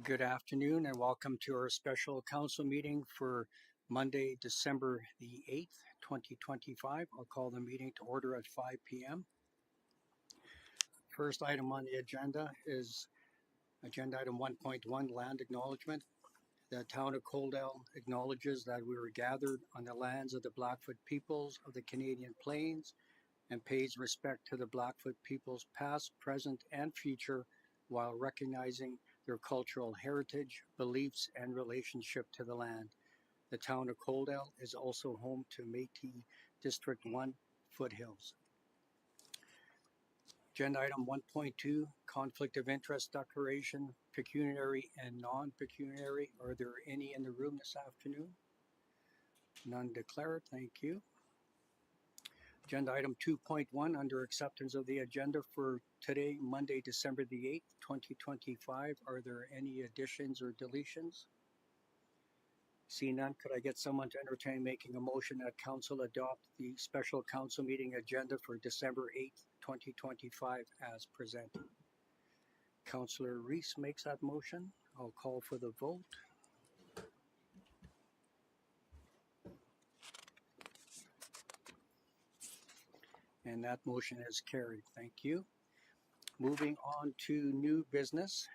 Good afternoon and welcome to our special council meeting for Monday, December the 8th, 2025. I'll call the meeting to order at 5 p.m. First item on the agenda is agenda item 1.1, Land Acknowledgement. The town of Coaldale acknowledges that we were gathered on the lands of the Blackfoot peoples of the Canadian Plains and pays respect to the Blackfoot peoples past, present, and future while recognizing their cultural heritage, beliefs, and relationship to the land. The town of Coaldale is also home to Métis District 1 Foothills. Agenda item 1.2, Conflict of Interest Declaration, Pecuniary and Non-pecuniary. Are there any in the room this afternoon? None declared, thank you. Agenda item 2.1 under acceptance of the agenda for today, Monday, December the 8th, 2025. Are there any additions or deletions? Seeing none, could I get someone to entertain making a motion that council adopt the special council meeting agenda for December 8th, 2025 as presented? Councillor Reese makes that motion. I'll call for the vote. And that motion is carried. Thank you. Moving on to new business,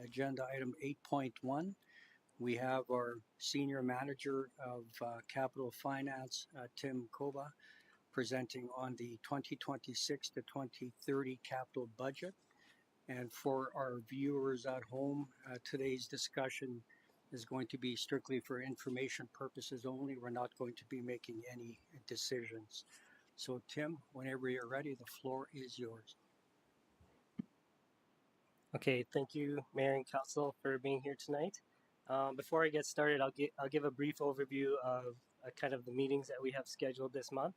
agenda item 8.1. We have our Senior Manager of Capital Finance, Tim Koba, presenting on the 2026 to 2030 capital budget. And for our viewers at home, today's discussion is going to be strictly for information purposes only. We're not going to be making any decisions. So Tim, whenever you're ready, the floor is yours. Okay, thank you, Mayor and Council, for being here tonight. Before I get started, I'll give a brief overview of kind of the meetings that we have scheduled this month.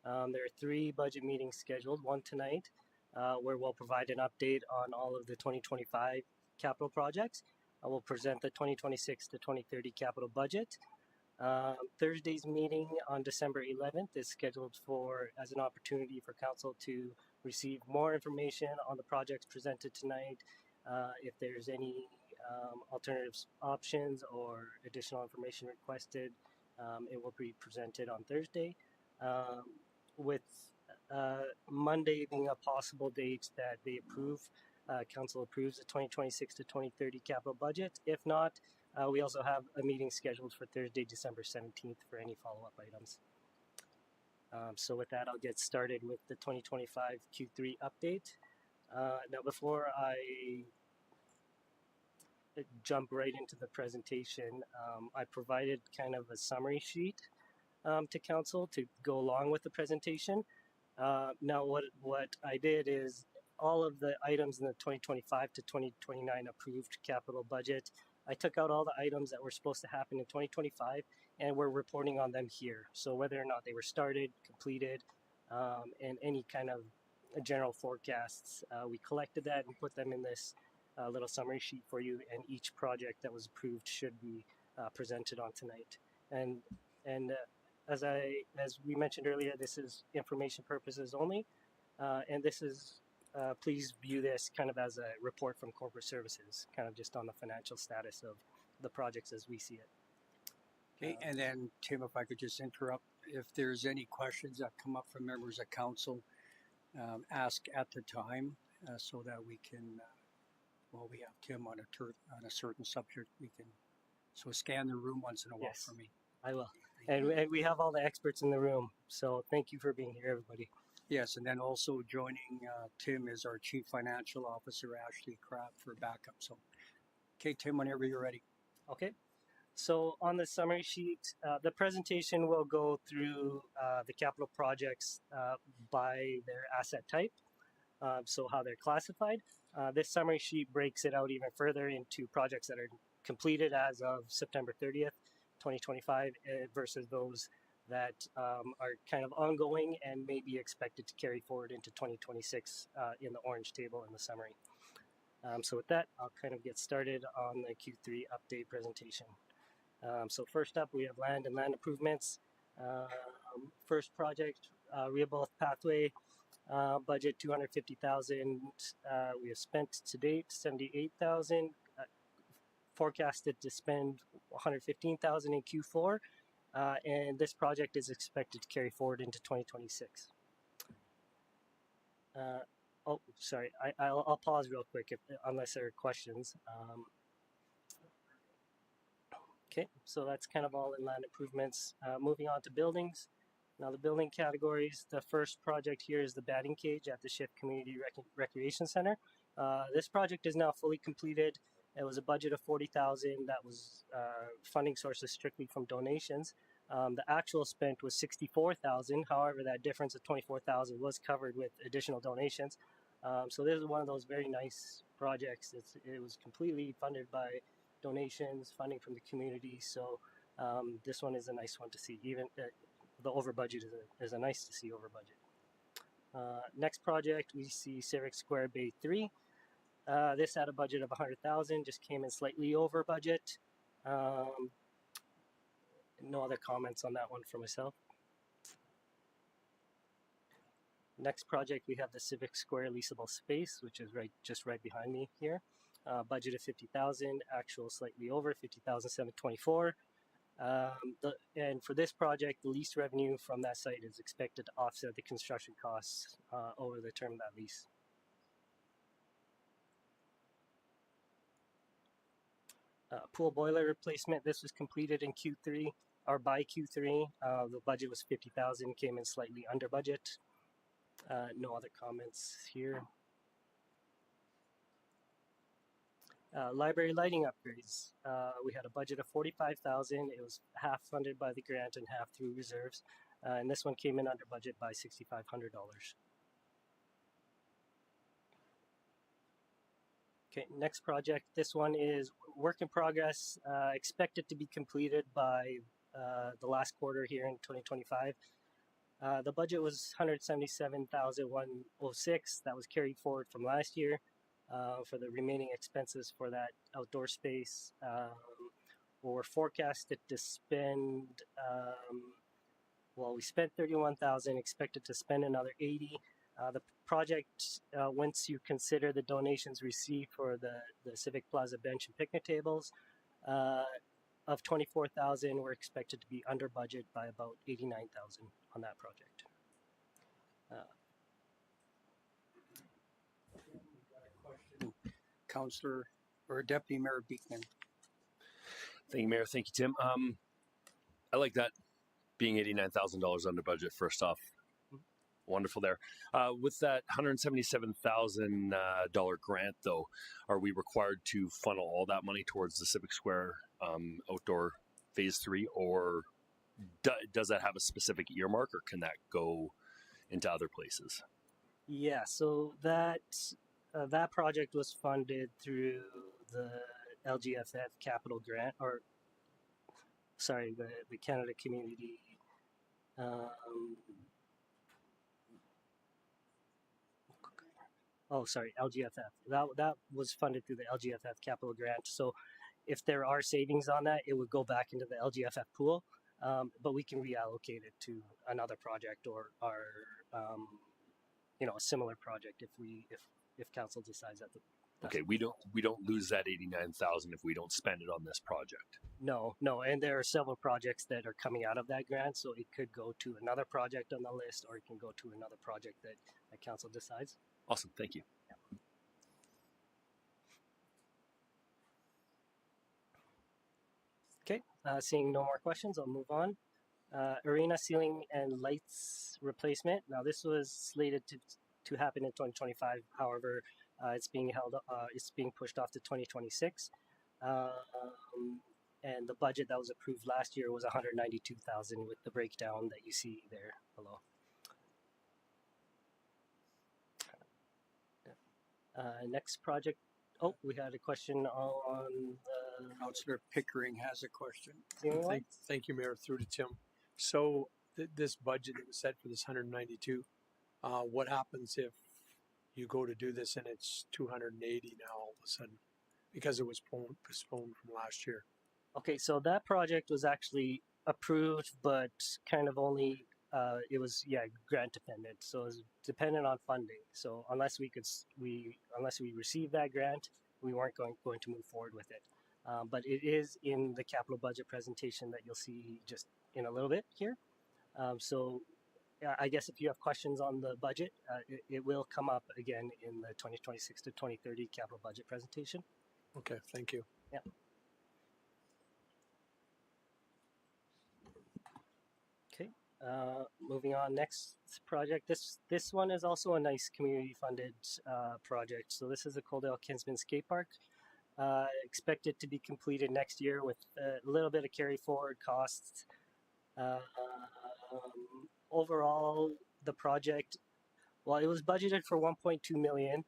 There are 3 budget meetings scheduled, one tonight, where we'll provide an update on all of the 2025 capital projects. I will present the 2026 to 2030 capital budget. Thursday's meeting on December 11th is scheduled as an opportunity for Council to receive more information on the projects presented tonight. If there's any alternative options or additional information requested, it will be presented on Thursday. With Monday being a possible date that they approve, Council approves the 2026 to 2030 capital budget. If not, we also have a meeting scheduled for Thursday, December 17th for any follow-up items. So with that, I'll get started with the 2025 Q3 update. Now, before I jump right into the presentation, I provided kind of a summary sheet to Council to go along with the presentation. Now, what I did is all of the items in the 2025 to 2029 approved capital budget, I took out all the items that were supposed to happen in 2025 and we're reporting on them here. So whether or not they were started, completed, and any kind of general forecasts, we collected that and put them in this little summary sheet for you, and each project that was approved should be presented on tonight. And as we mentioned earlier, this is information purposes only, and this is please view this kind of as a report from corporate services, kind of just on the financial status of the projects as we see it. Okay, and then Tim, if I could just interrupt, if there's any questions that come up from members of council, ask at the time so that we can, while we have Tim on a certain subject, we can scan the room once in a while. Yes, for me. I will. And we have all the experts in the room, so thank you for being here, everybody. Yes, and then also joining Tim is our Chief Financial Officer, Ashley Kraft, for backup. So, okay, Tim, whenever you're ready. Okay. So on the summary sheet, the presentation will go through the capital projects by their asset type, so how they're classified. This summary sheet breaks it out even further into projects that are completed as of September 30th, 2025 versus those that are kind of ongoing and may be expected to carry forward into 2026 in the orange table in the summary. So with that, I'll kind of get started on the Q3 update presentation. So first up, we have land and land improvements. First project, Rehoboth Pathway, budget $250,000. We have spent to date $78,000. forecasted to spend 115,000 in Q4, and this project is expected to carry forward into 2026. Oh, sorry, I'll pause real quick unless there are questions. Okay, so that's kind of all in land improvements. Moving on to buildings. Now the building categories, the first project here is the batting cage at the Shift Community Recreation Center. This project is now fully completed. It was a budget of 40,000. That was funding sources strictly from donations. The actual spent was 64,000. However, that difference of 24,000 was covered with additional donations. So this is one of those very nice projects. It was completely funded by donations, funding from the community. So this one is a nice one to see. Even the over budget is a nice to see over budget. Next project, we see Civic Square Bay 3. This had a budget of 100,000, just came in slightly over budget. No other comments on that one for myself. Next project, we have the Civic Square leasable space, which is just right behind me here. Budget of 50,000, actual slightly over 50,724. And for this project, the lease revenue from that site is expected to offset the construction costs over the term of that lease. Pool boiler replacement. This was completed in Q3 or by Q3. The budget was 50,000, came in slightly under budget. No other comments here. Library lighting upgrades. We had a budget of 45,000. It was half funded by the grant and half through reserves. And this one came in under budget by $6,500. Okay, next project. This one is work in progress, expected to be completed by the last quarter here in 2025. The budget was 177,106. That was carried forward from last year. For the remaining expenses for that outdoor space, we're forecasted to spend. Well, we spent 31,000. Expected to spend another 80. The project, once you consider the donations received for the Civic Plaza bench and picnic tables, of 24,000, we're expected to be under budget by about 89,000 on that project. Councillor or Deputy Mayor Beekman. Thank you, Mayor. Thank you, Tim. I like that being $89,000 under budget. First off, wonderful there. With that $177,000 grant, though, are we required to funnel all that money towards the Civic Square outdoor phase 3, or does that have a specific earmark, or can that go into other places? Yeah, so that project was funded through the LGFF capital grant, or sorry, the Canada Community. LGFF. That was funded through the LGFF capital grant. So if there are savings on that, it would go back into the LGFF pool, but we can reallocate it to another project or a similar project if council decides that. Okay, we don't lose that 89,000 if we don't spend it on this project. No, and there are several projects that are coming out of that grant, so it could go to another project on the list, or it can go to another project that council decides. Awesome, thank you. Yeah. Okay, seeing no more questions, I'll move on. Arena ceiling and lights replacement. Now this was slated to happen in 2025. However, it's being pushed off to 2026. And the budget that was approved last year was 192,000 with the breakdown that you see there below. Next project. Oh, we had a question on the... Councillor Pickering has a question. Thank you, Mayor. Through to Tim. So this budget that was set for this 192, what happens if you go to do this and it's 280 now all of a sudden because it was postponed from last year? Okay, so that project was actually approved, but kind of only it was grant dependent. So it was dependent on funding. So unless we receive that grant, we weren't going to move forward with it. but it is in the capital budget presentation that you'll see just in a little bit here. So I guess if you have questions on the budget, it will come up again in the 2026 to 2030 capital budget presentation. Okay, thank you. Yeah. Okay. Moving on, next project. This one is also a nice community-funded project. So this is the Coaldale Kinsman Skate Park. Expected to be completed next year with a little bit of carry forward costs. Overall, the project, well, it was budgeted for 1.2 million.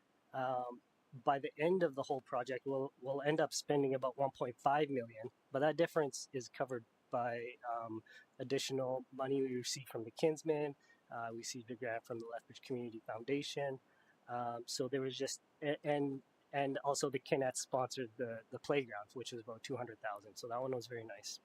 By the end of the whole project, we'll end up spending about 1.5 million, but that difference is covered by additional money we received from the Kinsman. We received a grant from the Lethbridge Community Foundation. So there was just, and also the Kinnets sponsored the playground, which was about 200,000. So that one was very nice.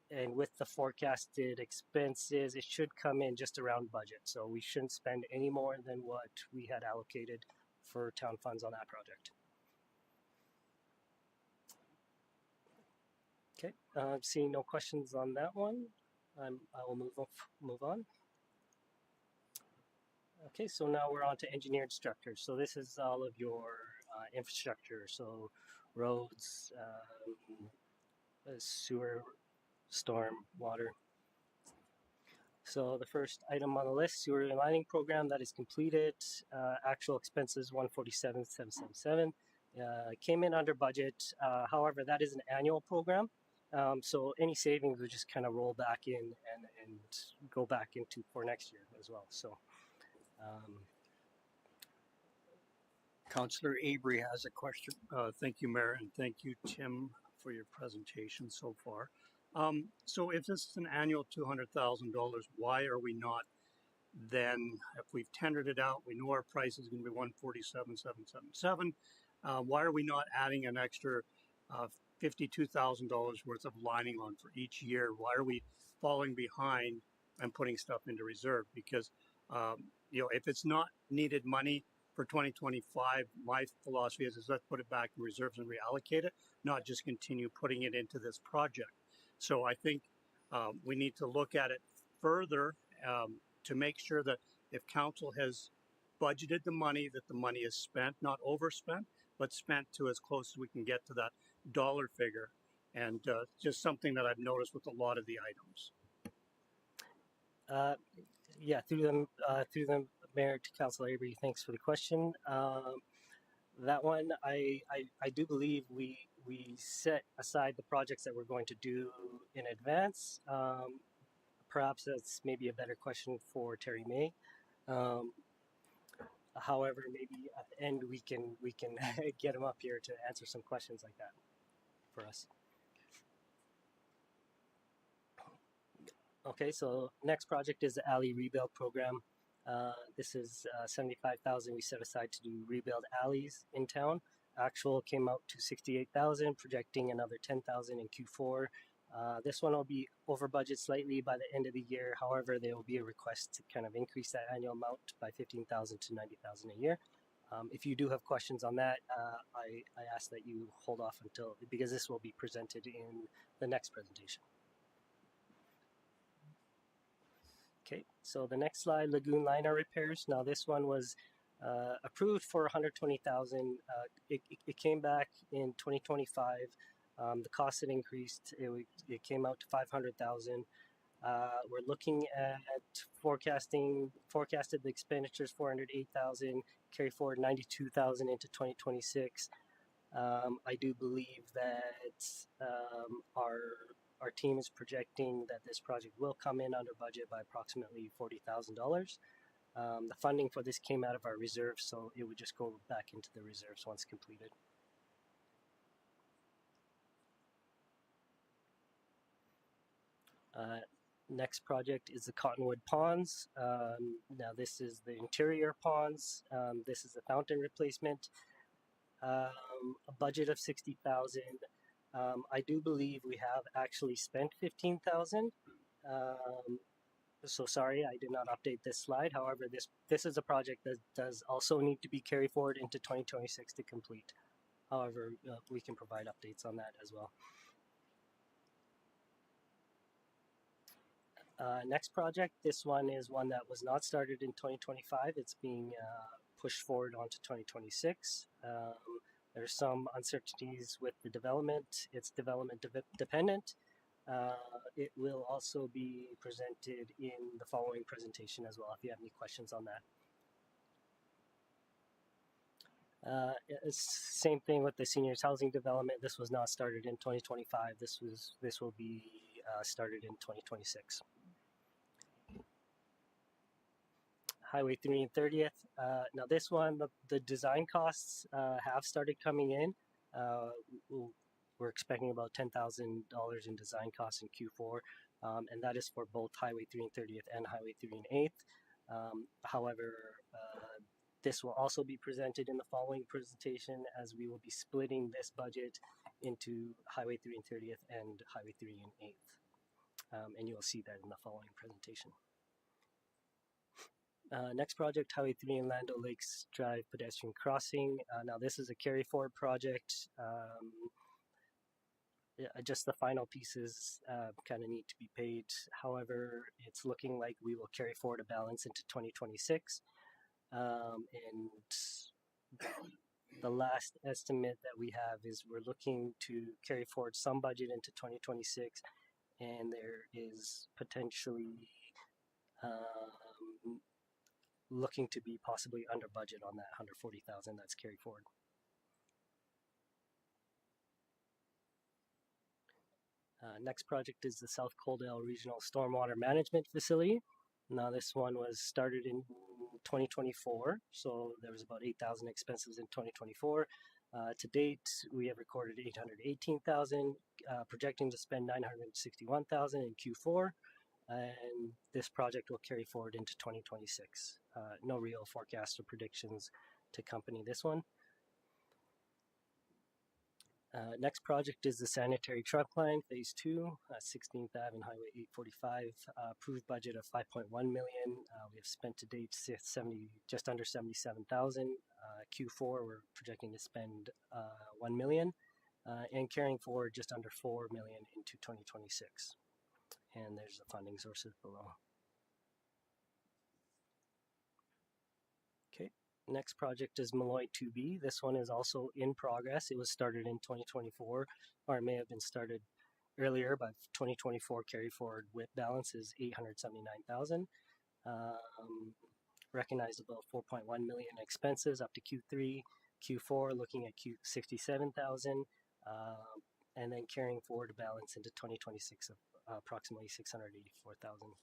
And with the forecasted expenses, it should come in just around budget. So we shouldn't spend any more than what we had allocated for town funds on that project. Okay, seeing no questions on that one, I will move on. Okay, so now we're on to engineered structures. So this is all of your infrastructure, so roads, sewer, storm, water. So the first item on the list, sewer relining program, that is completed. Actual expenses 147,777. Came in under budget. However, that is an annual program. So any savings would just kind of roll back in and go back into for next year as well. So Councillor Avery has a question. Thank you, Mayor, and thank you, Tim, for your presentation so far. So if this is an annual $200,000, why are we not then, if we've tendered it out, we know our price is going to be $147,777. Why are we not adding an extra $52,000 worth of lining on for each year? Why are we falling behind and putting stuff into reserve? Because you know, if it's not needed money for 2025, my philosophy is let's put it back in reserves and reallocate it, not just continue putting it into this project. So I think we need to look at it further to make sure that if council has budgeted the money, that the money is spent, not overspent, but spent to as close as we can get to that dollar figure. And just something that I've noticed with a lot of the items. Yeah, through the Mayor to Councilor Avery, thanks for the question. That one, I do believe we set aside the projects that we're going to do in advance. Perhaps that's maybe a better question for Terry May. However, maybe at the end we can get him up here to answer some questions like that for us. Okay, so next project is the alley rebuild program. This is 75,000 we set aside to do rebuild alleys in town. Actual came out to 68,000, projecting another 10,000 in Q4. This one will be over budget slightly by the end of the year. However, there will be a request to kind of increase that annual amount by 15,000 to 90,000 a year. If you do have questions on that, I ask that you hold off until, because this will be presented in the next presentation. Okay, so the next slide, lagoon liner repairs. Now this one was approved for 120,000. It came back in 2025. The cost had increased. It came out to 500,000. We're looking at forecasted the expenditures 408,000, carry forward 92,000 into 2026. I do believe that our team is projecting that this project will come in under budget by approximately $40,000. The funding for this came out of our reserves, so it would just go back into the reserves once completed. Next project is the Cottonwood Ponds. Now this is the interior ponds. This is the fountain replacement. A budget of 60,000. I do believe we have actually spent 15,000. so sorry, I did not update this slide. However, this is a project that does also need to be carried forward into 2026 to complete. However, we can provide updates on that as well. Next project, this one is one that was not started in 2025. It's being pushed forward onto 2026. There's some uncertainties with the development. It's development dependent. It will also be presented in the following presentation as well if you have any questions on that. Same thing with the seniors housing development. This was not started in 2025. This will be started in 2026. Highway 3 and 30th. Now this one, the design costs have started coming in. We're expecting about $10,000 in design costs in Q4, and that is for both Highway 3 and 30th and Highway 3 and 8th. However, this will also be presented in the following presentation, as we will be splitting this budget into Highway 3 and 30th and Highway 3 and 8th. And you'll see that in the following presentation. Next project, Highway 3 and Land Lakes Drive pedestrian crossing. Now this is a carry forward project. Just the final pieces kind of need to be paid. However, it's looking like we will carry forward a balance into 2026. And the last estimate that we have is we're looking to carry forward some budget into 2026, and there is potentially looking to be possibly under budget on that 140,000 that's carried forward. Next project is the South Coaldale Regional Stormwater Management Facility. Now this one was started in 2024, so there was about 8,000 expenses in 2024. To date, we have recorded 818,000, projecting to spend 961,000 in Q4, and this project will carry forward into 2026. No real forecast or predictions to accompany this one. Next project is the sanitary truck line, phase 2, 16th Ave and Highway 845. Approved budget of 5.1 million. We have spent to date just under 77,000. Q4, we're projecting to spend 1 million and carrying forward just under 4 million into 2026. And there's the funding sources below. Okay. Next project is Malloy 2B. This one is also in progress. It was started in 2024, or it may have been started earlier, but 2024 carry forward WIP balance is 879,000. Recognized about 4.1 million expenses up to Q3. Q4 looking at 67,000, and then carrying forward a balance into 2026 of approximately 684,000.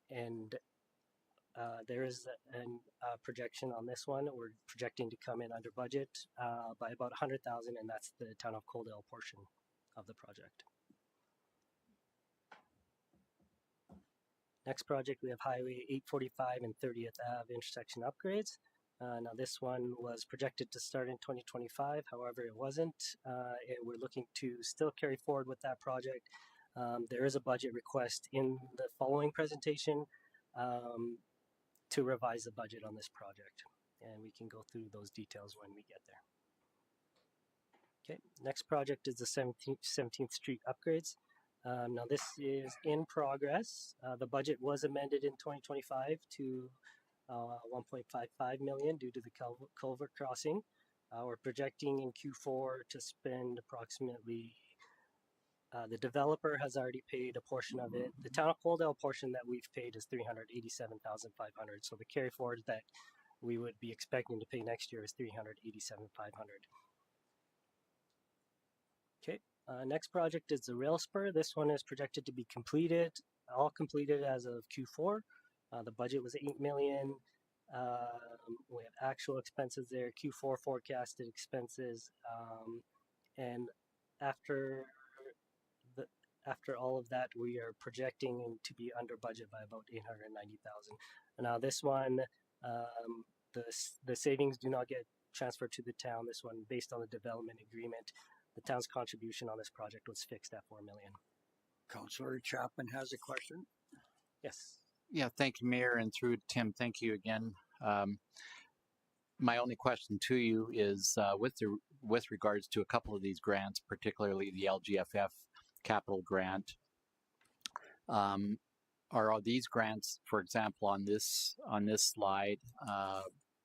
And there is a projection on this one. We're projecting to come in under budget by about 100,000, and that's the town of Coaldale portion of the project. Next project, we have Highway 845 and 30th Ave intersection upgrades. Now this one was projected to start in 2025, however it wasn't. We're looking to still carry forward with that project. There is a budget request in the following presentation to revise the budget on this project, and we can go through those details when we get there. Okay, next project is the 17th Street upgrades. Now this is in progress. The budget was amended in 2025 to 1.55 million due to the culvert crossing. We're projecting in Q4 to spend approximately, the developer has already paid a portion of it. The town of Coaldale portion that we've paid is 387,500. So the carry forward that we would be expecting to pay next year is 387,500. Okay, next project is the rail spur. This one is projected to be completed, all completed as of Q4. The budget was 8 million. We have actual expenses there, Q4 forecasted expenses, and after all of that, we are projecting to be under budget by about 890,000. Now this one, the savings do not get transferred to the town. This one, based on the development agreement, the town's contribution on this project was fixed at 4 million. Councillor Chapman has a question. Yes. Yeah, thank you, Mayor, and through Tim, thank you again. My only question to you is with regards to a couple of these grants, particularly the LGFF capital grant. Are all these grants, for example, on this slide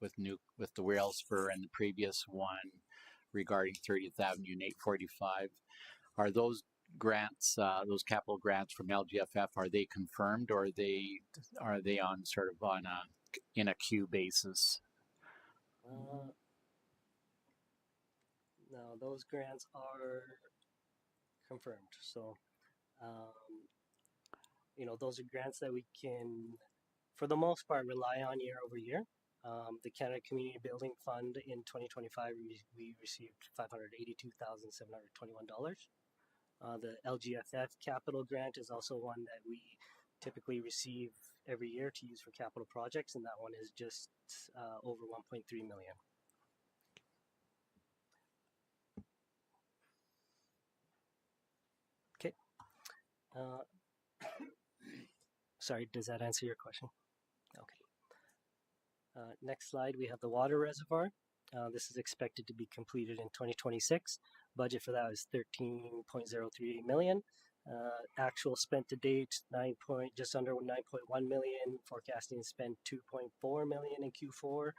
with the Whalesford and the previous one regarding 30th Avenue and 845, are those grants, those capital grants from LGFF, are they confirmed or are they on sort of on in a queue basis? No, those grants are confirmed. So, you know, those are grants that we can, for the most part, rely on year over year. The Canada Community Building Fund in 2025, we received $582,721. The LGFF capital grant is also one that we typically receive every year to use for capital projects, and that one is just over 1.3 million. Okay. Sorry, does that answer your question? Okay. Next slide, we have the water reservoir. This is expected to be completed in 2026. Budget for that is 13.038 million. Actual spent to date, just under 9.1 million. Forecasting spent 2.4 million in Q4,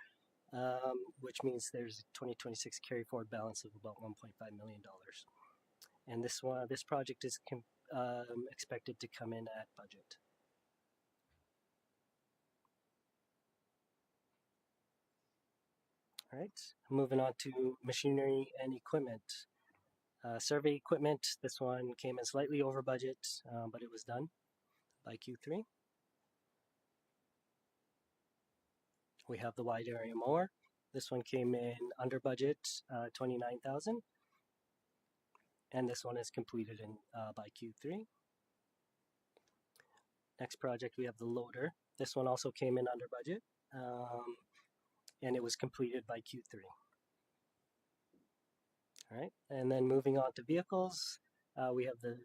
which means there's a 2026 carry forward balance of about 1.5 million dollars. And this project is expected to come in at budget. All right, moving on to machinery and equipment. Survey equipment, this one came in slightly over budget, but it was done by Q3. We have the wide area mower. This one came in under budget, 29,000. And this one is completed by Q3. Next project, we have the loader. This one also came in under budget, and it was completed by Q3. All right, and then moving on to vehicles, we have the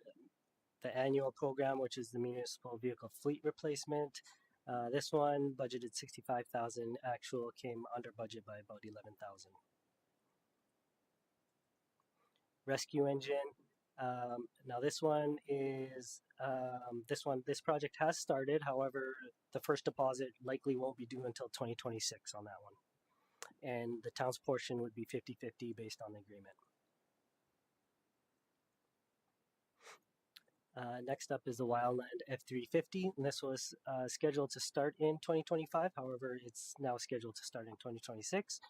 annual program, which is the municipal vehicle fleet replacement. This one budgeted 65,000. Actual came under budget by about 11,000. Rescue engine. Now this one is this project has started. However, the first deposit likely won't be due until 2026 on that one, and the town's portion would be 50-50 based on the agreement. Next up is the Wildland F350, and this was scheduled to start in 2025. However, it's now scheduled to start in 2026.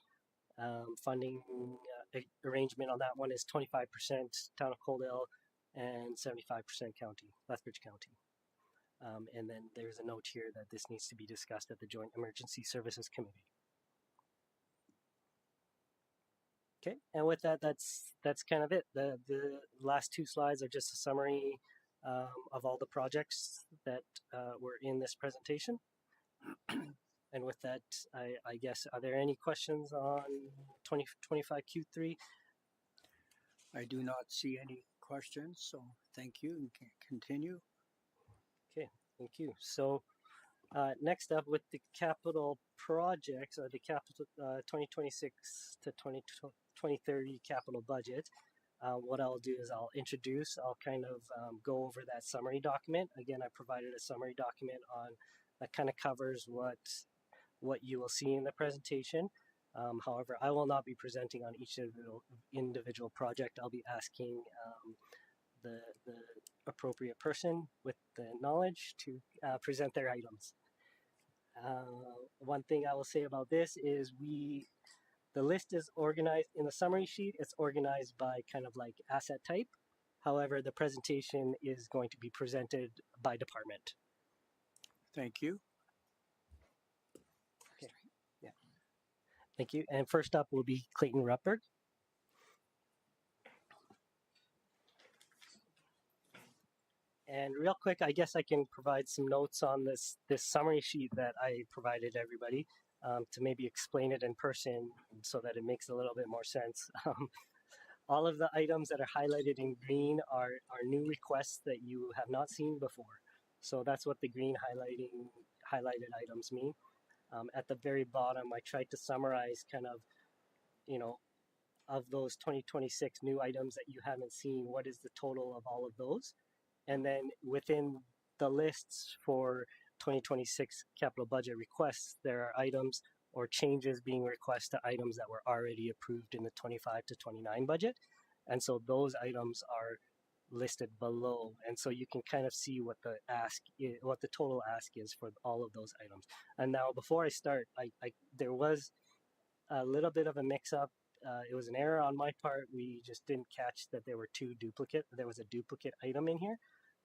Funding arrangement on that one is 25% Town of Coaldale and 75% County, Lethbridge County. And then there's a note here that this needs to be discussed at the Joint Emergency Services Committee. Okay, and with that, that's kind of it. The last two slides are just a summary of all the projects that were in this presentation. And with that, I guess, are there any questions on 2025 Q3? I do not see any questions, so thank you and can continue. Okay, thank you. So next up with the capital projects, or the capital 2026 to 2030 capital budget, what I'll do is I'll kind of go over that summary document. Again, I provided a summary document that kind of covers what you will see in the presentation. However, I will not be presenting on each individual project. I'll be asking the appropriate person with the knowledge to present their items. One thing I will say about this is the list is organized in the summary sheet. It's organized by kind of like asset type. However, the presentation is going to be presented by department. Thank you. Okay. Yeah. Thank you. And first up will be Clayton Rupberg. And real quick, I guess I can provide some notes on this summary sheet that I provided everybody to maybe explain it in person so that it makes a little bit more sense. All of the items that are highlighted in green are new requests that you have not seen before. So that's what the green highlighted items mean. At the very bottom, I tried to summarize kind of, you know, of those 2026 new items that you haven't seen, what is the total of all of those? And then within the lists for 2026 capital budget requests, there are items or changes being requested to items that were already approved in the 25 to 29 budget. And so those items are listed below. And so you can kind of see what the what the total ask is for all of those items. And now before I start, there was a little bit of a mix up. It was an error on my part. We just didn't catch that there were there was a duplicate item in here.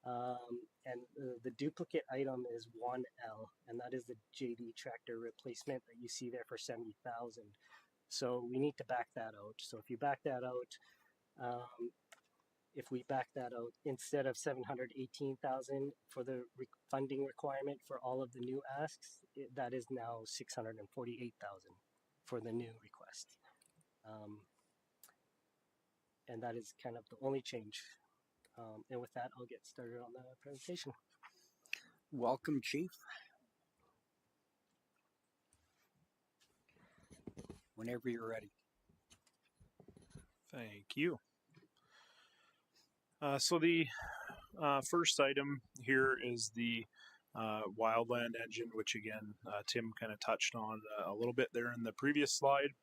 And the duplicate item is 1L, and that is the JD tractor replacement that you see there for 70,000. So we need to back that out. So if you back that out, if we back that out, instead of 718,000 for the funding requirement for all of the new asks, that is now 648,000 for the new request. And that is kind of the only change. And with that, I'll get started on the presentation. Welcome, Chief. Whenever you're ready. Thank you. So the first item here is the wildland engine, which again, Tim kind of touched on a little bit there in the previous slide,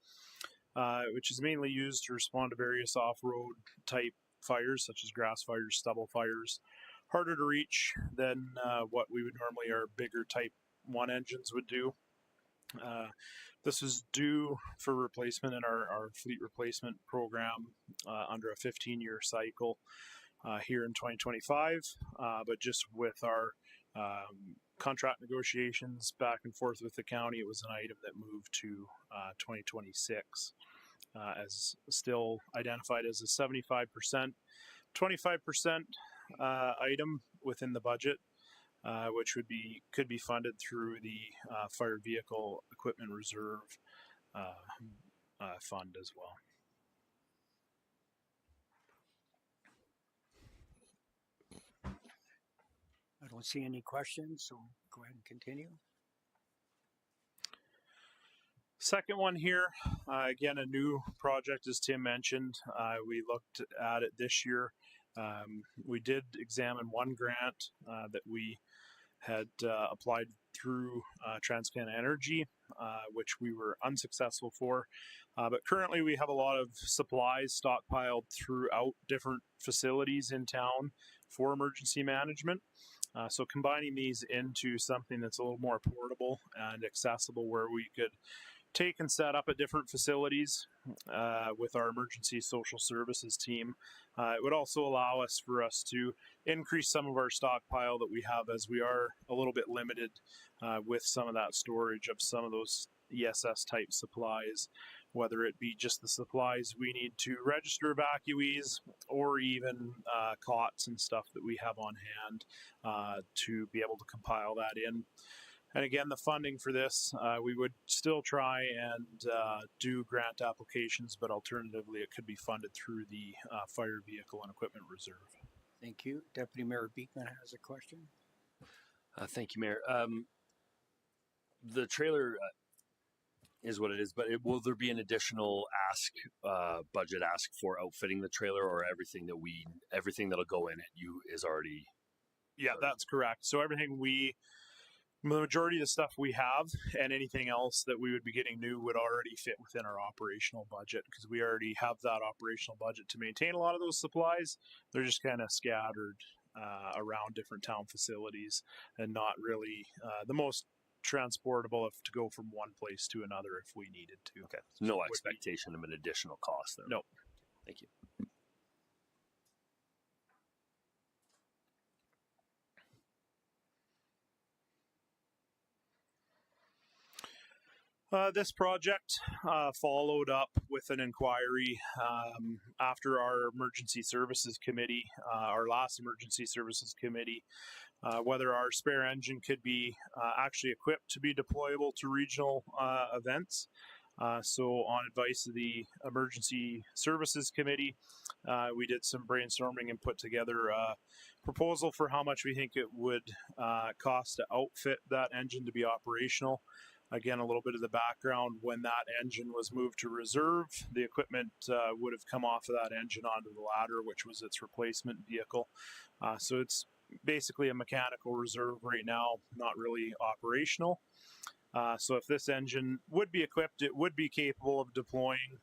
which is mainly used to respond to various off-road type fires, such as grass fires, stubble fires. Harder to reach than what we would normally our bigger type 1 engines would do. This is due for replacement in our fleet replacement program under a 15-year cycle here in 2025, but just with our contract negotiations back and forth with the county, it was an item that moved to 2026 as still identified as a 75%, 25% item within the budget, which could be funded through the Fire Vehicle Equipment Reserve fund as well. I don't see any questions, so go ahead and continue. Second one here, again, a new project, as Tim mentioned. We looked at it this year. We did examine one grant that we had applied through TransCanada Energy, which we were unsuccessful for. But currently we have a lot of supplies stockpiled throughout different facilities in town for emergency management. So combining these into something that's a little more portable and accessible, where we could take and set up at different facilities with our emergency social services team. It would also allow us to increase some of our stockpile that we have, as we are a little bit limited with some of that storage of some of those ESS type supplies, whether it be just the supplies we need to register evacuees, or even cots and stuff that we have on hand to be able to compile that in. And again, the funding for this, we would still try and do grant applications, but alternatively, it could be funded through the Fire Vehicle and Equipment Reserve. Thank you. Deputy Mayor Beekman has a question. Thank you, Mayor. The trailer is what it is, but will there be an additional budget ask for outfitting the trailer, or everything that'll go in it is already? Yeah, that's correct. So the majority of the stuff we have and anything else that we would be getting new would already fit within our operational budget, because we already have that operational budget to maintain a lot of those supplies. They're just kind of scattered around different town facilities, and not really the most transportable to go from one place to another if we needed to. Okay. No expectation of an additional cost there. No. Thank you. This project followed up with an inquiry after our emergency services committee, our last emergency services committee, whether our spare engine could be actually equipped to be deployable to regional events. So on advice of the Emergency Services Committee, we did some brainstorming and put together a proposal for how much we think it would cost to outfit that engine to be operational. Again, a little bit of the background: when that engine was moved to reserve, the equipment would have come off of that engine onto the ladder, which was its replacement vehicle. So it's basically a mechanical reserve right now, not really operational. So if this engine would be equipped, it would be capable of deploying,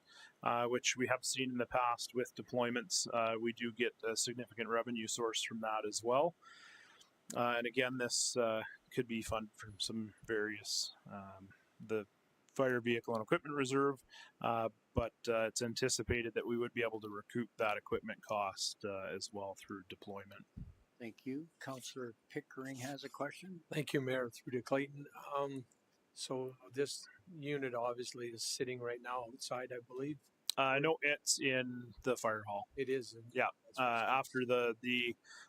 which we have seen in the past with deployments. We do get a significant revenue source from that as well. And again, this could be funded from some various, the fire vehicle and equipment reserve, but it's anticipated that we would be able to recoup that equipment cost as well through deployment. Thank you. Councillor Pickering has a question. Thank you, Mayor, through to Clayton. So this unit obviously is sitting right now outside, I believe. No, it's in the fire hall. It is. Yeah. After the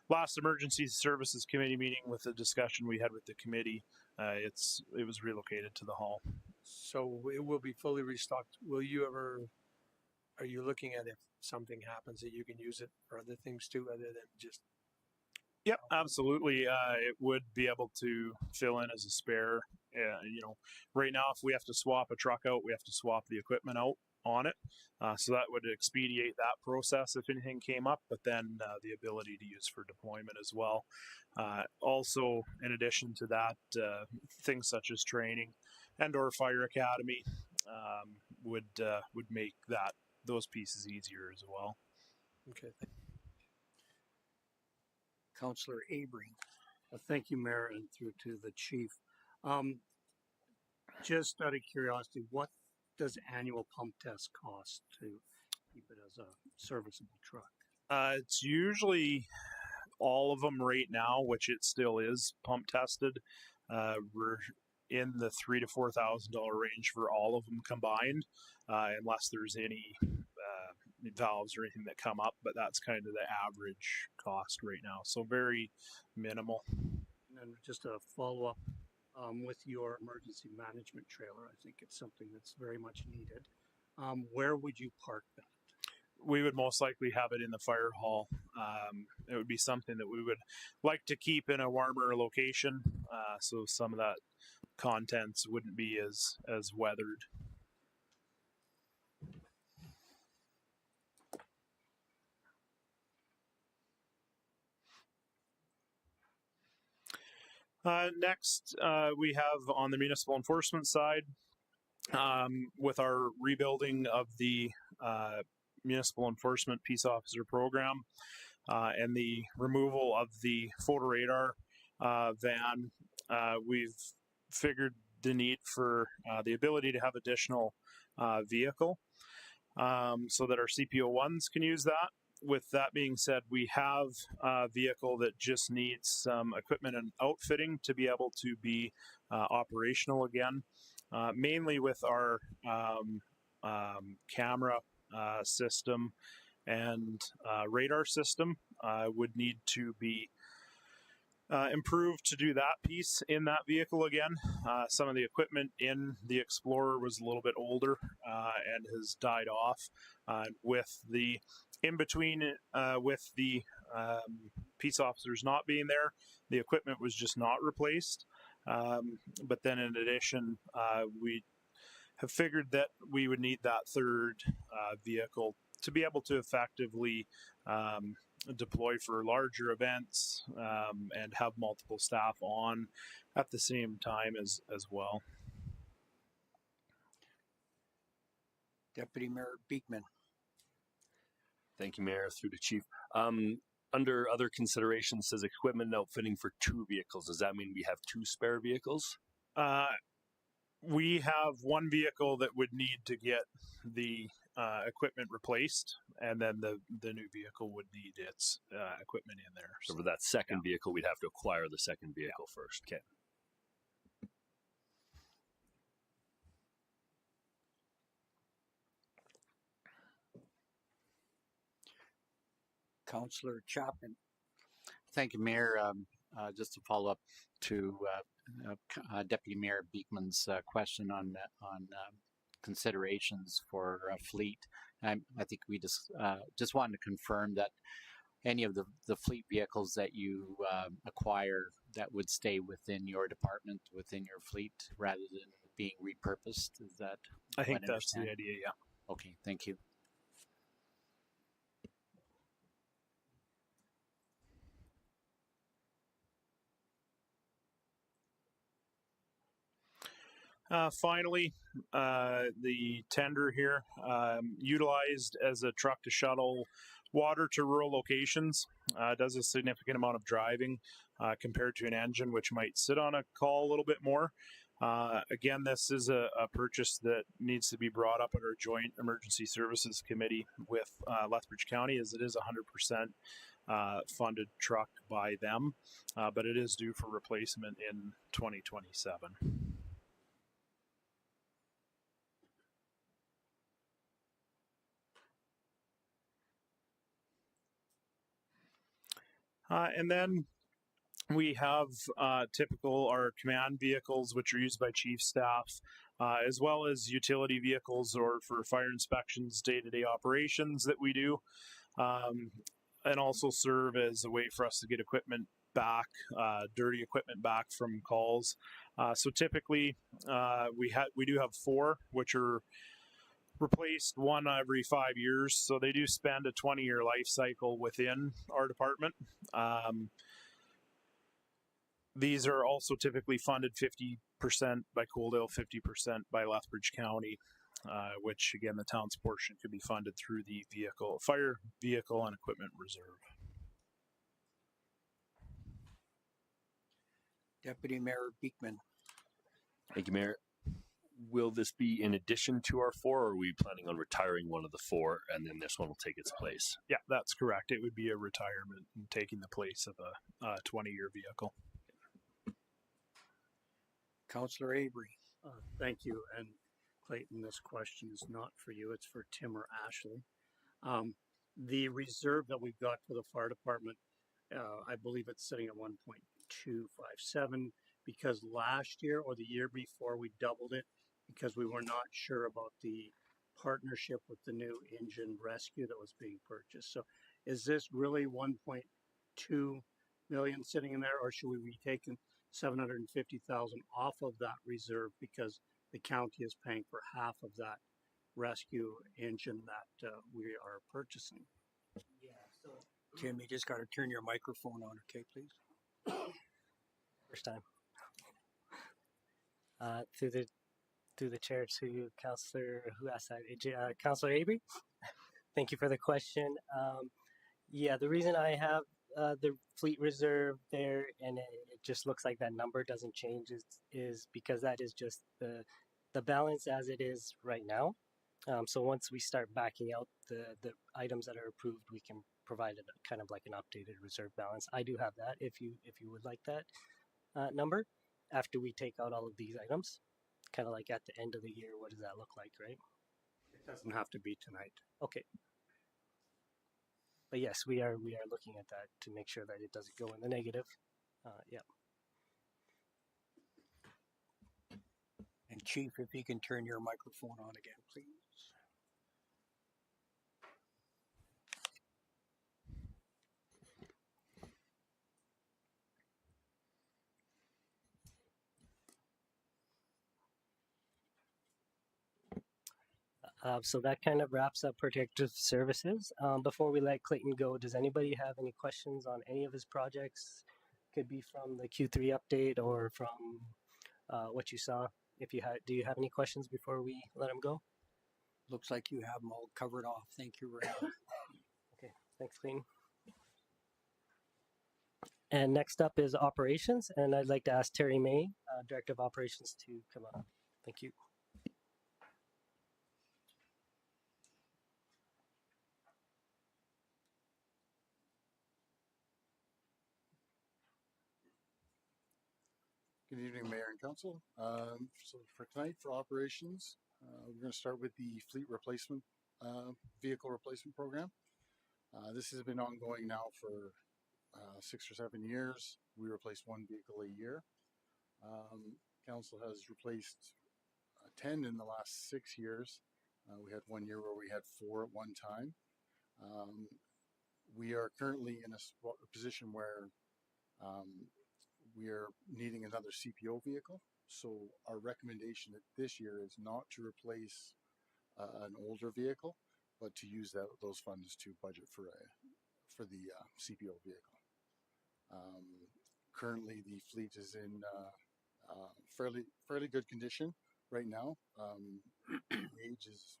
last Emergency Services Committee meeting, with the discussion we had with the committee, it was relocated to the hall. So it will be fully restocked. Will you ever? Are you looking at if something happens that you can use it for other things too, other than just? Yep, absolutely. It would be able to fill in as a spare. Right now, if we have to swap a truck out, we have to swap the equipment out on it. So that would expedite that process if anything came up, but then the ability to use for deployment as well. Also, in addition to that, things such as training and or fire academy would make those pieces easier as well. Okay. Councillor Avery. Thank you, Mayor, and through to the Chief. Just out of curiosity, what does annual pump test cost to keep it as a serviceable truck? It's usually all of them right now, which it still is pump tested. We're in the $3,000 to $4,000 range for all of them combined, unless there's any valves or anything that come up. But that's kind of the average cost right now, so very minimal. And then just a follow up. With your emergency management trailer, I think it's something that's very much needed. Where would you park that? We would most likely have it in the fire hall. It would be something that we would like to keep in a warmer location, so some of that contents wouldn't be as weathered. Next, we have on the municipal enforcement side, with our rebuilding of the municipal enforcement peace officer program and the removal of the photo radar van, we've figured the need for the ability to have additional vehicle so that our CPO1s can use that. With that being said, we have a vehicle that just needs some equipment and outfitting to be able to be operational again, mainly with our camera system and radar system would need to be improved to do that piece in that vehicle again. Some of the equipment in the Explorer was a little bit older and has died off. With the in between, with the peace officers not being there, the equipment was just not replaced. But then in addition, we have figured that we would need that third vehicle to be able to effectively deploy for larger events and have multiple staff on at the same time as well. Deputy Mayor Beekman. Thank you, Mayor, through the Chief. Under other considerations, says equipment and outfitting for 2 vehicles. Does that mean we have 2 spare vehicles? We have one vehicle that would need to get the equipment replaced, and then the new vehicle would need its equipment in there. So for that second vehicle, we'd have to acquire the second vehicle first. Okay. Councillor Chapman. Thank you, Mayor. Just to follow up to Deputy Mayor Beekman's question on considerations for a fleet. I think we just wanted to confirm that any of the fleet vehicles that you acquire that would stay within your department, within your fleet, rather than being repurposed. Is that? I think what that's the understand? idea. Yeah. Okay, thank you. Finally, the tender here, utilized as a truck to shuttle water to rural locations, does a significant amount of driving compared to an engine, which might sit on a call a little bit more. Again, this is a purchase that needs to be brought up at our joint emergency services committee with Lethbridge County, as it is 100% funded truck by them, but it is due for replacement in 2027. And then we have typical our command vehicles, which are used by chief staff, as well as utility vehicles or for fire inspections, day-to-day operations that we do, and also serve as a way for us to get equipment back, dirty equipment back from calls. So typically, we do have 4, which are replaced one every 5 years. So they do spend a 20-year life cycle within our department. These are also typically funded 50% by Coaldale, 50% by Lethbridge County, which again, the town's portion could be funded through the fire vehicle and equipment reserve. Deputy Mayor Beekman. Thank you, Mayor. Will this be in addition to our 4, or are we planning on retiring one of the 4 and then this one will take its place? Yeah, that's correct. It would be a retirement and taking the place of a 20-year vehicle. Councillor Avery. Thank you. And Clayton, this question is not for you. It's for Tim or Ashley. The reserve that we've got for the fire department, I believe it's sitting at 1.257 because last year or the year before we doubled it because we were not sure about the partnership with the new engine rescue that was being purchased. So is this really 1.2 million sitting in there, or should we be taking 750,000 off of that reserve because the county is paying for half of that rescue engine that we are purchasing? Yeah. So Tim, you just got to turn your microphone on, okay, please? first time. Through the chair to Councillor, who asked that? Councillor Avery. Thank you for the question. Yeah, the reason I have the fleet reserve there and it just looks like that number doesn't change is because that is just the balance as it is right now. So once we start backing out the items that are approved, we can provide a kind of like an updated reserve balance. I do have that if you would like that number after we take out all of these items, kind of like at the end of the year. What does that look like, right? It doesn't have to be tonight. Okay. But yes, we are looking at that to make sure that it doesn't go in the negative. Yeah. And Chief, if you can turn your microphone on again, please. So that kind of wraps up protective services. Before we let Clayton go, does anybody have any questions on any of his projects? Could be from the Q3 update or from what you saw. If you do you have any questions before we let him go? Looks like you have them all covered off. Thank you very much. Okay, thanks, Clayton. And next up is operations, and I'd like to ask Terry May, Director of Operations, to come up. Thank you. Good evening, Mayor and Council. So for tonight, for operations, we're going to start with the fleet replacement, vehicle replacement program. This has been ongoing now for 6 or 7 years. We replace one vehicle a year. Council has replaced 10 in the last 6 years. We had 1 year where we had 4 at one time. We are currently in a position where we are needing another CPO vehicle. So our recommendation this year is not to replace an older vehicle, but to use those funds to budget for the CPO vehicle. Currently, the fleet is in fairly good condition right now. Age is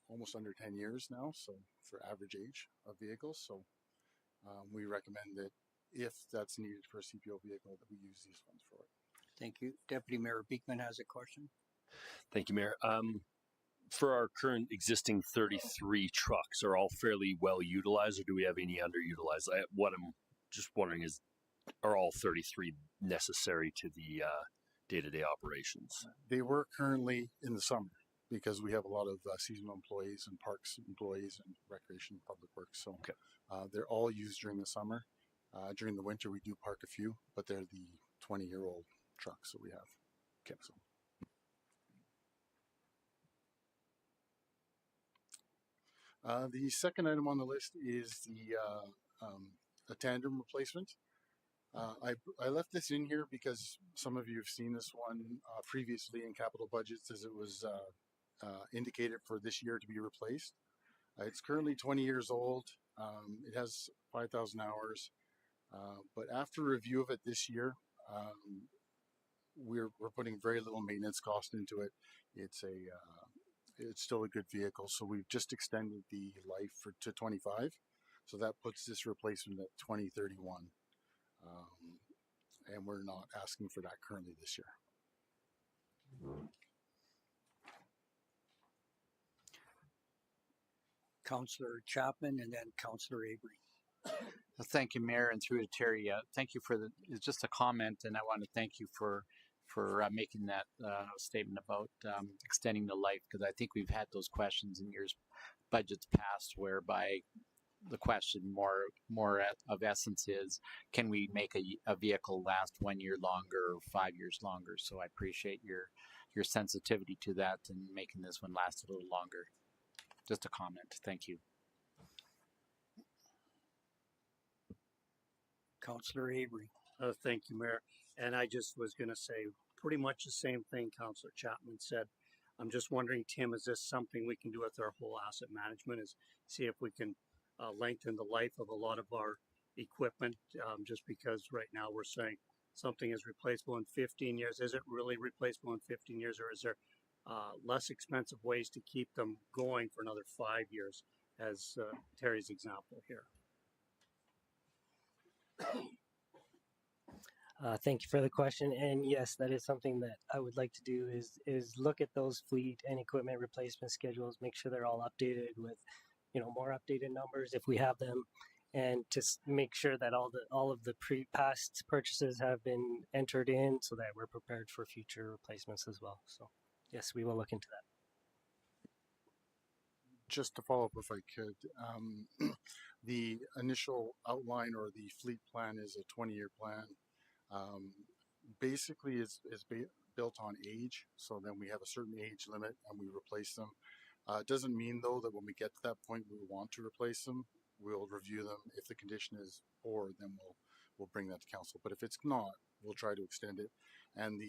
almost under 10 years now, so for average age of vehicles. So we recommend that if that's needed for a CPO vehicle, that we use these funds for it. Thank you. Deputy Mayor Beekman has a question. Thank you, Mayor. For our current existing 33 trucks, are all fairly well utilized, or do we have any underutilized? What I'm just wondering is, are all 33 necessary to the day-to-day operations? They work currently in the summer because we have a lot of seasonal employees and parks employees and recreation public works. So okay. They're all used during the summer. During the winter, we do park a few, but they're the 20-year-old trucks that we have. Okay. So. The second item on the list is a tandem replacement. I left this in here because some of you have seen this one previously in capital budgets as it was indicated for this year to be replaced. It's currently 20 years old. It has 5,000 hours, but after review of it this year, we're putting very little maintenance cost into it. It's still a good vehicle, so we've just extended the life to 25. So that puts this replacement at 2031. And we're not asking for that currently this year. Councillor Chapman and then Councillor Avery. Thank you, Mayor, and through to Terry. Thank you for it's just a comment, and I want to thank you for making that statement about extending the life, because I think we've had those questions in years budgets past whereby the question more of essence is, can we make a vehicle last 1 year longer or 5 years longer? So I appreciate your sensitivity to that and making this one last a little longer. Just a comment. Thank you. Councillor Avery. Thank you, Mayor. And I just was going to say pretty much the same thing Councillor Chapman said. I'm just wondering, Tim, is this something we can do with our whole asset management, is see if we can lengthen the life of a lot of our equipment, just because right now we're saying something is replaceable in 15 years. Is it really replaceable in 15 years, or is there less expensive ways to keep them going for another 5 years, as Terry's example here? Thank you for the question, and yes, that is something that I would like to do is look at those fleet and equipment replacement schedules, make sure they're all updated with, more updated numbers if we have them, and to make sure that all of the past purchases have been entered in so that we're prepared for future replacements as well. So yes, we will look into that. Just to follow up, if I could, the initial outline or the fleet plan is a 20-year plan. Basically is built on age, so then we have a certain age limit and we replace them. It doesn't mean though that when we get to that point we want to replace them. We'll review them. If the condition is poor, then we'll bring that to council. But if it's not, we'll try to extend it. And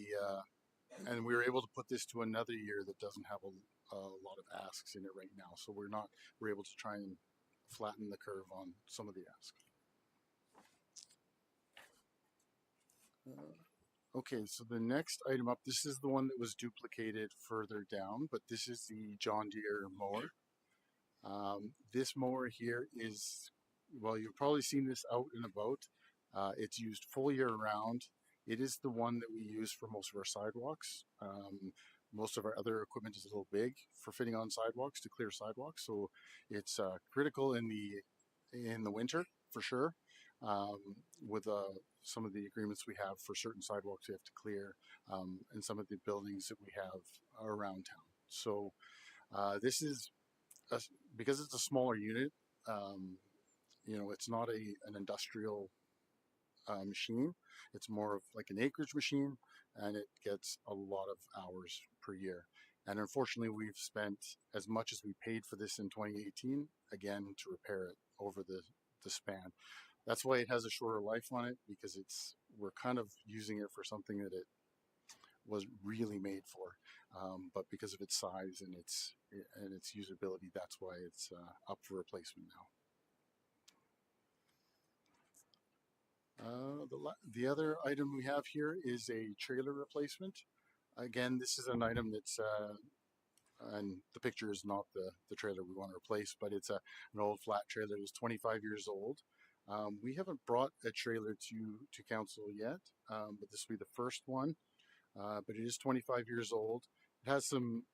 and we're able to put this to another year that doesn't have a lot of asks in it right now. So we're able to try and flatten the curve on some of the asks. Okay, so the next item up, this is the one that was duplicated further down, but this is the John Deere mower. This mower here is, well, you've probably seen this out and about. It's used full year round. It is the one that we use for most of our sidewalks. Most of our other equipment is a little big for fitting on sidewalks to clear sidewalks, so it's critical in the winter for sure. With some of the agreements we have for certain sidewalks we have to clear, and some of the buildings that we have around town. So this is because it's a smaller unit. It's not an industrial machine. It's more of like an acreage machine, and it gets a lot of hours per year. And unfortunately, we've spent as much as we paid for this in 2018, again, to repair it over the span. That's why it has a shorter life on it, because we're kind of using it for something that it was really made for. But because of its size and its usability, that's why it's up for replacement now. The other item we have here is a trailer replacement. Again, this is an item that's, and the picture is not the trailer we want to replace, but it's an old flat trailer that's 25 years old. We haven't brought a trailer to council yet, but this will be the first one. But it is 25 years old. It has some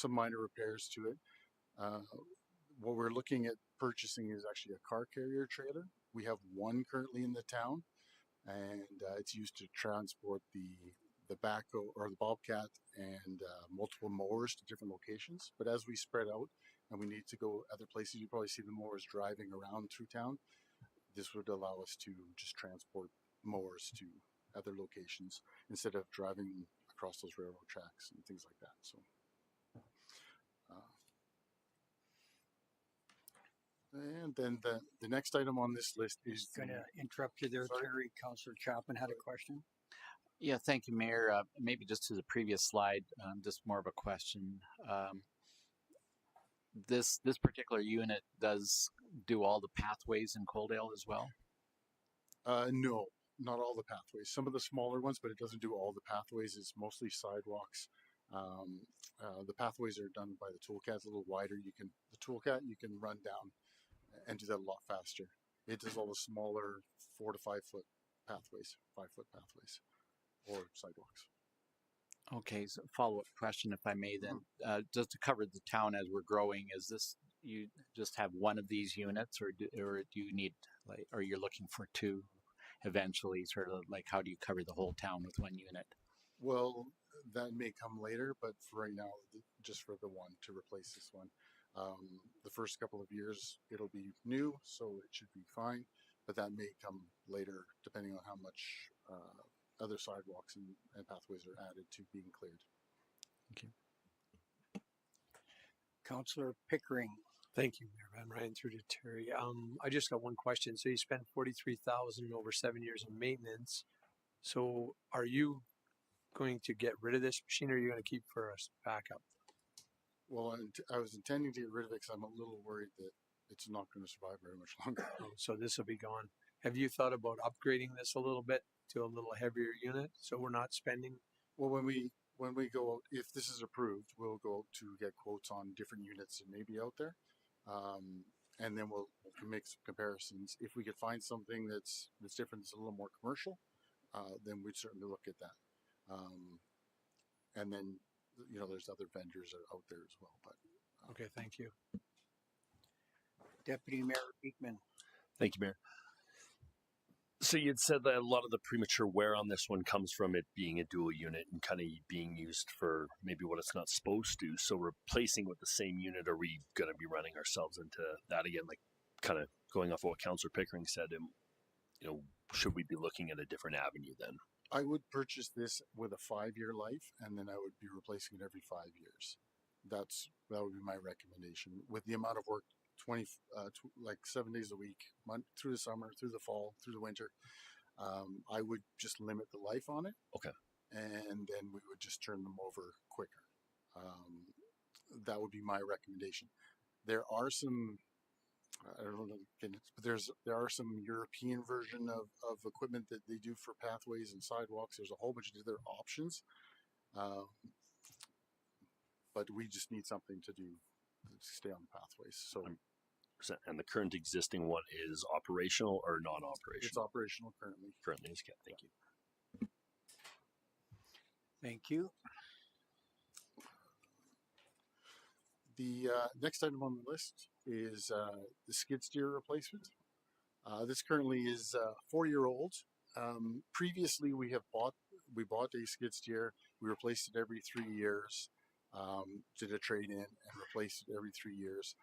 minor repairs to it. What we're looking at purchasing is actually a car carrier trailer. We have one currently in the town, and it's used to transport the backhoe or the bobcat and multiple mowers to different locations. But as we spread out and we need to go other places, you probably see the mowers driving around through town. This would allow us to just transport mowers to other locations instead of driving across those railroad tracks and things like that. So, and then the next item on this list is Going to interrupt you there, Sorry? Terry. Councillor Chapman had a question. Yeah, thank you, Mayor. Maybe just to the previous slide, just more of a question. This particular unit does do all the pathways in Coaldale as well? no, not all the pathways. Some of the smaller ones, but it doesn't do all the pathways. It's mostly sidewalks. The pathways are done by the toolcat. It's a little wider. The toolcat you can run down and do that a lot faster. It does all the smaller 4 to 5 foot pathways, 5 foot pathways, or sidewalks. Okay, so follow-up question, if I may then. Just to cover the town as we're growing, is this, you just have one of these units, or do you need, like, or you're looking for two eventually, sort of like, how do you cover the whole town with one unit? Well, that may come later, but for right now, just for the one to replace this one. The first couple of years, it'll be new, so it should be fine, but that may come later, depending on how much other sidewalks and pathways are added to being cleared. Thank you. Councillor Pickering. Thank you, Mayor Van Ryan, through to Terry. I just got one question. So you spent $43,000 over 7 years in maintenance. So are you going to get rid of this machine, or are you going to keep for us backup? Well, I was intending to get rid of it because I'm a little worried that it's not going to survive very much longer. So this will be gone. Have you thought about upgrading this a little bit to a little heavier unit so we're not spending? Well, when we go out, if this is approved, we'll go out to get quotes on different units that may be out there, and then we'll make some comparisons. If we could find something that's different, that's a little more commercial, then we'd certainly look at that. And then, you know, there's other vendors out there as well. But Okay, thank you. Deputy Mayor Beekman. Thank you, Mayor. So you'd said that a lot of the premature wear on this one comes from it being a dual unit and kind of being used for maybe what it's not supposed to. So replacing with the same unit, are we going to be running ourselves into that again? Like, kind of going off of what Councillor Pickering said, you know, should we be looking at a different avenue then? I would purchase this with a 5-year life, and then I would be replacing it every 5 years. That would be my recommendation. With the amount of work, 7 days a week, through the summer, through the fall, through the winter, I would just limit the life on it. Okay. And then we would just turn them over quicker. That would be my recommendation. There are some, I don't know, but there are some European version of equipment that they do for pathways and sidewalks. There's a whole bunch of other options, but we just need something to do to stay on the pathways. So, and the current existing one is operational or non-operational? It's operational currently. Currently is. Okay, thank you. Thank you. The next item on the list is the skid steer replacement. This currently is 4-year-old. Previously, we bought a skid steer. We replaced it every 3 years. Did a trade-in and replaced it every 3 years.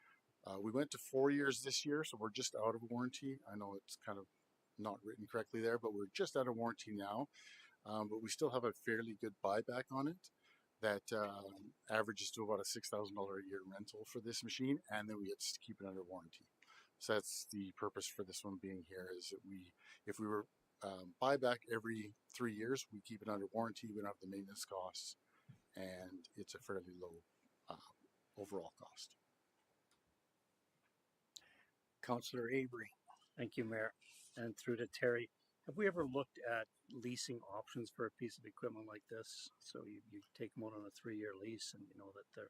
We went to 4 years this year, so we're just out of warranty. I know it's kind of not written correctly there, but we're just out of warranty now. but we still have a fairly good buyback on it that averages to about a $6,000 a year rental for this machine, and then we get to keep it under warranty. So that's the purpose for this one being here, is that if we were buy back every 3 years, we keep it under warranty, we don't have the maintenance costs, and it's a fairly low overall cost. Councillor Avery. Thank you, Mayor. And through to Terry, have we ever looked at leasing options for a piece of equipment like this? So you take them out on a 3-year lease, and you know that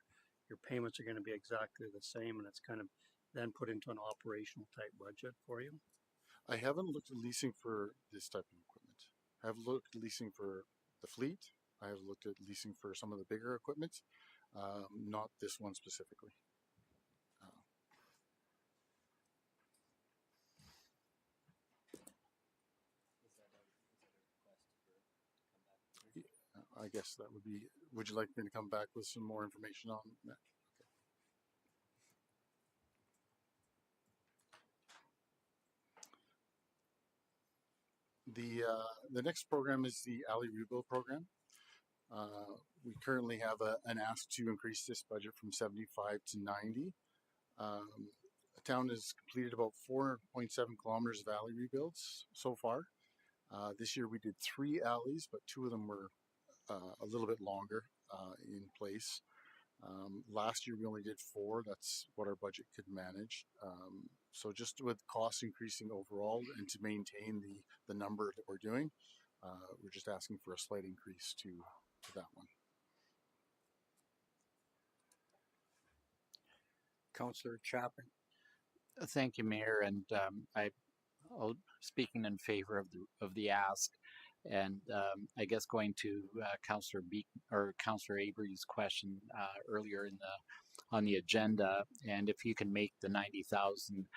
your payments are going to be exactly the same, and it's kind of then put into an operational type budget for you. I haven't looked at leasing for this type of equipment. I've looked at leasing for the fleet. I have looked at leasing for some of the bigger equipment, not this one specifically. I guess that would be, would you like me to come back with some more information on that? Okay. The next program is the alley rebuild program. We currently have an ask to increase this budget from 75 to 90. The town has completed about 4.7 kilometers of alley rebuilds so far. This year we did 3 alleys, but 2 of them were a little bit longer in place. Last year we only did 4. That's what our budget could manage. So just with costs increasing overall and to maintain the number that we're doing, we're just asking for a slight increase to that one. Councillor Chapman. Thank you, Mayor, and I'll speaking in favor of the ask, and I guess going to Councillor Avery's question earlier on the agenda, and if you can make the 90,000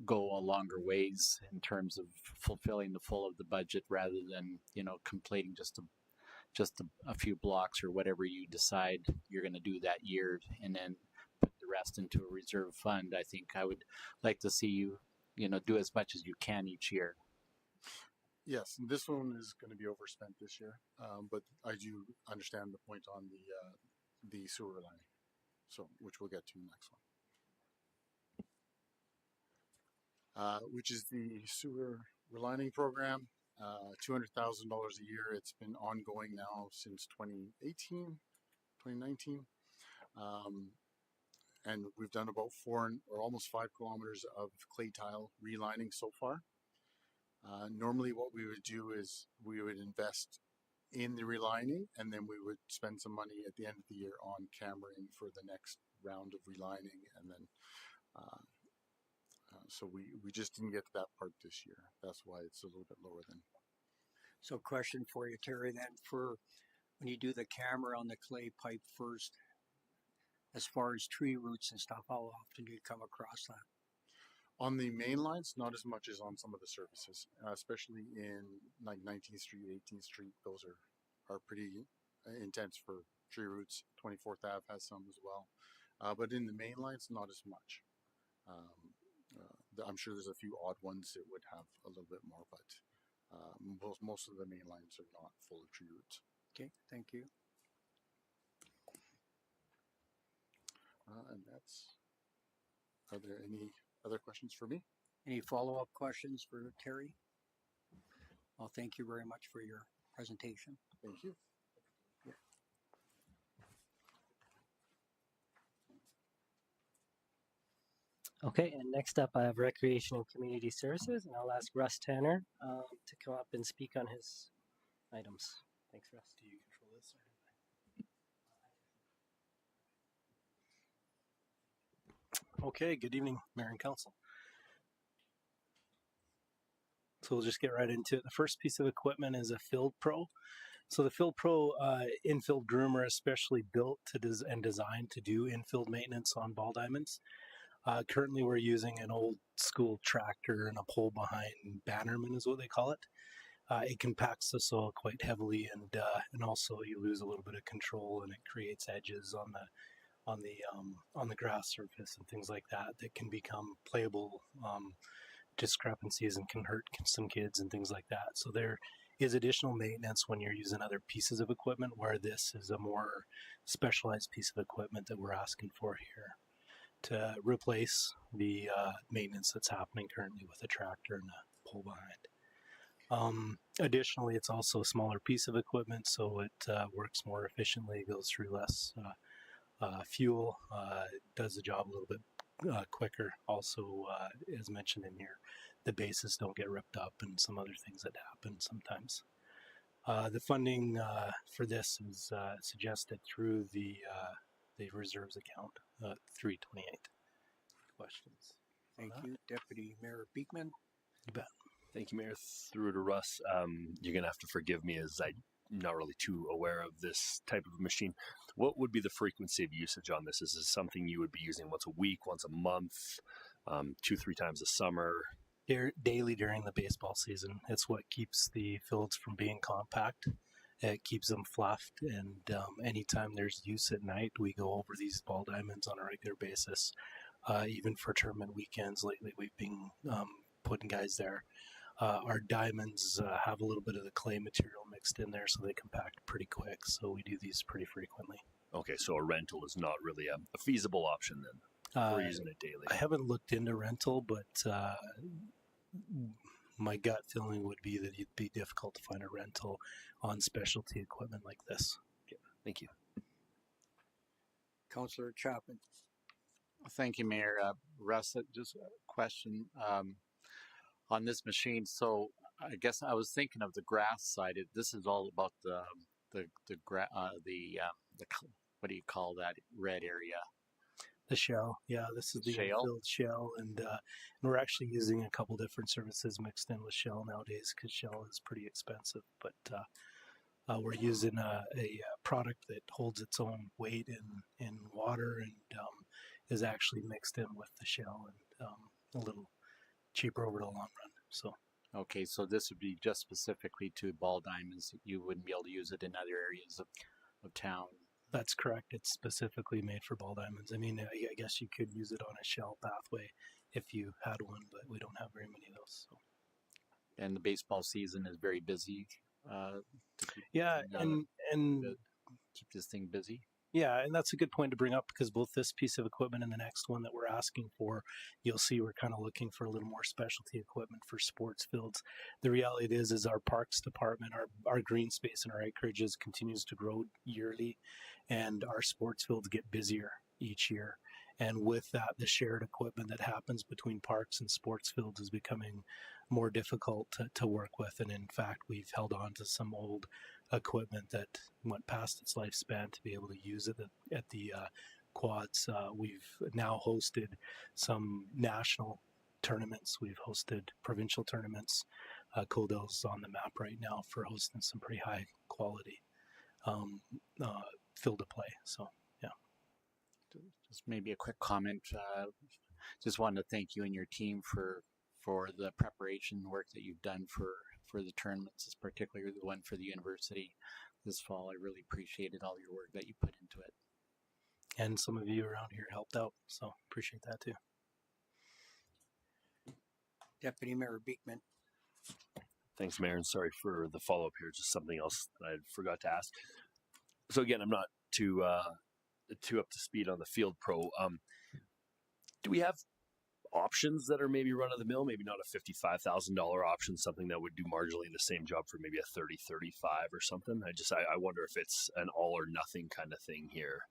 go a longer ways in terms of fulfilling the full of the budget rather than completing just a few blocks or whatever you decide you're going to do that year, and then put the rest into a reserve fund. I think I would like to see you do as much as you can each year. Yes, this one is going to be overspent this year, but I do understand the point on the sewer lining, so which we'll get to next one, which is the sewer relining program. $200,000 a year. It's been ongoing now since 2018, 2019. And we've done about 4 or almost 5 kilometers of clay tile relining so far. Normally what we would do is we would invest in the relining, and then we would spend some money at the end of the year on cammering for the next round of relining, and then so we just didn't get to that part this year. That's why it's a little bit lower than. So question for you, Terry, then, for when you do the camera on the clay pipe first, as far as tree roots and stuff, how often do you come across that? On the main lines, not as much as on some of the services, especially in like 19th Street, 18th Street. Those are pretty intense for tree roots. 24th Ave has some as well. But in the main lines, not as much. I'm sure there's a few odd ones that would have a little bit more, but most of the main lines are not full of tree roots. Okay, thank you. And that's, are there any other questions for me? Any follow-up questions for Terry? Well, thank you very much for your presentation. Thank you. Okay, and next up I have Recreation and Community Services, and I'll ask Russ Tanner to come up and speak on his items. Thanks, Russ. Do you control this? Okay, good evening, Mayor and Council. So we'll just get right into it. The first piece of equipment is a Field Pro. So the Field Pro infield groomer is specially built and designed to do infield maintenance on ball diamonds. Currently we're using an old school tractor and a pull behind bannerman is what they call it. It compacts the soil quite heavily, and also you lose a little bit of control, and it creates edges on the grass surface and things like that can become playable discrepancies and can hurt some kids and things like that. So there is additional maintenance when you're using other pieces of equipment, where this is a more specialized piece of equipment that we're asking for here to replace the maintenance that's happening currently with a tractor and a pull behind. Additionally, it's also a smaller piece of equipment, so it works more efficiently, goes through less fuel, does the job a little bit quicker. Also, as mentioned in here, the bases don't get ripped up and some other things that happen sometimes. The funding for this is suggested through the reserves account, 328. Questions? Thank you, Deputy Mayor Beekman. You bet. Thank you, Mayor. Through to Russ. You're gonna have to forgive me as I'm not really too aware of this type of machine. What would be the frequency of usage on this? Is this something you would be using once a week, once a month, 2-3 times a summer? Daily during the baseball season. It's what keeps the fields from being compact. It keeps them fluffed, and anytime there's use at night, we go over these ball diamonds on a regular basis. Even for tournament weekends lately, we've been putting guys there. Our diamonds have a little bit of the clay material mixed in there, so they compact pretty quick. So we do these pretty frequently. Okay, so a rental is not really a feasible option then. We're using it daily. I haven't looked into rental, but my gut feeling would be that it'd be difficult to find a rental on specialty equipment like this. Okay, thank you. Councillor Chapman. Thank you, Mayor. Russ, just a question on this machine. So I guess I was thinking of the grass side. This is all about the what do you call that red area? The shell, yeah, this is the Shale? infield shell, and we're actually using a couple different services mixed in with shell nowadays because shell is pretty expensive. But we're using a product that holds its own weight in water and is actually mixed in with the shell and a little cheaper over the long run. So. Okay, so this would be just specifically to ball diamonds. You wouldn't be able to use it in other areas of town. That's correct. It's specifically made for ball diamonds. I mean, I guess you could use it on a shell pathway if you had one, but we don't have very many of those. So. And the baseball season is very busy. Yeah, and keep this thing busy. Yeah, and that's a good point to bring up because both this piece of equipment and the next one that we're asking for, you'll see we're kind of looking for a little more specialty equipment for sports fields. The reality is our parks department, our green space and our acreages continues to grow yearly, and our sports fields get busier each year. And with that, the shared equipment that happens between parks and sports fields is becoming more difficult to work with. And in fact, we've held on to some old equipment that went past its lifespan to be able to use it at the quads. We've now hosted some national tournaments. We've hosted provincial tournaments. Codel's on the map right now for hosting some pretty high quality field to play. So, yeah. Just maybe a quick comment. Just wanted to thank you and your team for the preparation work that you've done for the tournaments, particularly the one for the university this fall. I really appreciated all your work that you put into it. And some of you around here helped out, so appreciate that too. Deputy Mayor Beekman. Thanks, Mayor, and sorry for the follow-up here. Just something else that I forgot to ask. So again, I'm not too up to speed on the Field Pro. Do we have options that are maybe run-of-the-mill, maybe not a $55,000 option, something that would do marginally the same job for maybe a $30,000-$35,000 or something? I wonder if it's an all-or-nothing kind of thing here.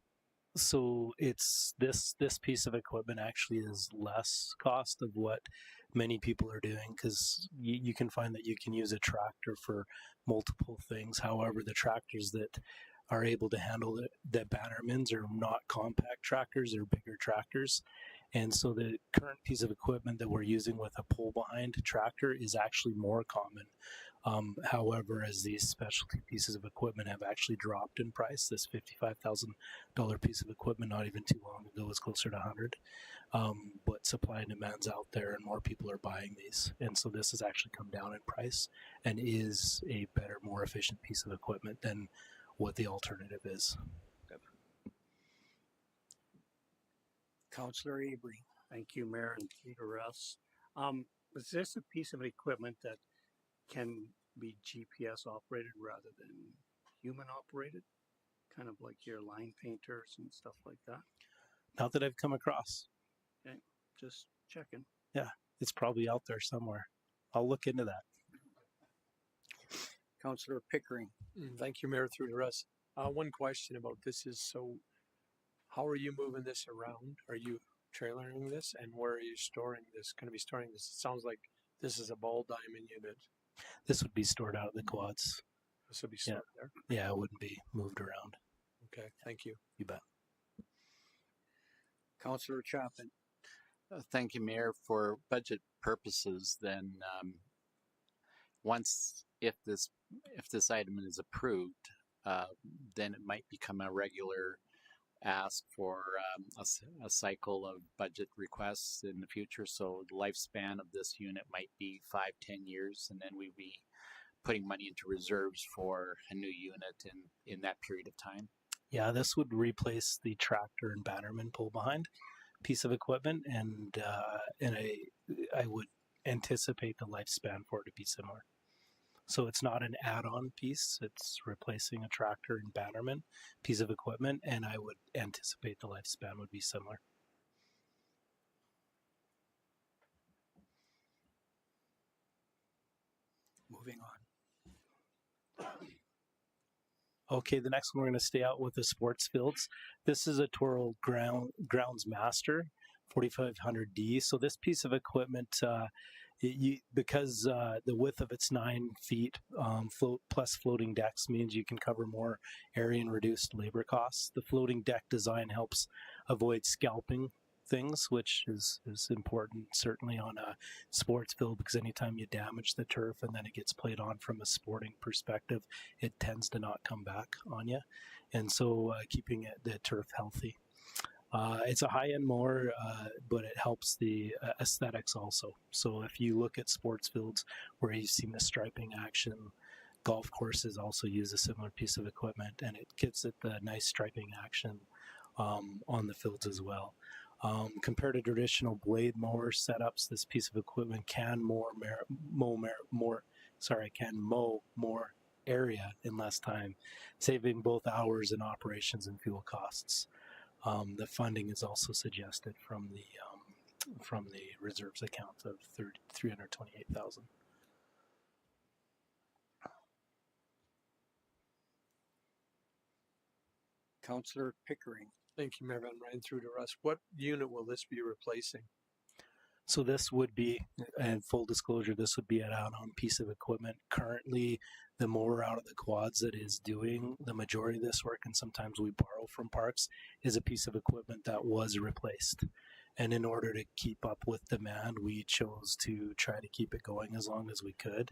So it's this piece of equipment actually is less cost of what many people are doing because you can find that you can use a tractor for multiple things. However, the tractors that are able to handle the Bannermans are not compact tractors, they're bigger tractors. And so the current piece of equipment that we're using with a pull behind tractor is actually more common. However, as these specialty pieces of equipment have actually dropped in price, this $55,000 piece of equipment not even too long ago was closer to 100. But supply and demand's out there and more people are buying these. And so this has actually come down in price and is a better, more efficient piece of equipment than what the alternative is. Councillor Avery. Thank you, Mayor, and Peter Russ. Is this a piece of equipment that can be GPS operated rather than human operated? Kind of like your line painters and stuff like that. Not that I've come across. Okay, just checking. It's probably out there somewhere. I'll look into that. Councillor Pickering. Thank you, Mayor, through to Russ. One question about this is, so how are you moving this around? Are you trailering this, and where are you storing this? Going to be storing this? It sounds like this is a ball diamond unit. This would be stored out of the quads. This will be stored there. Yeah, it wouldn't be moved around. Okay, thank you. You bet. Councillor Chapman. Thank you, Mayor. For budget purposes, then if this item is approved, then it might become a regular ask for a cycle of budget requests in the future. So the lifespan of this unit might be 5-10 years, and then we'd be putting money into reserves for a new unit in that period of time. Yeah, this would replace the tractor and bannerman pull behind piece of equipment, and I would anticipate the lifespan for it to be similar. So it's not an add-on piece; it's replacing a tractor and bannerman piece of equipment, and I would anticipate the lifespan would be similar. Moving on. Okay, the next one we're going to stay out with the sports fields. This is a Toro Grounds Master 4500D. So this piece of equipment, because the width of it's 9 feet, plus floating decks means you can cover more area and reduced labor costs. The floating deck design helps avoid scalping things, which is important certainly on a sports field, because anytime you damage the turf and then it gets played on from a sporting perspective, it tends to not come back on you. And so keeping the turf healthy. It's a high-end mower, but it helps the aesthetics also. So if you look at sports fields where you've seen the striping action, golf courses also use a similar piece of equipment, and it gives it the nice striping action on the fields as well. Compared to traditional blade mower setups, this piece of equipment can mow more area in less time, saving both hours and operations and fuel costs. The funding is also suggested from the reserves account of $328,000. Councillor Pickering. Thank you, Mayor Van Ryn. Through to Russ. What unit will this be replacing? So this would be, and full disclosure, this would be an add-on piece of equipment. Currently, the mower out of the quads that is doing the majority of this work, and sometimes we borrow from parks, is a piece of equipment that was replaced. And in order to keep up with demand, we chose to try to keep it going as long as we could.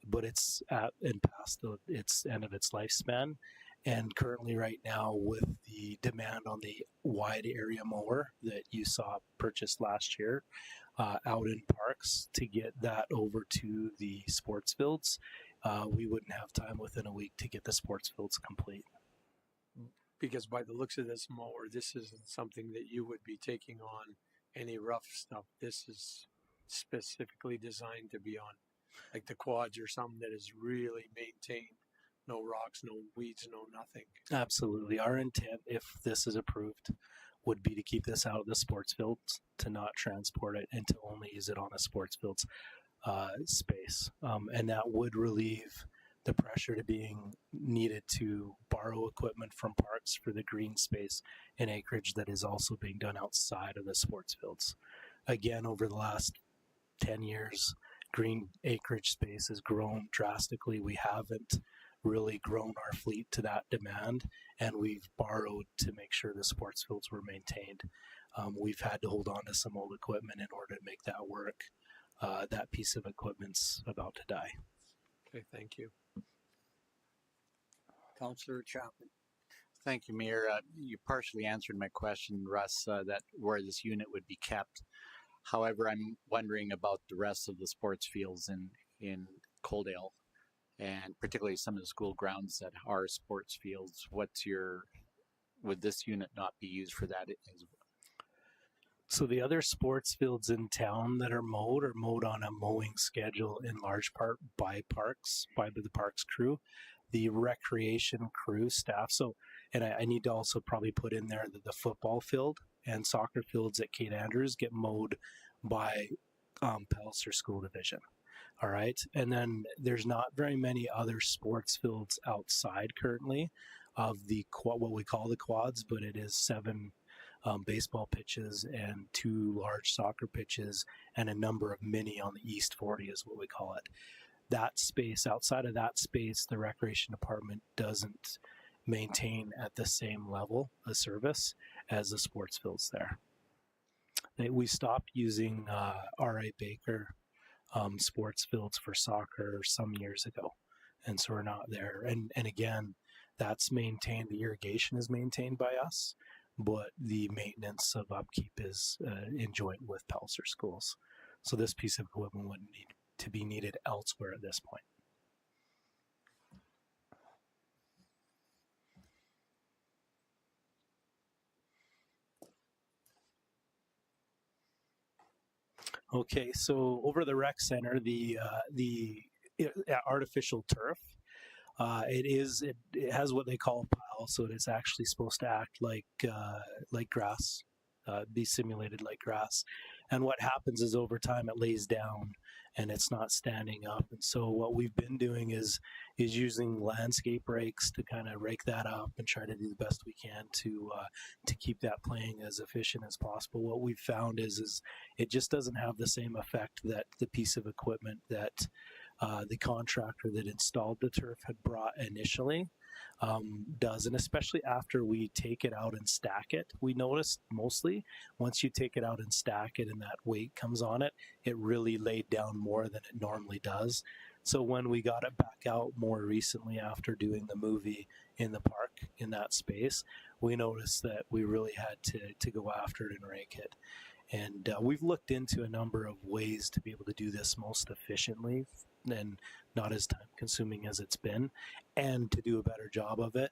But it's past its end of its lifespan. And currently right now, with the demand on the wide area mower that you saw purchased last year out in parks, to get that over to the sports fields, we wouldn't have time within a week to get the sports fields complete. Because by the looks of this mower, this isn't something that you would be taking on any rough stuff. This is specifically designed to be on like the quads or something that is really maintained. No rocks, no weeds, no nothing. Absolutely. Our intent, if this is approved, would be to keep this out of the sports fields, to not transport it, and to only use it on a sports fields space. And that would relieve the pressure to being needed to borrow equipment from parks for the green space and acreage that is also being done outside of the sports fields. Again, over the last 10 years, green acreage space has grown drastically. We haven't really grown our fleet to that demand, and we've borrowed to make sure the sports fields were maintained. We've had to hold on to some old equipment in order to make that work. That piece of equipment's about to die. Okay, thank you. Councillor Chapman. Thank you, Mayor. You partially answered my question, Russ, that where this unit would be kept. However, I'm wondering about the rest of the sports fields in Coaldale, and particularly some of the school grounds that are sports fields. Would this unit not be used for that? So the other sports fields in town that are mowed on a mowing schedule in large part by the parks crew, the recreation crew staff. So, and I need to also probably put in there that the football field and soccer fields at Kate Andrews get mowed by Palliser School Division. All right. And then there's not very many other sports fields outside currently of the what we call the quads, but it is 7 baseball pitches and 2 large soccer pitches and a number of mini on the East 40 is what we call it. That space, outside of that space, the recreation department doesn't maintain at the same level of service as the sports fields there. We stopped using R.A. Baker sports fields for soccer some years ago, and so we're not there. And again, that's maintained, the irrigation is maintained by us, but the maintenance of upkeep is in joint with Palliser Schools. So this piece of equipment wouldn't need to be needed elsewhere at this point. Okay, so over the rec center, the artificial turf, it has what they call a pile, so it's actually supposed to act like grass, be simulated like grass. And what happens is over time it lays down and it's not standing up. And so what we've been doing is using landscape rakes to kind of rake that up and try to do the best we can to keep that playing as efficient as possible. What we've found is it just doesn't have the same effect that the piece of equipment that the contractor that installed the turf had brought initially does. And especially after we take it out and stack it, we noticed mostly once you take it out and stack it and that weight comes on it, it really laid down more than it normally does. So when we got it back out more recently after doing the movie in the park in that space, we noticed that we really had to go after it and rake it. And we've looked into a number of ways to be able to do this most efficiently and not as time consuming as it's been, and to do a better job of it.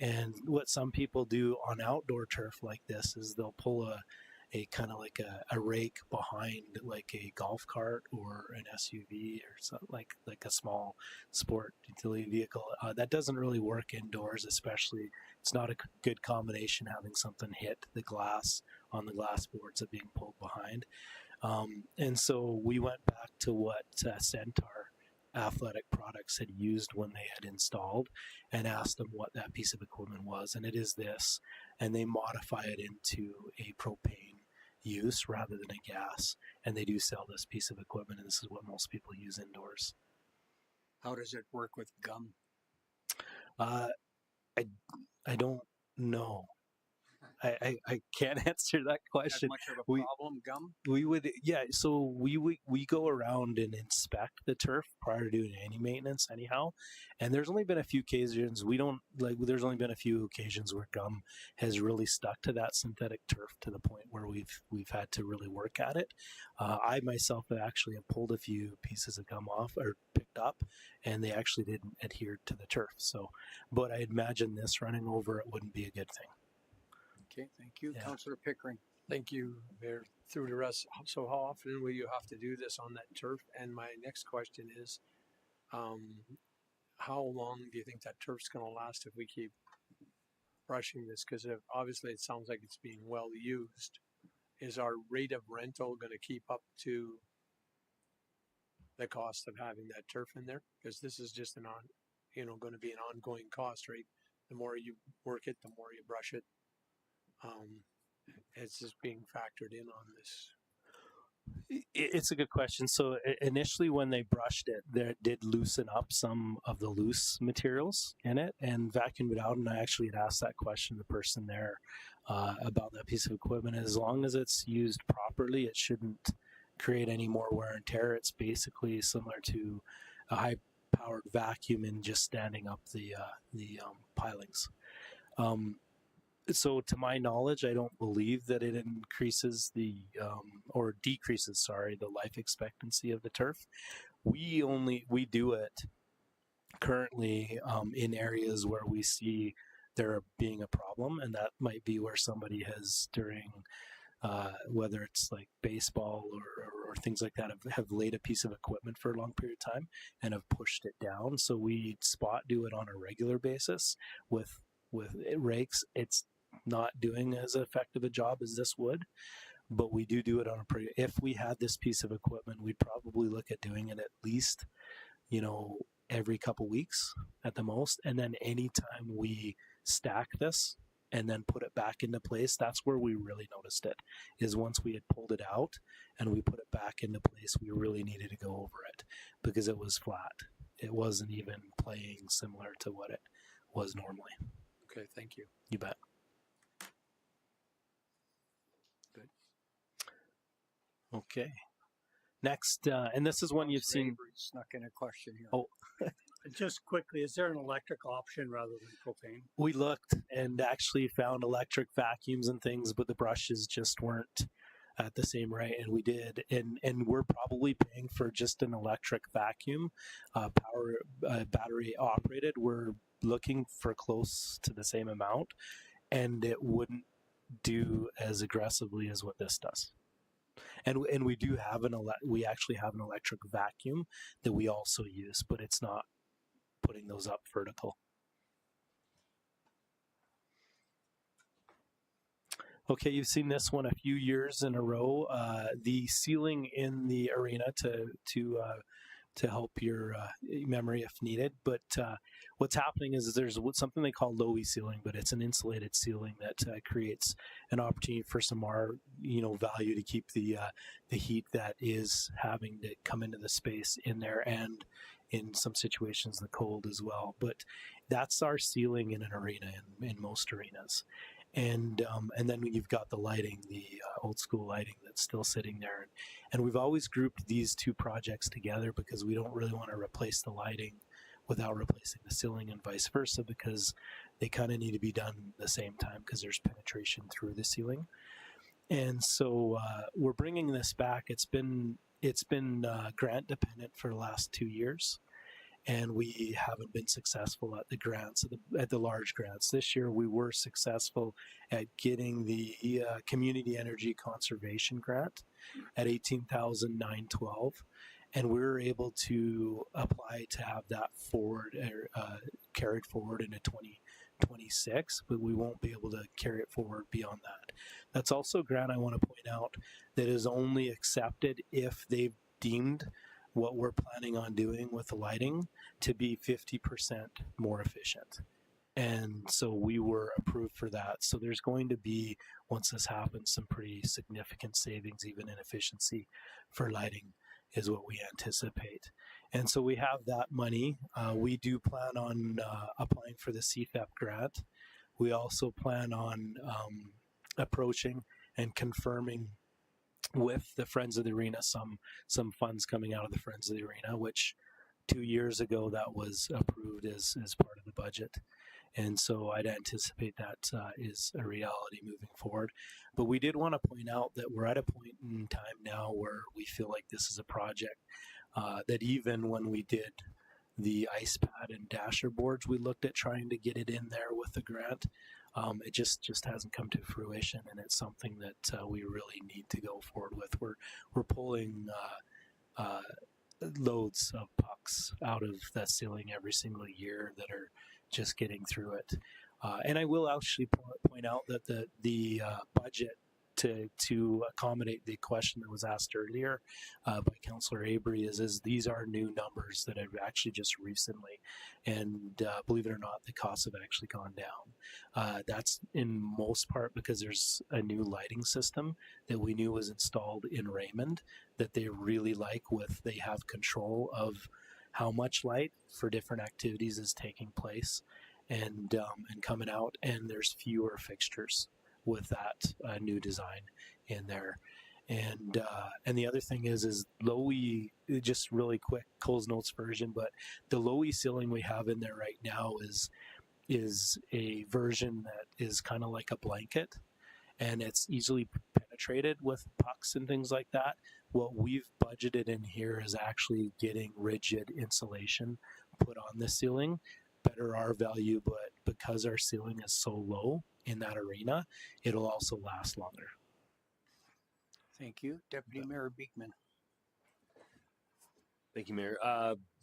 And what some people do on outdoor turf like this is they'll pull a kind of like a rake behind like a golf cart or an SUV or something like a small sport utility vehicle. That doesn't really work indoors, especially. It's not a good combination having something hit the glass on the glass boards of being pulled behind. And so we went back to what Centaur Athletic Products had used when they had installed and asked them what that piece of equipment was. And it is this. And they modify it into a propane use rather than a gas. And they do sell this piece of equipment, and this is what most people use indoors. How does it work with gum? I don't know. I can't answer that question. Much of a problem, gum? We would, yeah. So we go around and inspect the turf prior to doing any maintenance, anyhow. And there's only been a few occasions there's only been a few occasions where gum has really stuck to that synthetic turf to the point where we've had to really work at it. I myself have pulled a few pieces of gum off or picked up, and they actually didn't adhere to the turf. So, but I imagine this running over it wouldn't be a good thing. Okay, thank you. Yeah. Councillor Pickering. Thank you, Mayor. Through the rest. So how often will you have to do this on that turf? And my next question is, how long do you think that turf's going to last if we keep brushing this? Because obviously it sounds like it's being well used. Is our rate of rental going to keep up to the cost of having that turf in there? Because this is just going to be an ongoing cost, right? The more you work it, the more you brush it. It's just being factored in on this. It's a good question. So initially when they brushed it, they did loosen up some of the loose materials in it and vacuumed it out. And I actually had asked that question to the person there about that piece of equipment. As long as it's used properly, it shouldn't create any more wear and tear. It's basically similar to a high-powered vacuum in just standing up the pilings. So to my knowledge, I don't believe that it increases or decreases the life expectancy of the turf. We do it currently in areas where we see there being a problem, and that might be where somebody has during whether it's like baseball or things like that, have laid a piece of equipment for a long period of time and have pushed it down. So we spot do it on a regular basis with rakes. It's not doing as effective a job as this would, but we do it on a if we had this piece of equipment, we'd probably look at doing it at least, every couple weeks at the most. And then anytime we stack this and then put it back into place, that's where we really noticed it, is once we had pulled it out and we put it back into place, we really needed to go over it because it was flat. It wasn't even playing similar to what it was normally. Okay, thank you. You bet. Good. Okay. Next, and this is one you've seen. Avery snuck in a question here. Oh, Just quickly, is there an electric option rather than propane? we looked and actually found electric vacuums and things, but the brushes just weren't at the same rate. And we did, and we're probably paying for just an electric vacuum, battery operated. We're looking for close to the same amount, and it wouldn't do as aggressively as what this does. And we do have we actually have an electric vacuum that we also use, but it's not putting those up vertical. Okay, you've seen this one a few years in a row. The ceiling in the arena to help your memory if needed. But what's happening is there's something they call low-E ceiling, but it's an insulated ceiling that creates an opportunity for some more, value to keep the heat that is having to come into the space in there, and in some situations the cold as well. But that's our ceiling in an arena, in most arenas. And then you've got the lighting, the old school lighting that's still sitting there. And we've always grouped these two projects together because we don't really want to replace the lighting without replacing the ceiling, and vice versa, because they kind of need to be done at the same time because there's penetration through the ceiling. And so we're bringing this back. It's been grant dependent for the last 2 years. And we haven't been successful at the grants, at the large grants. This year, we were successful at getting the Community Energy Conservation Grant at $18,912, and we were able to apply to have that carried forward into 2026, but we won't be able to carry it forward beyond that. That's also a grant I want to point out that is only accepted if they've deemed what we're planning on doing with the lighting to be 50% more efficient. And so we were approved for that. So there's going to be, once this happens, some pretty significant savings, even in efficiency for lighting, is what we anticipate. And so we have that money. We do plan on applying for the CFEP grant. We also plan on approaching and confirming with the Friends of the Arena some funds coming out of the Friends of the Arena, which 2 years ago that was approved as part of the budget. And so I'd anticipate that is a reality moving forward. But we did want to point out that we're at a point in time now where we feel like this is a project that even when we did the ice pad and dasher boards, we looked at trying to get it in there with the grant. It just hasn't come to fruition, and it's something that we really need to go forward with. We're pulling loads of pucks out of that ceiling every single year that are just getting through it. And I will actually point out that the budget to accommodate the question that was asked earlier by Councillor Avery is these are new numbers that have actually just recently, and believe it or not, the costs have actually gone down. That's in most part because there's a new lighting system that we knew was installed in Raymond that they really like. They have control of how much light for different activities is taking place and coming out, and there's fewer fixtures with that new design in there. And the other thing is low-E, just really quick Coles Notes version, but the low-E ceiling we have in there right now is a version that is kind of like a blanket, and it's easily penetrated with pucks and things like that. What we've budgeted in here is actually getting rigid insulation put on the ceiling, better R value, but because our ceiling is so low in that arena, it'll also last longer. Thank you. Deputy Mayor Beekman. Thank you, Mayor.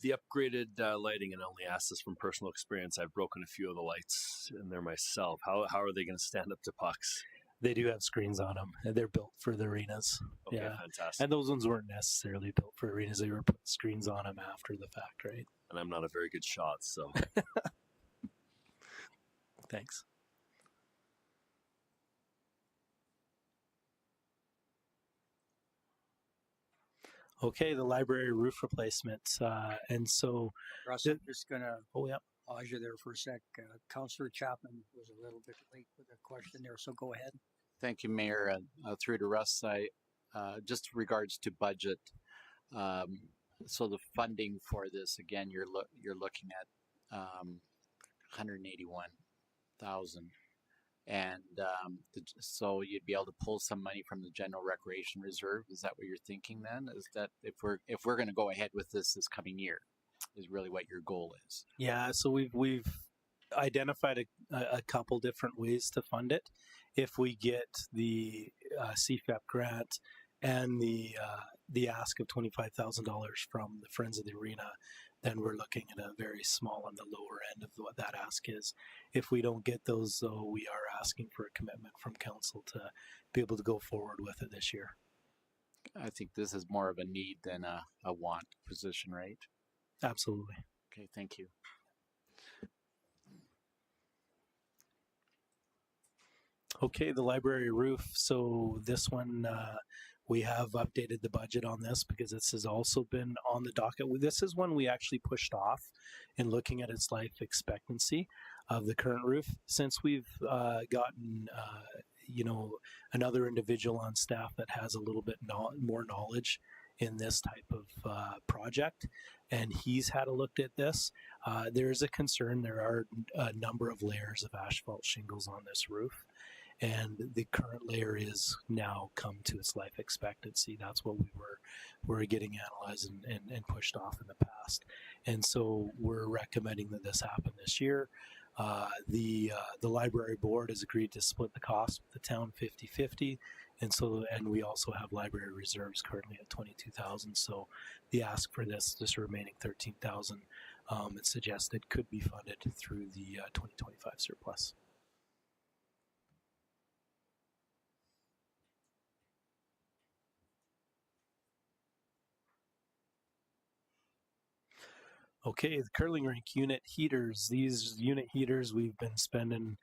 The upgraded lighting, and I only ask this from personal experience. I've broken a few of the lights in there myself. How are they going to stand up to pucks? They do have screens on them, and they're built for the arenas. Okay, Yeah. fantastic. And those ones weren't necessarily built for arenas. They were putting screens on them after the fact, right? And I'm not a very good shot, so Thanks. Okay, the library roof replacement. And so, Russ, The- I'm just going to oh, yeah. pause you there for a sec. Councillor Chapman was a little bit late with a question there, so go ahead. Thank you, Mayor. Through to Russ, just regards to budget. So the funding for this, again, you're looking at 181,000, and so you'd be able to pull some money from the general recreation reserve. Is that what you're thinking then? Is that if we're going to go ahead with this coming year, is really what your goal is? Yeah, so we've identified a couple different ways to fund it. If we get the CFEP grant and the ask of $25,000 from the Friends of the Arena, then we're looking at a very small on the lower end of what that ask is. If we don't get those, though, we are asking for a commitment from council to be able to go forward with it this year. I think this is more of a need than a want position, right? Absolutely. Okay, thank you. Okay, the library roof. So this one, we have updated the budget on this because this has also been on the docket. This is one we actually pushed off in looking at its life expectancy of the current roof. Since we've gotten, another individual on staff that has a little bit more knowledge in this type of project, and he's had a look at this. There is a concern. There are a number of layers of asphalt shingles on this roof, and the current layer is now come to its life expectancy. That's what we were getting analyzed and pushed off in the past, and so we're recommending that this happen this year. The library board has agreed to split the cost with the town 50-50, and we also have library reserves currently at 22,000. So the ask for this remaining 13,000, it's suggested could be funded through the 2025 surplus. Okay, the curling rink unit heaters. These unit heaters, we've been spending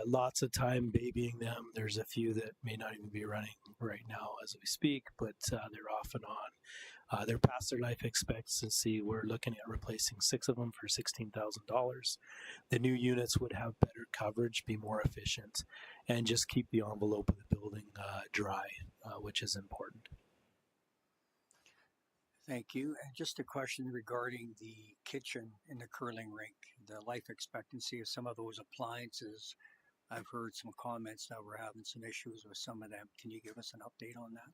lots of time babying them. There's a few that may not even be running right now as we speak, but they're off and on. They're past their life expectancy. We're looking at replacing 6 of them for $16,000. The new units would have better coverage, be more efficient, and just keep the envelope of the building dry, which is important. Thank you. And just a question regarding the kitchen in the curling rink, the life expectancy of some of those appliances. I've heard some comments that we're having some issues with some of them. Can you give us an update on that?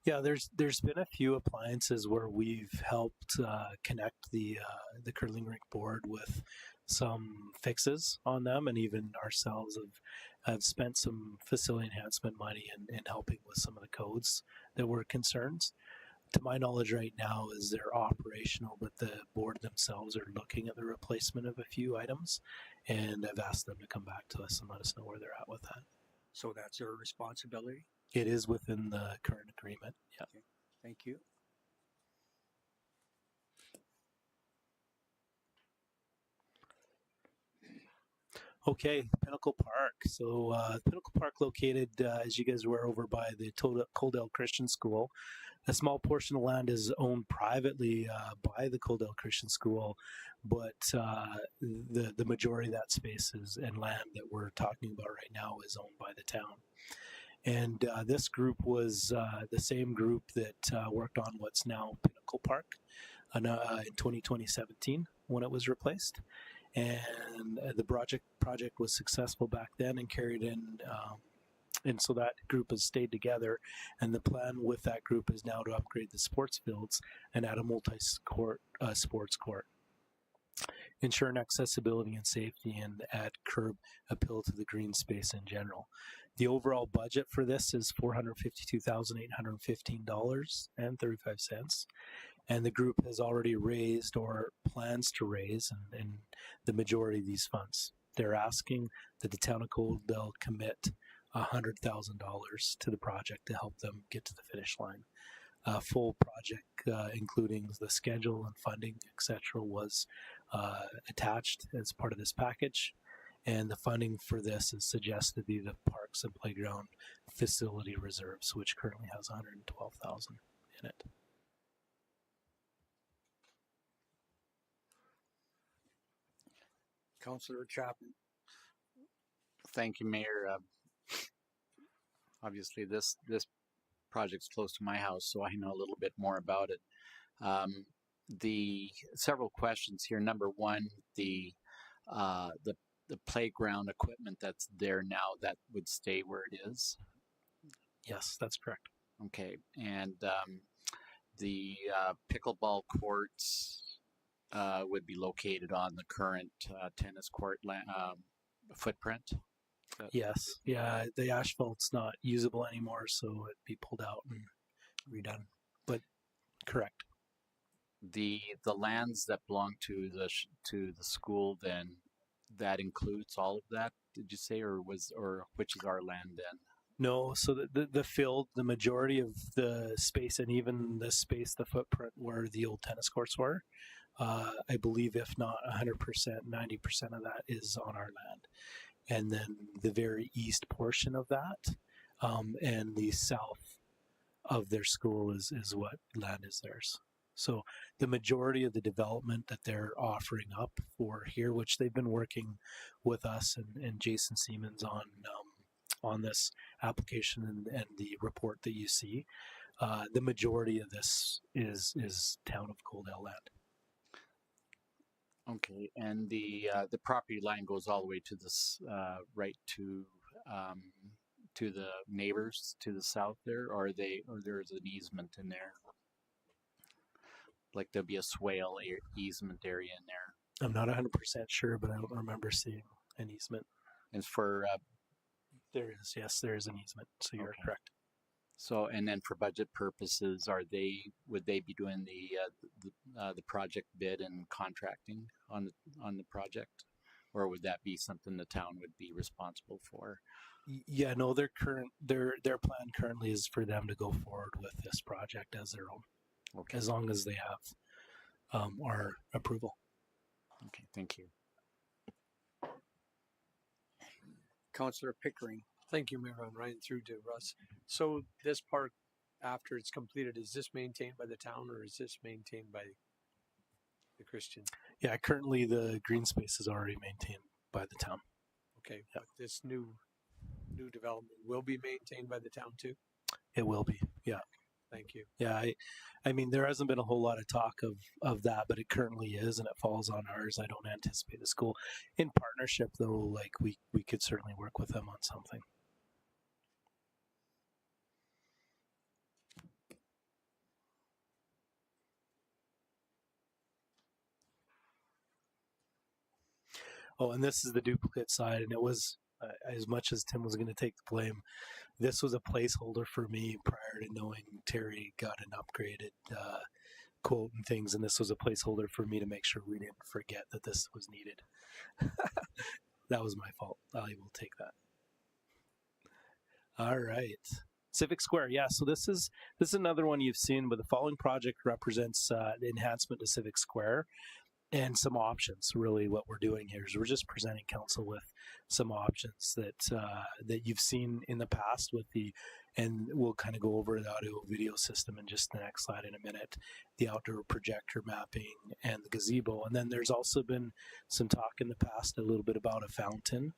Yeah, there's been a few appliances where we've helped connect the curling rink board with some fixes on them, and even ourselves have spent some facility enhancement money in helping with some of the codes that were concerns. To my knowledge right now is they're operational, but the board themselves are looking at the replacement of a few items, and I've asked them to come back to us and let us know where they're at with that. So that's their responsibility? It is within the current agreement. Yeah. Okay. Thank you. Okay, Pinnacle Park. So Pinnacle Park located, as you guys are aware, over by the Coldell Christian School. A small portion of land is owned privately by the Coldell Christian School, but the majority of that space and land that we're talking about right now is owned by the town. And this group was the same group that worked on what's now Pinnacle Park in 2017 when it was replaced. And the project was successful back then and carried in, and so that group has stayed together. And the plan with that group is now to upgrade the sports fields and add a multi-sport sports court. ensuring accessibility and safety, and add curb appeal to the green space in general. The overall budget for this is $452,815.35, and the group has already raised or plans to raise and the majority of these funds. They're asking that the town of Coaldale commit $100,000 to the project to help them get to the finish line. Full project, including the schedule and funding, etc., was attached as part of this package. And the funding for this is suggested to be the Parks and Playground Facility Reserves, which currently has $112,000 in it. Councillor Chapman. Thank you, Mayor. Obviously, this project's close to my house, so I know a little bit more about it. The several questions here. Number one, the playground equipment that's there now, that would stay where it is. Yes, that's correct. Okay, and the pickleball courts would be located on the current tennis court footprint. Yes, yeah, the asphalt's not usable anymore, so it'd be pulled out and redone. But correct. The lands that belong to the school, then that includes all of that. Did you say, or which is our land then? No, so the field, the majority of the space, and even the space, the footprint where the old tennis courts were, I believe, if not 100%, 90% of that is on our land. And then the very east portion of that, and the south of their school is what land is theirs. So the majority of the development that they're offering up for here, which they've been working with us and Jason Siemens on this application and the report that you see, the majority of this is town of Coaldale land. Okay, and the property line goes all the way to this right to the neighbors to the south there, or there's an easement in there, like there'll be a swale easement area in there. I'm not 100% sure, but I don't remember seeing an easement. And for there is, yes, there is an easement. So you're correct. So, and then for budget purposes, would they be doing the project bid and contracting on the project, or would that be something the town would be responsible for? Yeah, no, their plan currently is for them to go forward with this project as their own, as long as they have our approval. Okay, thank you. Councillor Pickering. Thank you, Mayor. I'm right through to Russ. So this park, after it's completed, is this maintained by the town or is this maintained by the Christian? Yeah, currently the green space is already maintained by the town. Okay, but this new development will be maintained by the town too? It will be, yeah. Thank you. Yeah, I mean, there hasn't been a whole lot of talk of that, but it currently is, and it falls on ours. I don't anticipate the school in partnership, though. Like we could certainly work with them on something. Oh, and this is the duplicate side, and it was as much as Tim was going to take the blame. This was a placeholder for me prior to knowing Terry got an upgraded quote and things, and this was a placeholder for me to make sure we didn't forget that this was needed. That was my fault. I will take that. All right. Civic Square, yeah. So this is another one you've seen, but the following project represents the enhancement to Civic Square and some options. Really, what we're doing here is we're just presenting council with some options that you've seen in the past with and we'll kind of go over the audio video system in just the next slide in a minute, the outdoor projector mapping and the gazebo. And then there's also been some talk in the past a little bit about a fountain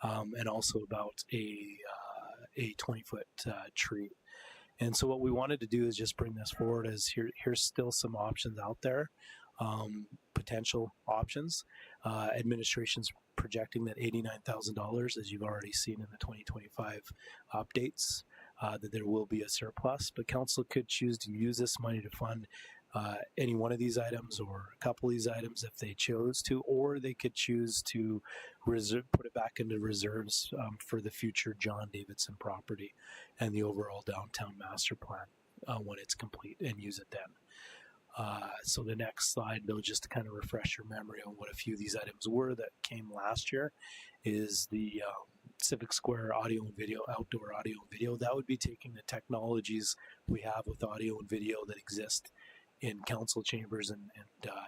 and also about a 20-foot tree. And so what we wanted to do is just bring this forward as here's still some options out there. Potential options. Administration's projecting that $89,000, as you've already seen in the 2025 updates, that there will be a surplus, but council could choose to use this money to fund any one of these items or a couple of these items if they chose to, or they could choose to put it back into reserves for the future John Davidson property and the overall downtown master plan when it's complete, and use it then. So the next slide, though, just to kind of refresh your memory on what a few of these items were that came last year, is the Civic Square audio and video, outdoor audio and video. That would be taking the technologies we have with audio and video that exist in council chambers and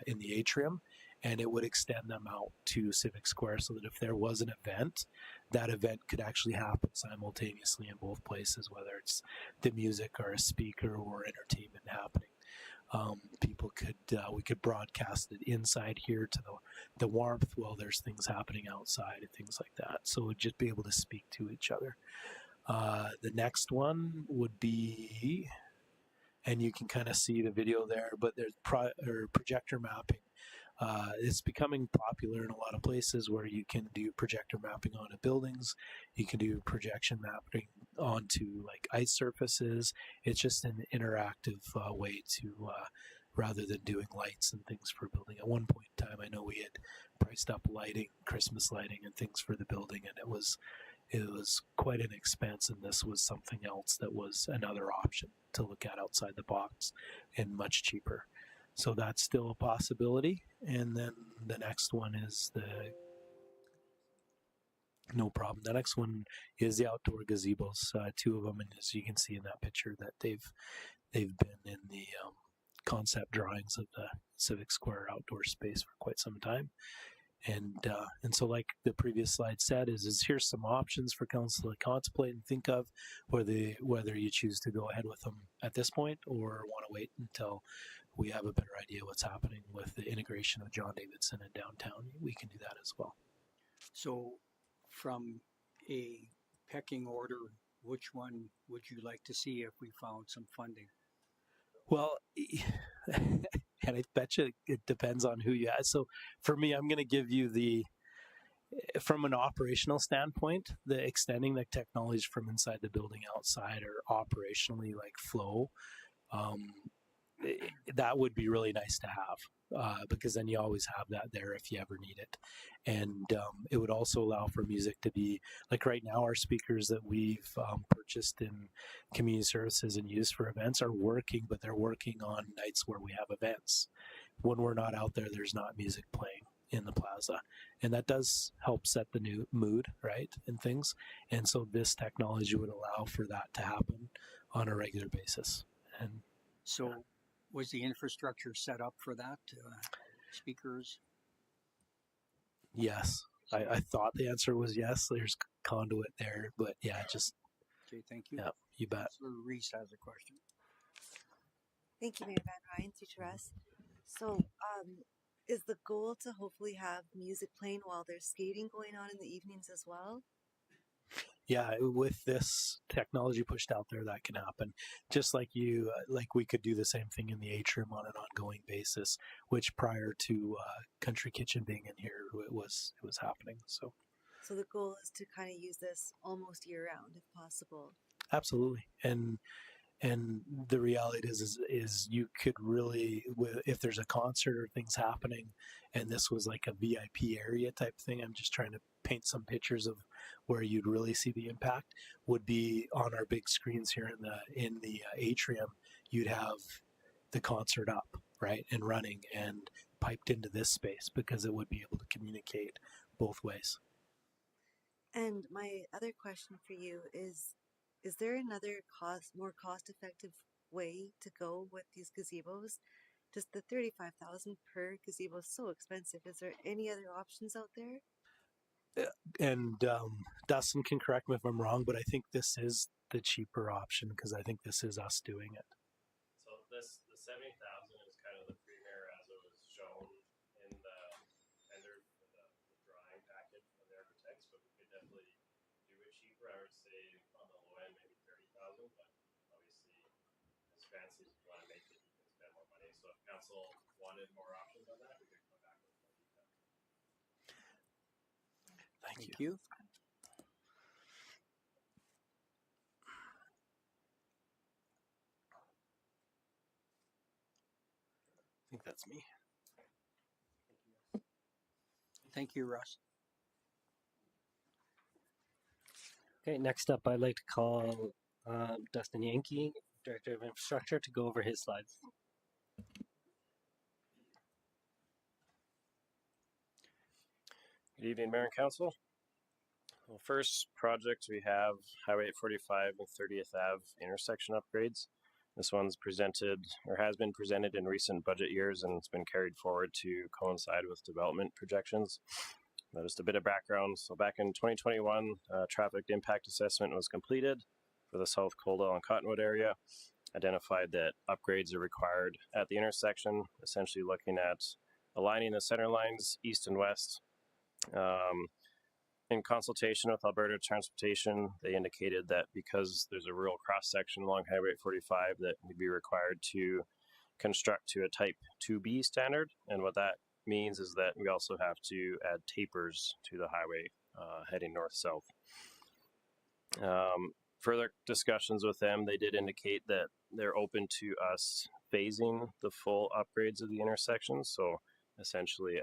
in the atrium, and it would extend them out to Civic Square so that if there was an event, that event could actually happen simultaneously in both places, whether it's the music or a speaker or entertainment happening. People could we could broadcast it inside here to the warmth while there's things happening outside and things like that. So we'd just be able to speak to each other. The next one would be, and you can kind of see the video there, but there's projector mapping. It's becoming popular in a lot of places where you can do projector mapping onto buildings. You can do projection mapping onto like ice surfaces. It's just an interactive way to, rather than doing lights and things for building. At one point in time, I know we had priced up lighting, Christmas lighting and things for the building, and it was quite an expense, and this was something else that was another option to look at outside the box and much cheaper. So that's still a possibility. And then the next one is no problem. The next one is the outdoor gazebos, two of them, and as you can see in that picture that they've been in the concept drawings of the Civic Square outdoor space for quite some time. And so, like the previous slide said, is here's some options for council to contemplate and think of whether you choose to go ahead with them at this point or want to wait until we have a better idea what's happening with the integration of John Davidson and downtown. We can do that as well. So from a pecking order, which one would you like to see if we found some funding? Well, and I bet you it depends on who you ask. So for me, I'm going to give you from an operational standpoint, the extending the technology from inside the building outside or operationally like flow, that would be really nice to have because then you always have that there if you ever need it. And it would also allow for music to be, like right now, our speakers that we've purchased in community services and used for events are working, but they're working on nights where we have events. When we're not out there, there's not music playing in the plaza. And that does help set the new mood, right, and things. And so this technology would allow for that to happen on a regular basis. And so was the infrastructure set up for that? Speakers? Yes. I thought the answer was yes. There's conduit there, but yeah, just. Okay, thank you. Yeah, you bet. Councilor Reese has a question. Thank you, Mayor Van Ryan, through to us. So, is the goal to hopefully have music playing while there's skating going on in the evenings as well? Yeah, with this technology pushed out there, that can happen. Just like we could do the same thing in the atrium on an ongoing basis, which prior to Country Kitchen being in here, it was happening. So the goal is to kind of use this almost year round, if possible. Absolutely, and the reality is you could really, if there's a concert or things happening, and this was like a VIP area type thing. I'm just trying to paint some pictures of where you'd really see the impact. Would be on our big screens here in the atrium. You'd have the concert up, right, and running and piped into this space because it would be able to communicate both ways. And my other question for you is there another more cost-effective way to go with these gazebos? Just the $35,000 per gazebo is so expensive. Is there any other options out there? And Dustin can correct me if I'm wrong, but I think this is the cheaper option because I think this is us doing it. So the 70,000 is kind of the premier as it was shown in the tender for the drawing package from the architects, but we could definitely do it cheaper. I would say on the low end maybe 30,000, but obviously as fancy as you want to make it, you can spend more money. So if council wanted more options on that, we could come back with more detail. Thank you. That's me. Thank you, Russ. Okay, next up, I'd like to call Dustin Yankee, Director of Infrastructure, to go over his slides. Good evening, Mayor and Council. Well, first project we have Highway 845 and 30th Ave intersection upgrades. This one's presented or has been presented in recent budget years, and it's been carried forward to coincide with development projections. Now, just a bit of background. So back in 2021, traffic impact assessment was completed for the South Coldell and Cottonwood area. Identified that upgrades are required at the intersection, essentially looking at aligning the center lines east and west. In consultation with Alberta Transportation, they indicated that because there's a rural cross section along Highway 45, that we'd be required to construct to a Type 2B standard. And what that means is that we also have to add tapers to the highway heading north-south. Further discussions with them, they did indicate that they're open to us phasing the full upgrades of the intersection. So essentially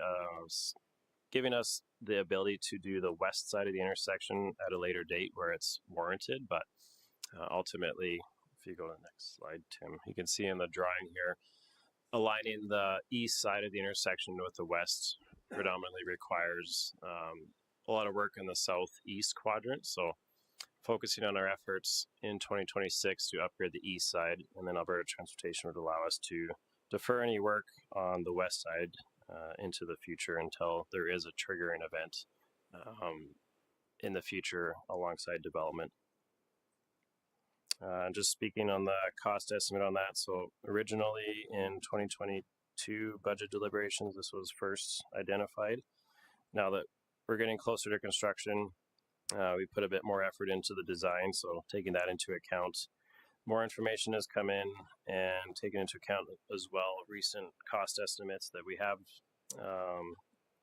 giving us the ability to do the west side of the intersection at a later date where it's warranted. But ultimately, if you go to the next slide, Tim, you can see in the drawing here, aligning the east side of the intersection with the west predominantly requires a lot of work in the southeast quadrant. So focusing on our efforts in 2026 to upgrade the east side, and then Alberta Transportation would allow us to defer any work on the west side into the future until there is a triggering event in the future alongside development. Just speaking on the cost estimate on that, so originally in 2022 budget deliberations, this was first identified. Now that we're getting closer to construction, we put a bit more effort into the design, so taking that into account, more information has come in, and taking into account as well recent cost estimates that we have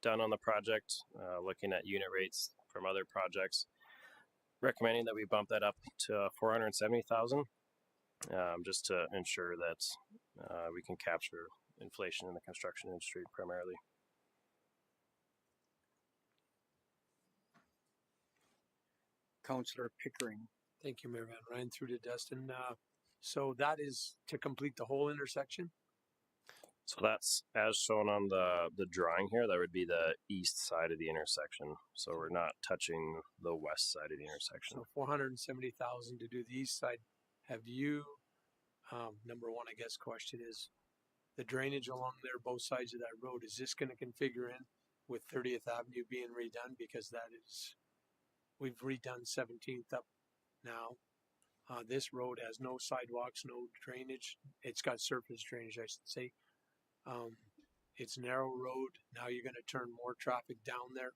done on the project, looking at unit rates from other projects, recommending that we bump that up to 470,000, just to ensure that we can capture inflation in the construction industry primarily. Councillor Pickering. Thank you, Mayor Van Ryn. Through to Dustin. So that is to complete the whole intersection? So that's as shown on the drawing here. That would be the east side of the intersection. So we're not touching the west side of the intersection. So 470,000 to do the east side. Have you, number one, I guess, question is the drainage along there, both sides of that road, is this going to configure in with 30th Avenue being redone? Because that is, we've redone 17th up now. This road has no sidewalks, no drainage. It's got surface drainage, I should say. It's narrow road. Now you're going to turn more traffic down there.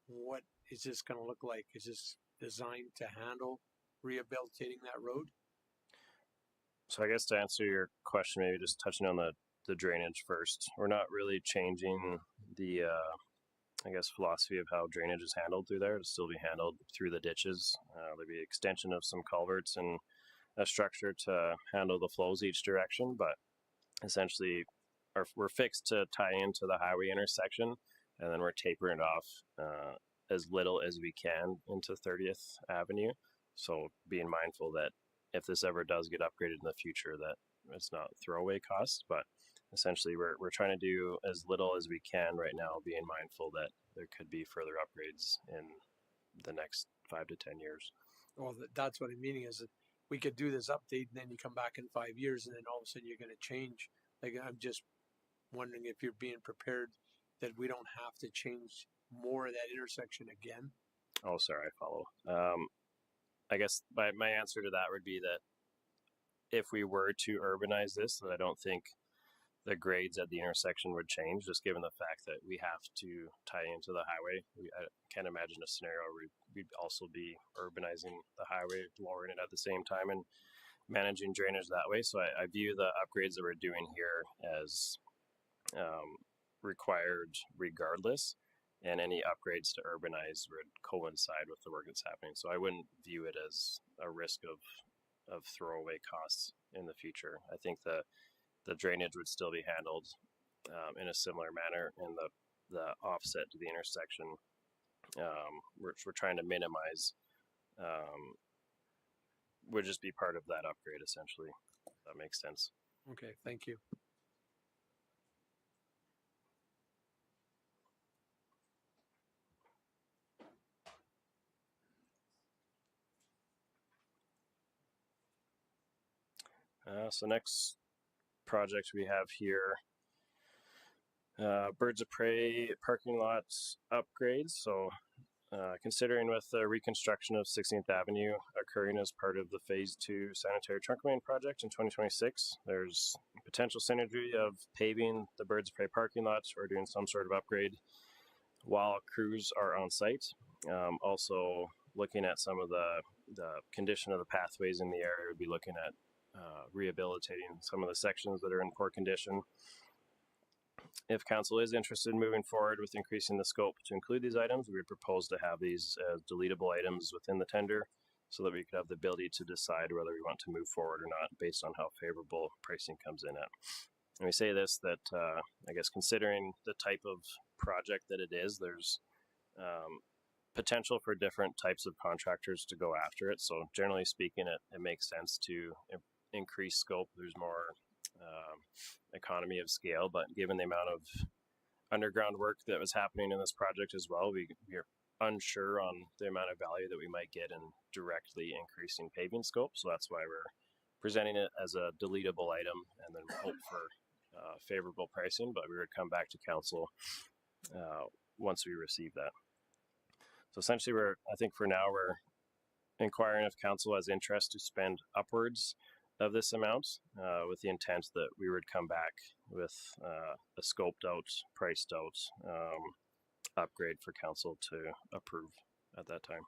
What is this going to look like? Is this designed to handle rehabilitating that road? So I guess to answer your question, maybe just touching on the drainage first. We're not really changing the, I guess, philosophy of how drainage is handled through there. It'll still be handled through the ditches. There'll be extension of some culverts and a structure to handle the flows each direction, but essentially we're fixed to tie into the highway intersection, and then we're tapering it off as little as we can into 30th Avenue. So being mindful that if this ever does get upgraded in the future, that it's not throwaway costs, but essentially we're trying to do as little as we can right now, being mindful that there could be further upgrades in the next 5 to 10 years. Well, that's what I'm meaning is that we could do this update and then you come back in 5 years and then all of a sudden you're going to change. Like, I'm just wondering if you're being prepared that we don't have to change more of that intersection again. Oh, sorry, I follow. I guess my answer to that would be that if we were to urbanize this, then I don't think the grades at the intersection would change, just given the fact that we have to tie into the highway. I can't imagine a scenario where we'd also be urbanizing the highway, lowering it at the same time, and managing drainage that way. So I view the upgrades that we're doing here as required regardless, and any upgrades to urbanize would coincide with the work that's happening. So I wouldn't view it as a risk of throwaway costs in the future. I think the drainage would still be handled in a similar manner, and the offset to the intersection, we're trying to minimize, would just be part of that upgrade essentially. If that makes sense. Okay, thank you. So next project we have here, Birds of Prey parking lot upgrades. So considering with the reconstruction of 16th Avenue occurring as part of the Phase 2 sanitary trunk main project in 2026, there's potential synergy of paving the Birds of Prey parking lots or doing some sort of upgrade while crews are on site. Also looking at some of the condition of the pathways in the area, would be looking at rehabilitating some of the sections that are in poor condition. If council is interested in moving forward with increasing the scope to include these items, we would propose to have these as deletable items within the tender so that we could have the ability to decide whether we want to move forward or not based on how favorable pricing comes in at. And we say this that I guess considering the type of project that it is, there's potential for different types of contractors to go after it. So generally speaking, it makes sense to increase scope. There's more economy of scale, but given the amount of underground work that was happening in this project as well, we're unsure on the amount of value that we might get in directly increasing paving scope. So that's why we're presenting it as a deletable item and then hope for favorable pricing, but we would come back to council once we receive that. So essentially I think for now we're inquiring if council has interest to spend upwards of this amount with the intent that we would come back with a scoped out, priced out upgrade for council to approve at that time.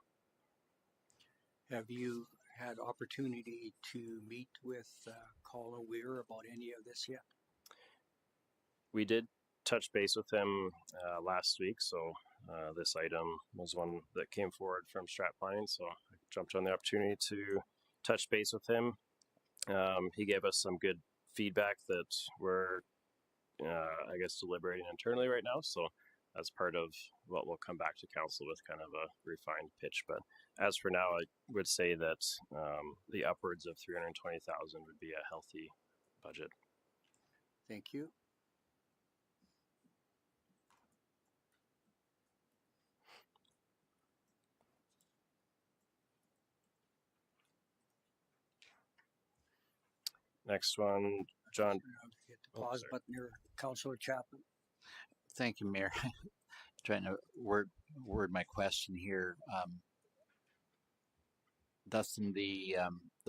Have you had opportunity to meet with Colin Weir about any of this yet? We did touch base with him last week, so this item was one that came forward from Strat Planning, so I jumped on the opportunity to touch base with him. He gave us some good feedback that we're, I guess, deliberating internally right now. So that's part of what we'll come back to council with, kind of a refined pitch. But as for now, I would say that the upwards of 320,000 would be a healthy budget. Thank you. Next one, John. Hit the pause button here, Councilor Chapman. Thank you, Mayor. Trying to word my question here. Dustin, the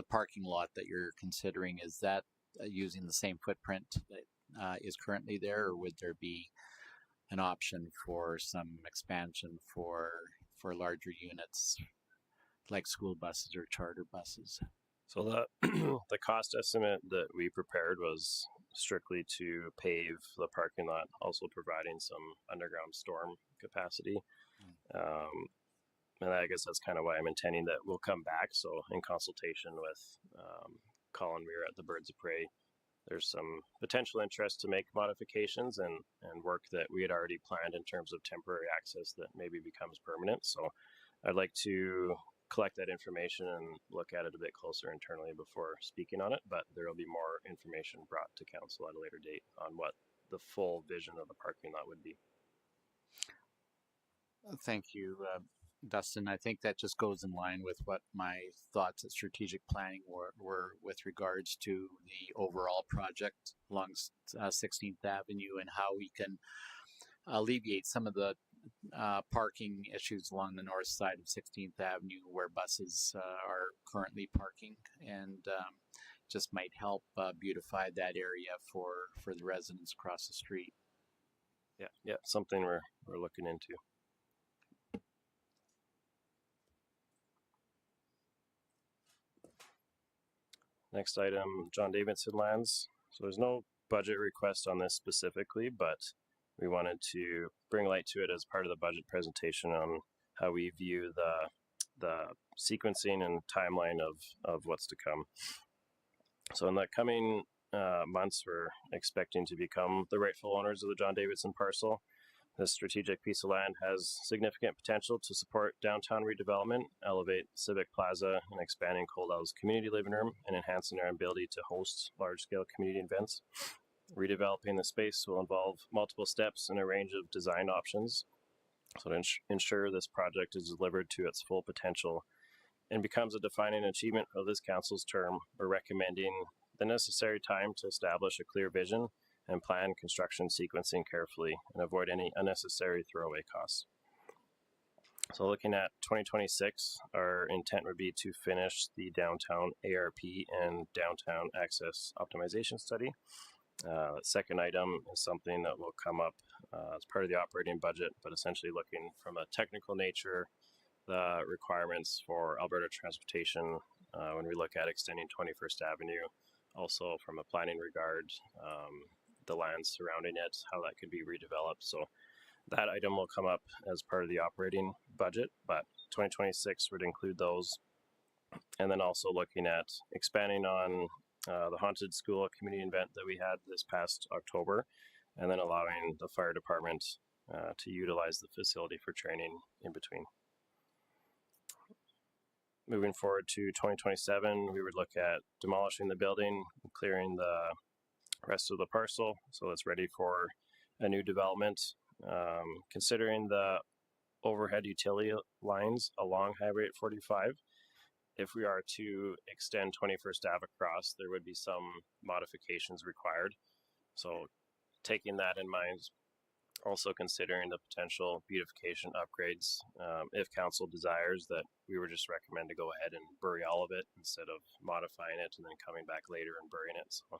parking lot that you're considering, is that using the same footprint that is currently there, or would there be an option for some expansion for larger units like school buses or charter buses? So the cost estimate that we prepared was strictly to pave the parking lot, also providing some underground storm capacity. And I guess that's kind of why I'm intending that we'll come back. So in consultation with Colin Weir at the Birds of Prey, there's some potential interest to make modifications and work that we had already planned in terms of temporary access that maybe becomes permanent. So I'd like to collect that information and look at it a bit closer internally before speaking on it, but there will be more information brought to council at a later date on what the full vision of the parking lot would be. Thank you, Dustin. I think that just goes in line with what my thoughts at strategic planning were with regards to the overall project along 16th Avenue and how we can alleviate some of the parking issues along the north side of 16th Avenue where buses are currently parking, and just might help beautify that area for the residents across the street. Yeah, something we're looking into. Next item, John Davidson lands. So there's no budget request on this specifically, but we wanted to bring light to it as part of the budget presentation on how we view the sequencing and timeline of what's to come. So in the coming months, we're expecting to become the rightful owners of the John Davidson parcel. This strategic piece of land has significant potential to support downtown redevelopment, elevate Civic Plaza, and expanding Coldell's community living room, and enhancing our ability to host large-scale community events. Redeveloping the space will involve multiple steps and a range of design options. So to ensure this project is delivered to its full potential and becomes a defining achievement of this council's term, we're recommending the necessary time to establish a clear vision and plan construction sequencing carefully and avoid any unnecessary throwaway costs. So looking at 2026, our intent would be to finish the downtown ARP and downtown access optimization study. Second item is something that will come up as part of the operating budget, but essentially looking from a technical nature, the requirements for Alberta transportation when we look at extending 21st Avenue, also from a planning regard, the lands surrounding it, how that could be redeveloped. So that item will come up as part of the operating budget, but 2026 would include those. And then also looking at expanding on the Haunted School community event that we had this past October, and then allowing the fire department to utilize the facility for training in between. Moving forward to 2027, we would look at demolishing the building, clearing the rest of the parcel so it's ready for a new development. Considering the overhead utility lines along Highway 45, if we are to extend 21st Ave across, there would be some modifications required. So taking that in mind, also considering the potential beautification upgrades, if council desires that, we would just recommend to go ahead and bury all of it instead of modifying it and then coming back later and burying it. So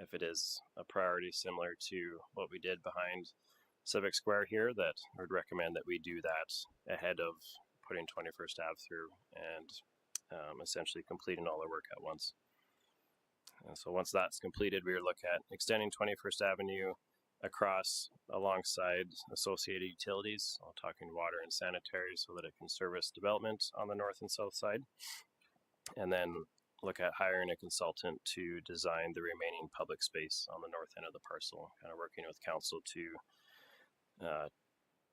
if it is a priority similar to what we did behind Civic Square here, that I would recommend that we do that ahead of putting 21st Ave through and essentially completing all the work at once. And so once that's completed, we would look at extending 21st Avenue across alongside associated utilities, I'm talking water and sanitary, so that it can service development on the north and south side. And then look at hiring a consultant to design the remaining public space on the north end of the parcel, kind of working with council to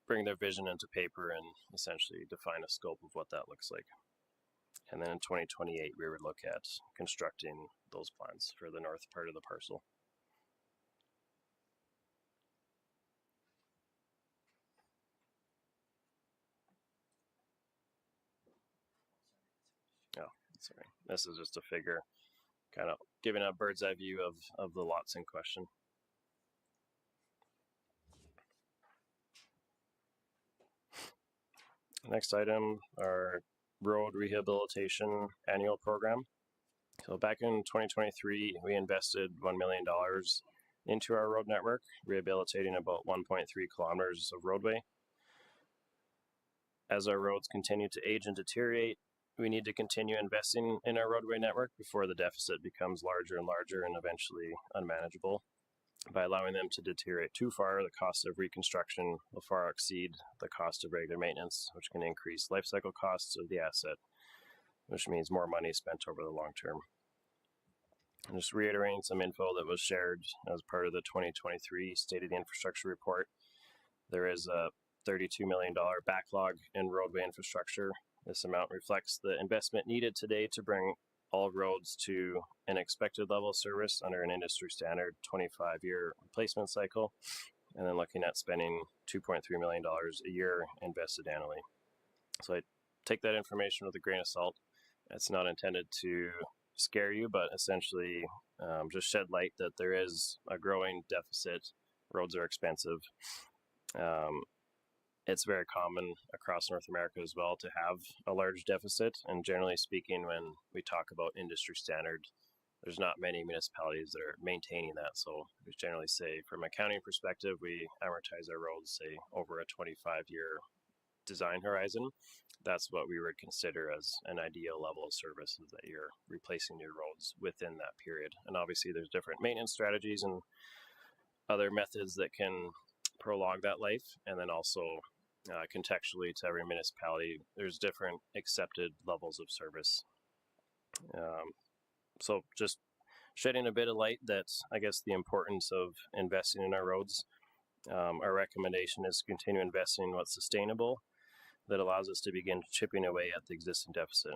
bring their vision into paper and essentially define a scope of what that looks like. And then in 2028, we would look at constructing those plans for the north part of the parcel. Oh, sorry. This is just a figure, kind of giving a bird's eye view of the lots in question. Next item, our road rehabilitation annual program. So back in 2023, we invested $1 million into our road network, rehabilitating about 1.3 kilometers of roadway. As our roads continue to age and deteriorate, we need to continue investing in our roadway network before the deficit becomes larger and larger and eventually unmanageable. By allowing them to deteriorate too far, the cost of reconstruction will far exceed the cost of regular maintenance, which can increase life cycle costs of the asset, which means more money spent over the long term. And just reiterating some info that was shared as part of the 2023 State of the Infrastructure Report, there is a $32 million backlog in roadway infrastructure. This amount reflects the investment needed today to bring all roads to an expected level of service under an industry standard 25-year replacement cycle, and then looking at spending $2.3 million a year invested annually. So I take that information with a grain of salt. It's not intended to scare you, but essentially just shed light that there is a growing deficit. Roads are expensive. It's very common across North America as well to have a large deficit, and generally speaking, when we talk about industry standard, there's not many municipalities that are maintaining that. So we generally say, from an accounting perspective, we amortize our roads, say, over a 25-year design horizon. That's what we would consider as an ideal level of service, is that you're replacing your roads within that period. And obviously there's different maintenance strategies and other methods that can prolong that life. And then also contextually to every municipality, there's different accepted levels of service. So just shedding a bit of light that I guess the importance of investing in our roads. Our recommendation is to continue investing in what's sustainable that allows us to begin chipping away at the existing deficit.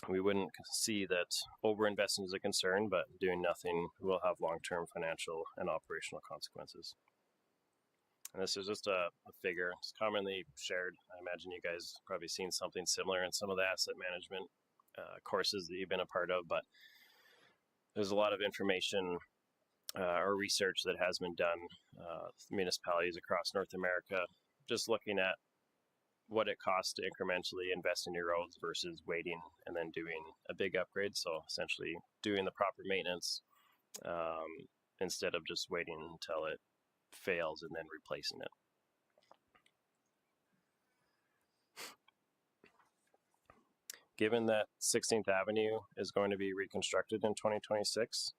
We wouldn't see that overinvesting is a concern, but doing nothing will have long-term financial and operational consequences. And this is just a figure. It's commonly shared. I imagine you guys probably seen something similar in some of the asset management courses that you've been a part of, but there's a lot of information or research that has been done, municipalities across North America, just looking at what it costs to incrementally invest in your roads versus waiting and then doing a big upgrade. So essentially doing the proper maintenance instead of just waiting until it fails and then replacing it. Given that 16th Avenue is going to be reconstructed in 2026,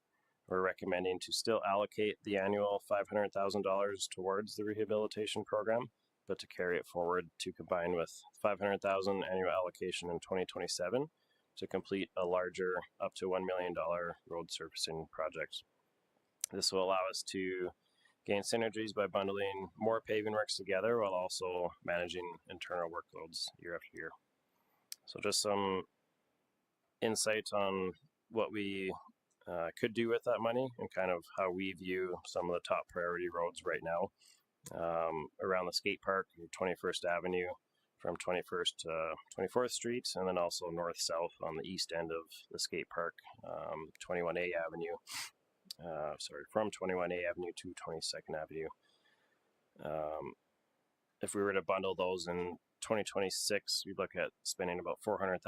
we're recommending to still allocate the annual $500,000 towards the rehabilitation program, but to carry it forward to combine with $500,000 annual allocation in 2027 to complete a larger up to $1 million road surfacing project. This will allow us to gain synergies by bundling more paving works together while also managing internal workloads year after year. So just some insight on what we could do with that money and kind of how we view some of the top priority roads right now. Around the skate park, 21st Avenue from 21st to 24th Street, and then also north-south on the east end of the skate park, 21A Avenue, from 21A Avenue to 22nd Avenue. If we were to bundle those in 2026, we'd look at spending about $400,000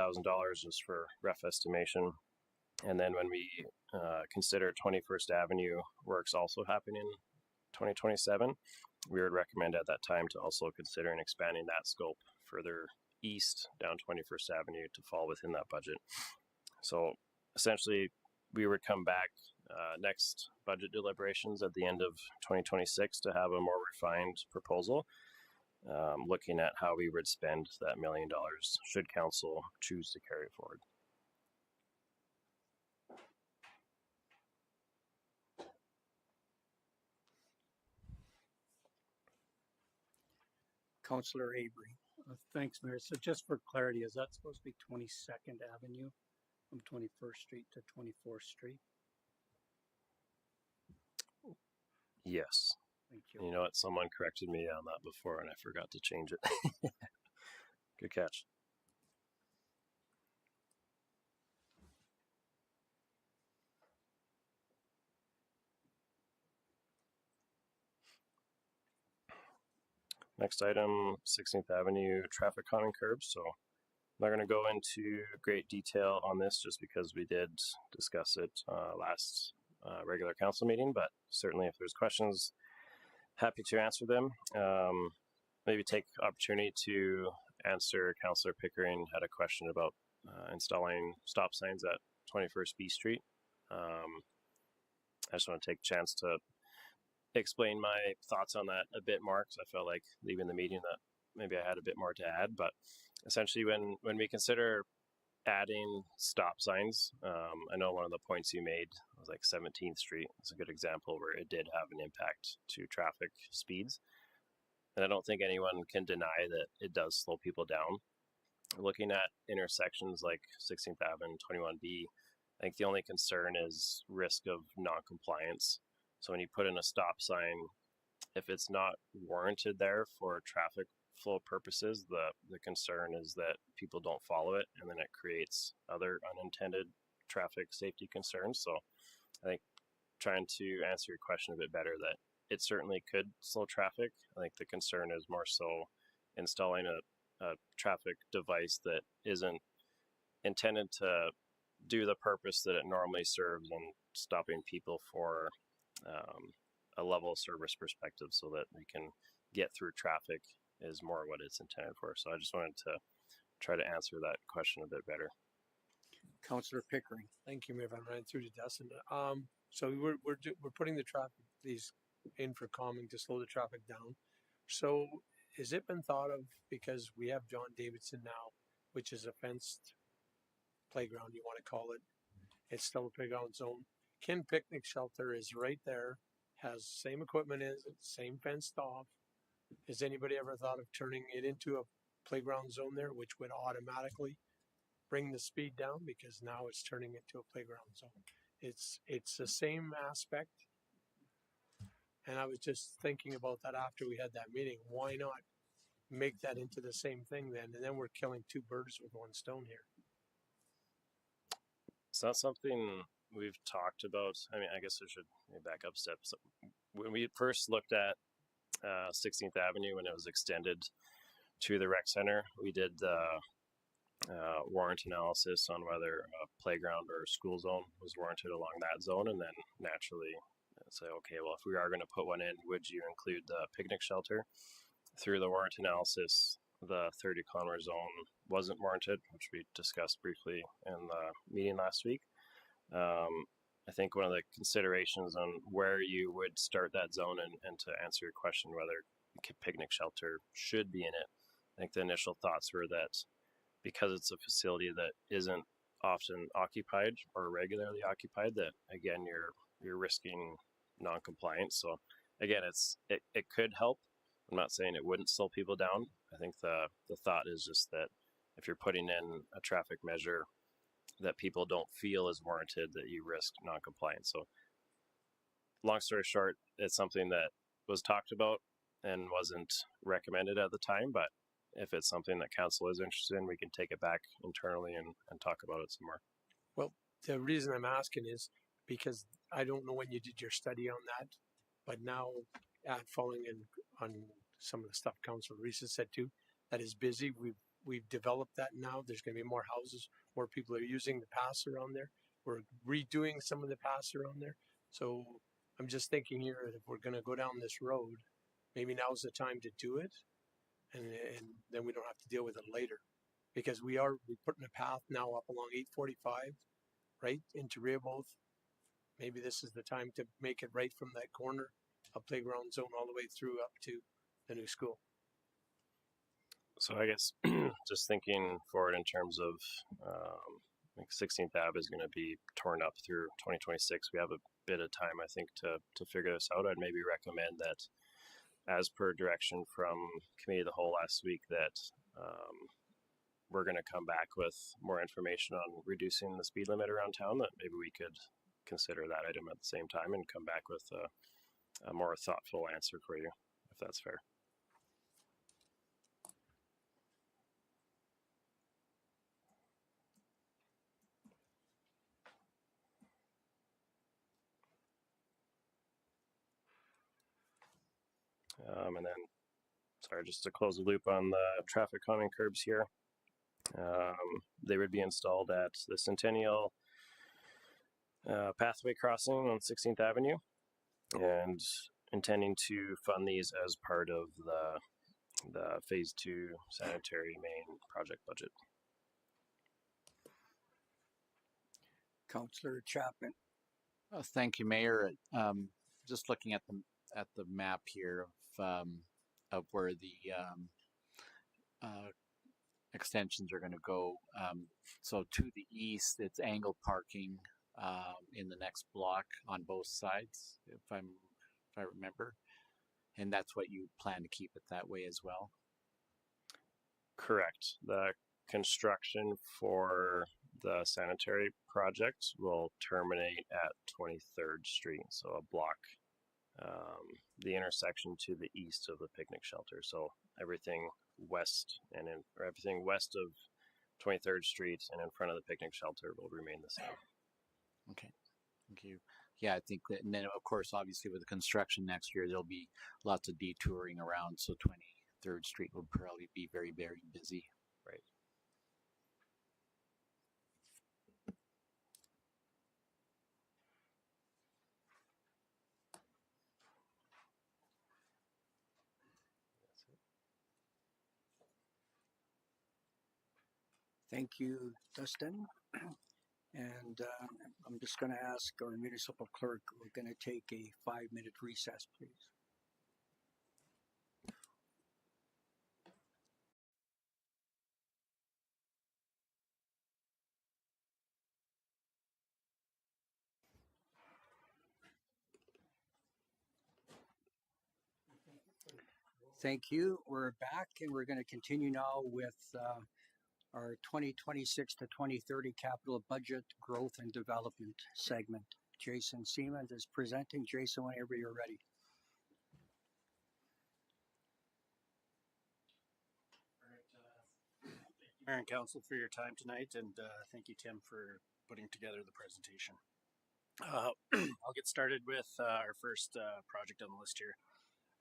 just for rough estimation. And then when we consider 21st Avenue works also happening in 2027, we would recommend at that time to also consider expanding that scope further east down 21st Avenue to fall within that budget. So essentially, we would come back next budget deliberations at the end of 2026 to have a more refined proposal, looking at how we would spend that $1 million should council choose to carry it forward. Councillor Avery. Thanks, Mayor. So just for clarity, is that supposed to be 22nd Avenue from 21st Street to 24th Street? Yes. Thank you. You know what? Someone corrected me on that before and I forgot to change it. Good catch. Next item, 16th Avenue traffic calming curbs. So I'm not going to go into great detail on this just because we did discuss it last regular council meeting, but certainly if there's questions, happy to answer them. Maybe take opportunity to answer Councillor Pickering had a question about installing stop signs at 21st B Street. I just want to take a chance to explain my thoughts on that a bit more because I felt like leaving the meeting that maybe I had a bit more to add. But essentially, when we consider adding stop signs, I know one of the points you made was like 17th Street. It's a good example where it did have an impact to traffic speeds. And I don't think anyone can deny that it does slow people down. Looking at intersections like 16th Avenue, 21B, I think the only concern is risk of non-compliance. So when you put in a stop sign, if it's not warranted there for traffic flow purposes, the concern is that people don't follow it, and then it creates other unintended traffic safety concerns. So I think trying to answer your question a bit better, that it certainly could slow traffic. I think the concern is more so installing a traffic device that isn't intended to do the purpose that it normally serves and stopping people for a level of service perspective so that we can get through traffic is more what it's intended for. So I just wanted to try to answer that question a bit better. Councillor Pickering. Thank you, Mayor. I'm running through to Dustin. So we're putting the traffic these in for calming to slow the traffic down. So has it been thought of, because we have John Davidson now, which is a fenced playground, you want to call it. It's still a playground zone. Kin Picnic Shelter is right there, has same equipment in it, same fenced off. Has anybody ever thought of turning it into a playground zone there, which would automatically bring the speed down because now it's turning into a playground zone. It's the same aspect. And I was just thinking about that after we had that meeting. Why not make that into the same thing then? And then we're killing two birds with one stone here. It's not something we've talked about. I mean, I guess I should back up steps. When we first looked at 16th Avenue when it was extended to the rec center, we did the warrant analysis on whether a playground or a school zone was warranted along that zone, and then naturally say, okay, well, if we are going to put one in, would you include the picnic shelter? Through the warrant analysis, the 30-kilometer zone wasn't warranted, which we discussed briefly in the meeting last week. I think one of the considerations on where you would start that zone and to answer your question whether picnic shelter should be in it, I think the initial thoughts were that because it's a facility that isn't often occupied or regularly occupied, that again you're risking non-compliance. So again, it could help. I'm not saying it wouldn't slow people down. I think the thought is just that if you're putting in a traffic measure that people don't feel is warranted, that you risk non-compliance. So long story short, it's something that was talked about and wasn't recommended at the time, but if it's something that council is interested in, we can take it back internally and talk about it some more. Well, the reason I'm asking is because I don't know when you did your study on that, but now following in on some of the stuff Councilor Reese said too, that is busy. We've developed that now. There's going to be more houses, more people are using the pass around there. We're redoing some of the pass around there. So I'm just thinking here, if we're going to go down this road, maybe now's the time to do it. And then we don't have to deal with it later, because we're putting a path now up along 845, right into Rehoboth. Maybe this is the time to make it right from that corner, a playground zone all the way through up to the new school. So I guess just thinking forward in terms of like 16th Ave is going to be torn up through 2026. We have a bit of time, I think, to figure this out. I'd maybe recommend that, as per direction from committee of the whole last week, that we're going to come back with more information on reducing the speed limit around town, that maybe we could consider that item at the same time and come back with a more thoughtful answer for you, if that's fair. And then, sorry, just to close the loop on the traffic calming curbs here. They would be installed at the Centennial pathway crossing on 16th Avenue, and intending to fund these as part of the Phase 2 sanitary main project budget. Councillor Chapman. Thank you, Mayor. Just looking at the map here of where the extensions are going to go. So to the east, it's angled parking in the next block on both sides, if I remember, and that's what you plan to keep it that way as well. Correct. The construction for the sanitary project will terminate at 23rd Street, so a block, the intersection to the east of the picnic shelter. So everything west everything west of 23rd Street and in front of the picnic shelter will remain the same. Okay, thank you. Yeah, I think that, and then of course, obviously with the construction next year, there'll be lots of detouring around. So 23rd Street will probably be very, very busy. Right. Thank you, Dustin. And I'm just going to ask our municipal clerk, we're going to take a 5-minute recess, please. Thank you. We're back and we're going to continue now with our 2026 to 2030 capital budget growth and development segment. Jason Siemens is presenting. Jason, whenever you're ready. Mayor and Council for your time tonight, and thank you, Tim, for putting together the presentation. I'll get started with our first project on the list here,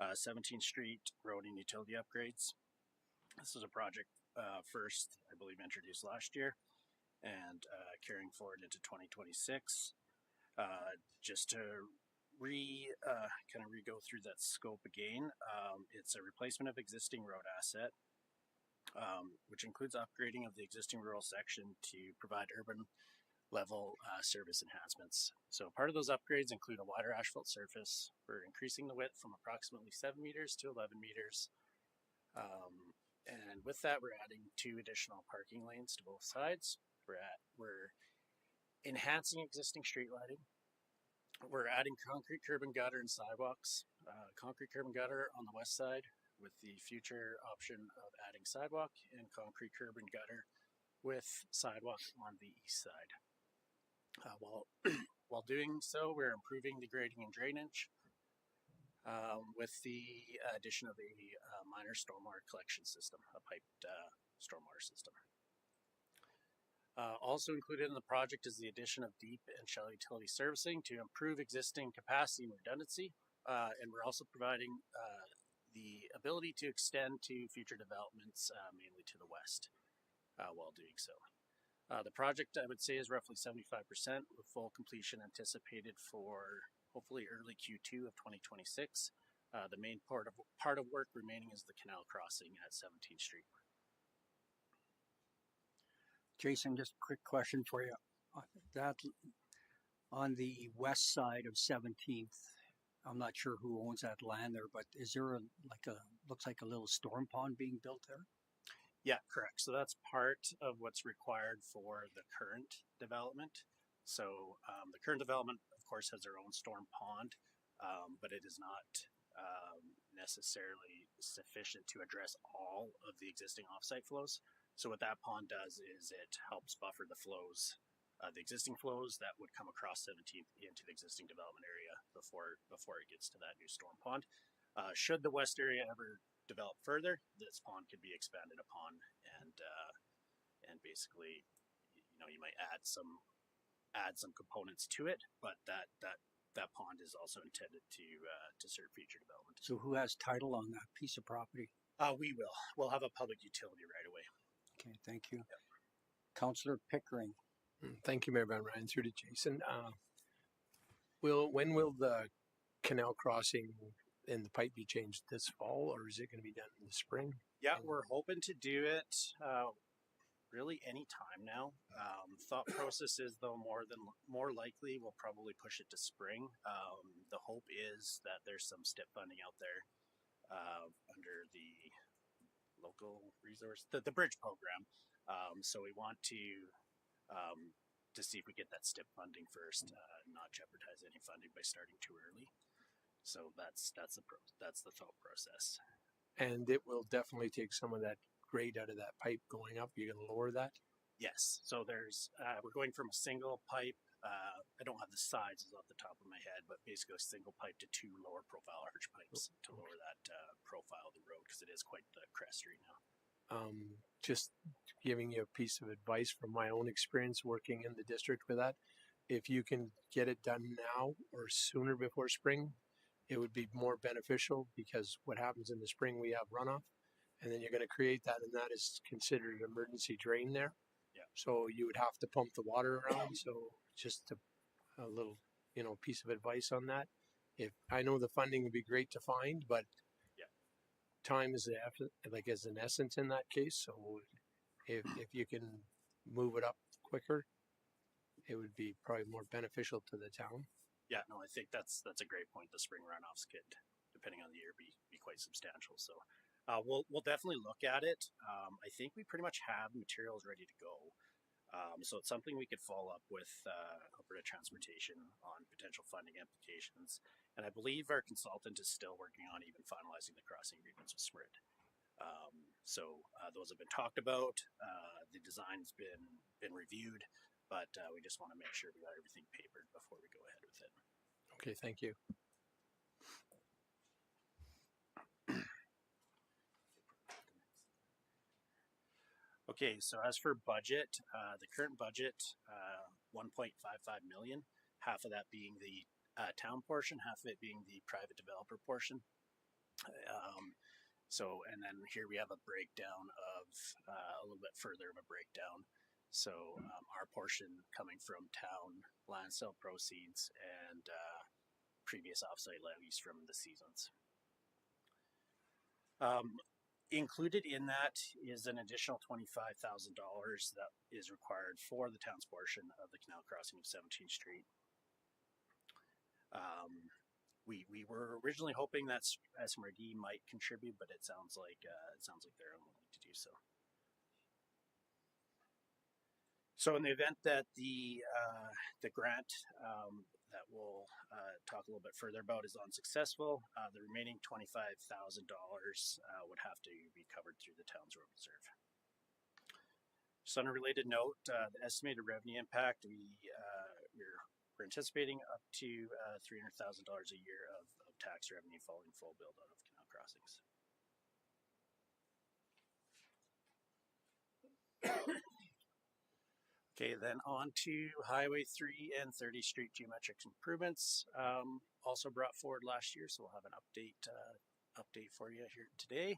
17th Street Road and Utility Upgrades. This is a project first, I believe, introduced last year and carrying forward into 2026. Just to kind of re-go through that scope again, it's a replacement of existing road asset, which includes upgrading of the existing rural section to provide urban level service enhancements. So part of those upgrades include a wider asphalt surface. We're increasing the width from approximately 7 meters to 11 meters. And with that, we're adding 2 additional parking lanes to both sides. We're enhancing existing street lighting. We're adding concrete curb and gutter and sidewalks. Concrete curb and gutter on the west side, with the future option of adding sidewalk, and concrete curb and gutter with sidewalk on the east side. While doing so, we're improving the grading and drainage with the addition of a minor stormwater collection system, a piped stormwater system. Also included in the project is the addition of deep and shallow utility servicing to improve existing capacity and redundancy. And we're also providing the ability to extend to future developments, mainly to the west, while doing so. The project, I would say, is roughly 75%, with full completion anticipated for hopefully early Q2 of 2026. The main part of work remaining is the canal crossing at 17th Street. Jason, just a quick question for you. That on the west side of 17th, I'm not sure who owns that land there, but is there looks like a little storm pond being built there? Yeah, correct. So that's part of what's required for the current development. So the current development, of course, has their own storm pond, but it is not necessarily sufficient to address all of the existing offsite flows. So what that pond does is it helps buffer the flows, the existing flows that would come across 17th into the existing development area before it gets to that new storm pond. Should the west area ever develop further, this pond could be expanded upon, and basically, you might add some components to it, but that pond is also intended to serve future development. So who has title on that piece of property? We will. We'll have a public utility right away. Okay, thank you. Yep. Councillor Pickering. Thank you, Mayor Van Ryan. Through to Jason. When will the canal crossing and the pipe be changed this fall, or is it going to be done in the spring? Yeah, we're hoping to do it really any time now. Thought process is, though, more likely we'll probably push it to spring. The hope is that there's some STIP funding out there under the local resource, the bridge program. So we want to see if we get that STIP funding first, not jeopardize any funding by starting too early. So that's the thought process. And it will definitely take some of that grade out of that pipe going up. You're going to lower that? Yes. So we're going from a single pipe. I don't have the sizes off the top of my head, but basically a single pipe to 2 lower profile arch pipes to lower that profile of the road, because it is quite the crest right now. Just giving you a piece of advice from my own experience working in the district with that. If you can get it done now or sooner before spring, it would be more beneficial, because what happens in the spring, we have runoff, and then you're going to create that, and that is considered an emergency drain there. Yeah. So you would have to pump the water around. So just a little, piece of advice on that. If I know the funding would be great to find, but yeah, time is an essence in that case. So if you can move it up quicker, it would be probably more beneficial to the town. Yeah, no, I think that's a great point. The spring runoffs could, depending on the year, be quite substantial. So we'll definitely look at it. I think we pretty much have materials ready to go. So it's something we could follow up with Alberta Transportation on potential funding applications. And I believe our consultant is still working on even finalizing the crossing agreements with SMRID. So those have been talked about. The design's been reviewed, but we just want to make sure we got everything papered before we go ahead with it. Okay, thank you. Okay, so as for budget, the current budget, 1.55 million, half of that being the town portion, half of it being the private developer portion. And then here we have a breakdown of a little bit further of a breakdown. So our portion coming from town land sale proceeds and previous offsite levies from the seasons. Included in that is an additional $25,000 that is required for the town's portion of the canal crossing of 17th Street. We were originally hoping that SMRD might contribute, but it sounds like they're unwilling to do so. So in the event that the grant that we'll talk a little bit further about is unsuccessful, the remaining $25,000 would have to be covered through the town's road reserve. Just on a related note, the estimated revenue impact, we're anticipating up to $300,000 a year of tax revenue following full build out of canal crossings. Okay, then on to Highway 3 and 30th Street geometric improvements, also brought forward last year, so we'll have an update for you here today.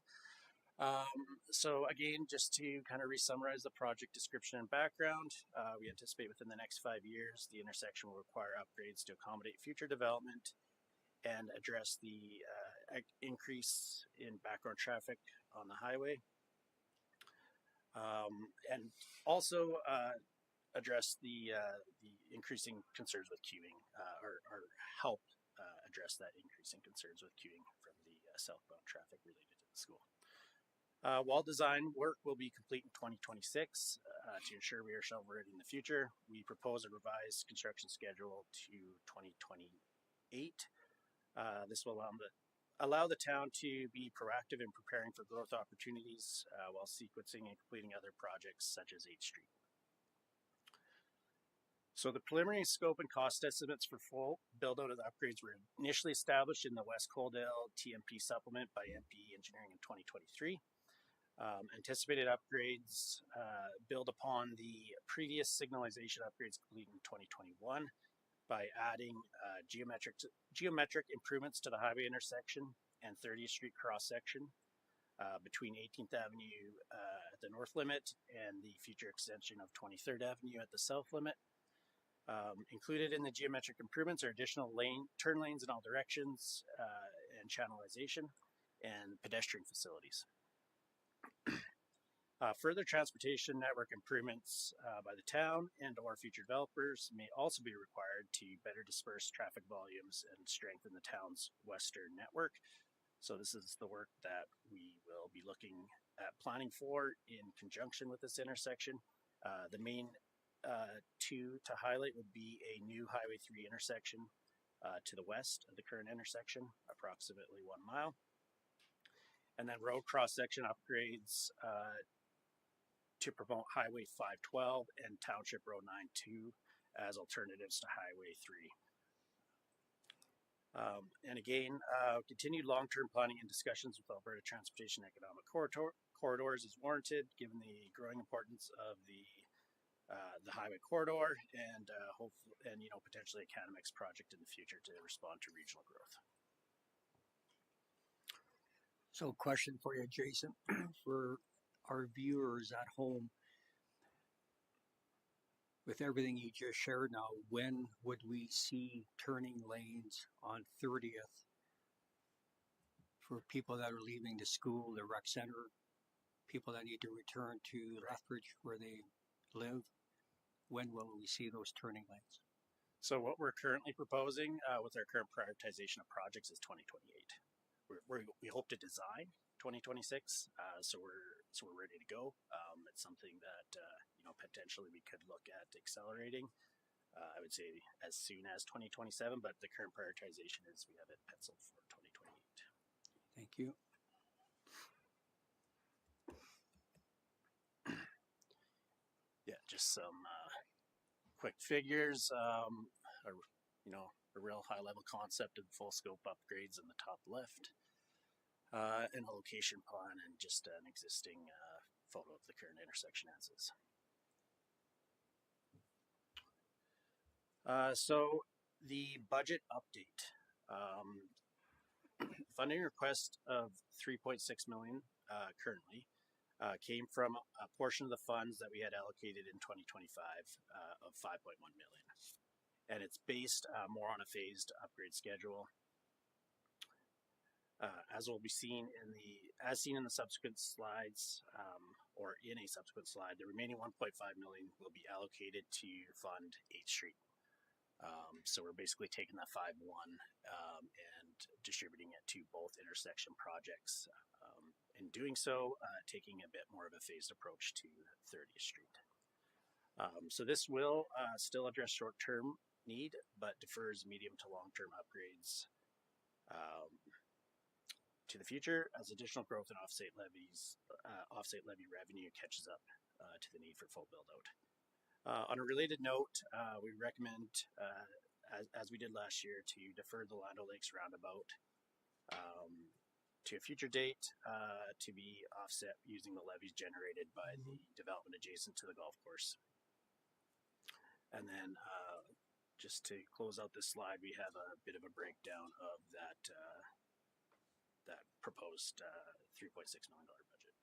So again, just to kind of re-summarize the project description and background, we anticipate within the next 5 years, the intersection will require upgrades to accommodate future development and address the increase in background traffic on the highway. And also address the increasing concerns with queuing, or help address that increasing concerns with queuing from the southbound traffic related to the school. While design work will be complete in 2026 to ensure we are shovel ready in the future, we propose a revised construction schedule to 2028. This will allow the town to be proactive in preparing for growth opportunities while sequencing and completing other projects such as 8th Street. So the preliminary scope and cost estimates for full build out of the upgrades were initially established in the West Coaldale TMP supplement by MP Engineering in 2023. Anticipated upgrades build upon the previous signalization upgrades completed in 2021 by adding geometric improvements to the highway intersection and 30th Street cross section between 18th Avenue at the north limit and the future extension of 23rd Avenue at the south limit. Included in the geometric improvements are additional turn lanes in all directions and channelization and pedestrian facilities. Further transportation network improvements by the town and or future developers may also be required to better disperse traffic volumes and strengthen the town's western network. So this is the work that we will be looking at planning for in conjunction with this intersection. The main two to highlight would be a new Highway 3 intersection to the west of the current intersection, approximately 1 mile. And then road cross-section upgrades to promote Highway 512 and Township Road 92 as alternatives to Highway 3. And again, continued long-term planning and discussions with Alberta Transportation Economic Corridors is warranted, given the growing importance of the highway corridor and potentially a CANAMEX project in the future to respond to regional growth. So, question for you, Jason, for our viewers at home. With everything you just shared now, when would we see turning lanes on 30th for people that are leaving the school, the rec center, people that need to return to Lethbridge where they live? When will we see those turning lanes? So what we're currently proposing with our current prioritization of projects is 2028. We hope to design 2026, so we're ready to go. It's something that potentially we could look at accelerating. I would say as soon as 2027, but the current prioritization is we have it penciled for 2028. Thank you. Yeah, just some quick figures. A real high level concept of full scope upgrades in the top left, and a location plan, and just an existing photo of the current intersection as is. So the budget update. Funding request of 3.6 million currently came from a portion of the funds that we had allocated in 2025 of 5.1 million, and it's based more on a phased upgrade schedule. As will be seen in the subsequent slides, or in a subsequent slide, the remaining 1.5 million will be allocated to fund 8th Street. So we're basically taking that 5.1 and distributing it to both intersection projects. In doing so, taking a bit more of a phased approach to 30th Street. So this will still address short-term need, but defers medium to long-term upgrades to the future as additional growth in offsite levy revenue catches up to the need for full build-out. On a related note, we recommend, as we did last year, to defer the Land Lakes roundabout to a future date to be offset using the levies generated by the development adjacent to the golf course. And then just to close out this slide, we have a bit of a breakdown of that proposed $3.6 million budget.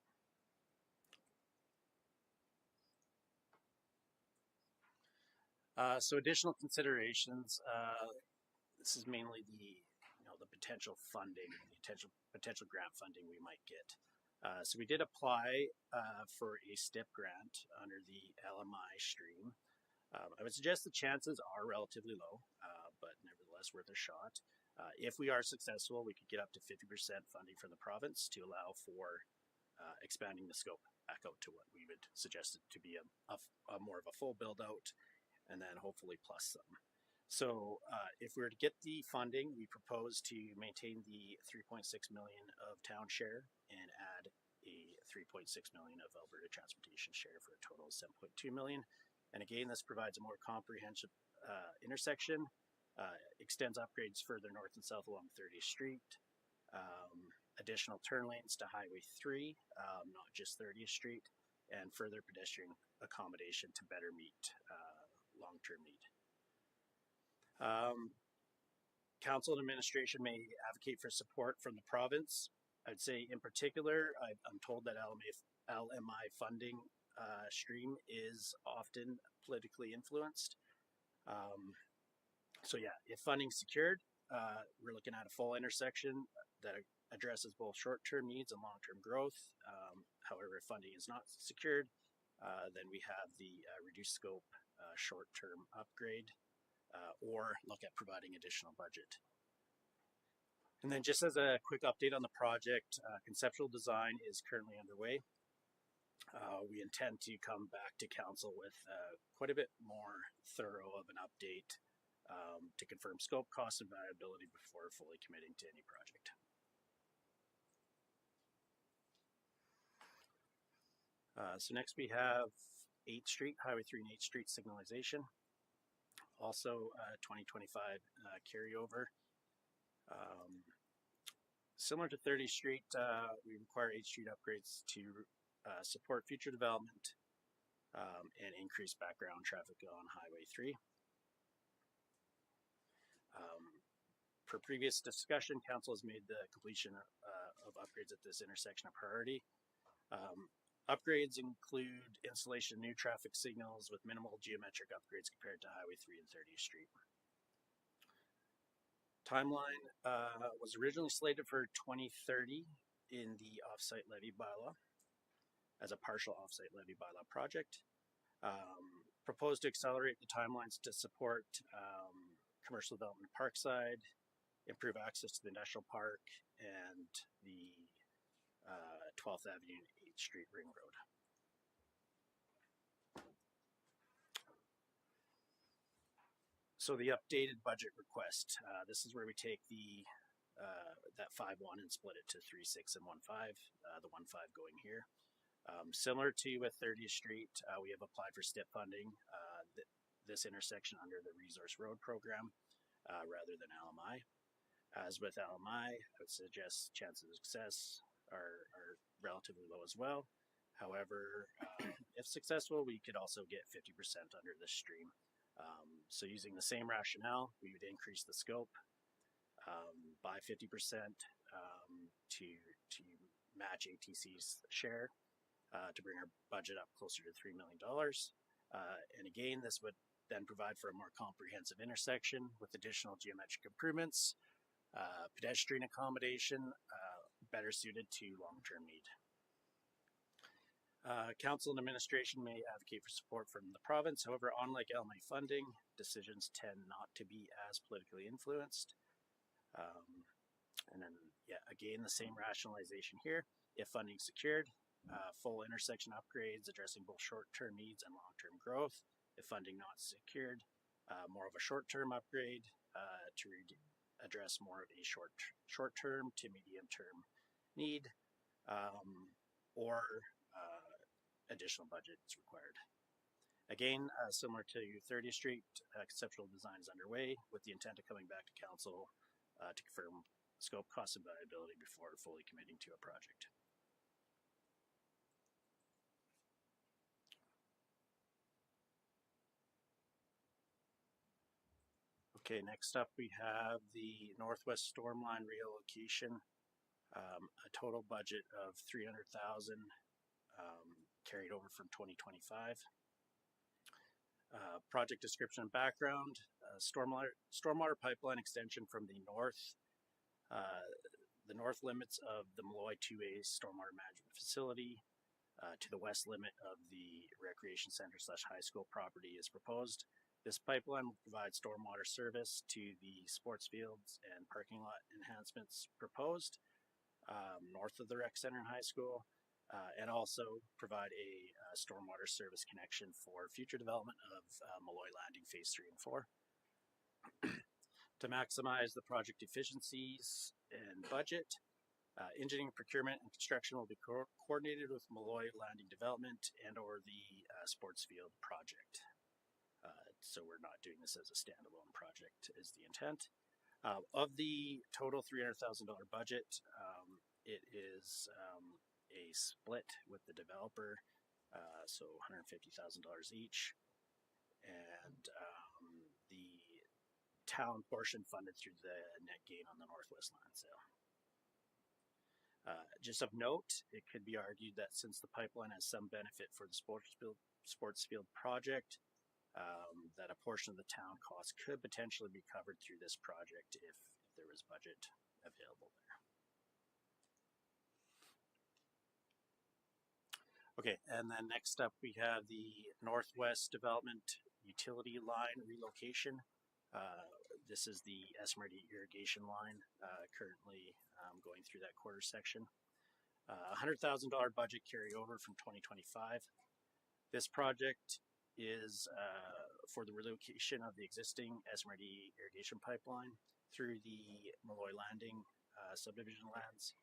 So additional considerations. This is mainly the potential funding, potential grant funding we might get. So we did apply for a STIP grant under the LMI stream. I would suggest the chances are relatively low, but nevertheless worth a shot. If we are successful, we could get up to 50% funding from the province to allow for expanding the scope back out to what we would suggest it to be a more of a full build out, and then hopefully plus some. So if we were to get the funding, we propose to maintain the 3.6 million of town share and add a 3.6 million of Alberta Transportation share for a total of 7.2 million. And again, this provides a more comprehensive intersection, extends upgrades further north and south along 30th Street, additional turn lanes to Highway 3, not just 30th Street, and further pedestrian accommodation to better meet long-term need. Council and administration may advocate for support from the province. I'd say in particular, I'm told that LMI funding stream is often politically influenced. So yeah, if funding's secured, we're looking at a full intersection that addresses both short-term needs and long-term growth. However, if funding is not secured, then we have the reduced scope short-term upgrade, or look at providing additional budget. And then just as a quick update on the project, conceptual design is currently underway. We intend to come back to council with quite a bit more thorough of an update to confirm scope, cost, and viability before fully committing to any project. So next we have 8th Street, Highway 3 and 8th Street signalization. Also 2025 carryover. Similar to 30th Street, we require 8th Street upgrades to support future development and increase background traffic on Highway 3. Per previous discussion, council has made the completion of upgrades at this intersection a priority. Upgrades include installation of new traffic signals with minimal geometric upgrades compared to Highway 3 and 30th Street. Timeline was originally slated for 2030 in the offsite levy bylaw as a partial offsite levy bylaw project. Proposed to accelerate the timelines to support commercial development Parkside, improve access to the industrial park, and the 12th Avenue and 8th Street Ring Road. So the updated budget request, this is where we take the that 5-1 and split it to 3-6 and 1-5, the 1-5 going here. Similar to with 30th Street, we have applied for STIP funding, this intersection under the Resource Road program rather than LMI. As with LMI, I would suggest chances of success are relatively low as well. However, if successful, we could also get 50% under this stream. So using the same rationale, we would increase the scope by 50% to match ATC's share to bring our budget up closer to $3 million. And again, this would then provide for a more comprehensive intersection with additional geometric improvements, pedestrian accommodation, better suited to long-term need. Council and administration may advocate for support from the province. However, unlike LMA funding, decisions tend not to be as politically influenced. And then, yeah, again, the same rationalization here. If funding secured, full intersection upgrades addressing both short-term needs and long-term growth. If funding not secured, more of a short-term upgrade to address more of a short-term to medium-term need, or additional budget is required. Again, similar to 30th Street, conceptual design is underway with the intent of coming back to council to confirm scope, cost, and viability before fully committing to a project. Okay, next up we have the Northwest Stormline relocation, a total budget of $300,000 carried over from 2025. Project description and background, stormwater pipeline extension from the north limits of the Malloy 2A stormwater management facility to the west limit of the recreation center / high school property is proposed. This pipeline will provide stormwater service to the sports fields and parking lot enhancements proposed north of the rec center and high school, and also provide a stormwater service connection for future development of Malloy Landing Phase 3 and 4. To maximize the project efficiencies and budget, engineering, procurement, and construction will be coordinated with Malloy Landing Development and or the sports field project. So we're not doing this as a standalone project is the intent. Of the total $300,000 budget, it is a split with the developer, so $150,000 each, and the town portion funded through the net gain on the Northwest land sale. Just of note, it could be argued that since the pipeline has some benefit for the sports field project, that a portion of the town cost could potentially be covered through this project if there was budget available there. Okay, and then next up we have the Northwest Development Utility Line relocation. This is the Esmeralda irrigation line currently going through that quarter section. $100,000 budget carryover from 2025. This project is for the relocation of the existing Esmeralda irrigation pipeline through the Malloy Landing subdivision lands.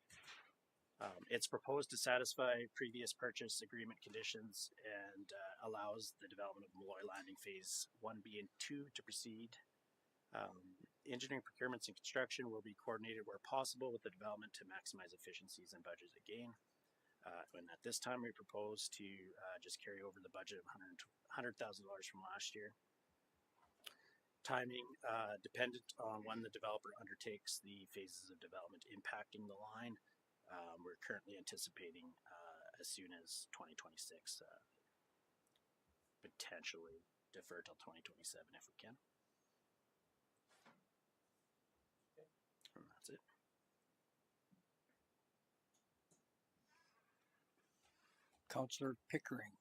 It's proposed to satisfy previous purchase agreement conditions and allows the development of Malloy Landing Phase 1B and 2 to proceed. Engineering, procurements, and construction will be coordinated where possible with the development to maximize efficiencies and budget again. And at this time, we propose to just carry over the budget of $100,000 from last year. Timing dependent on when the developer undertakes the phases of development impacting the line. We're currently anticipating as soon as 2026, potentially defer till 2027 if we can. And that's it. Councillor Pickering.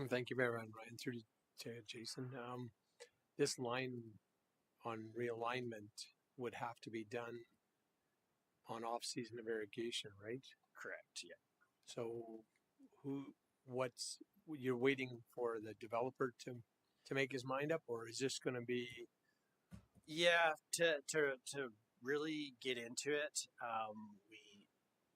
Thank you, Mayor and Ryan. Through to Jason. This line on realignment would have to be done on off-season of irrigation, right? Correct, yeah. So you're waiting for the developer to make his mind up, or is this going to be Yeah, to really get into it, we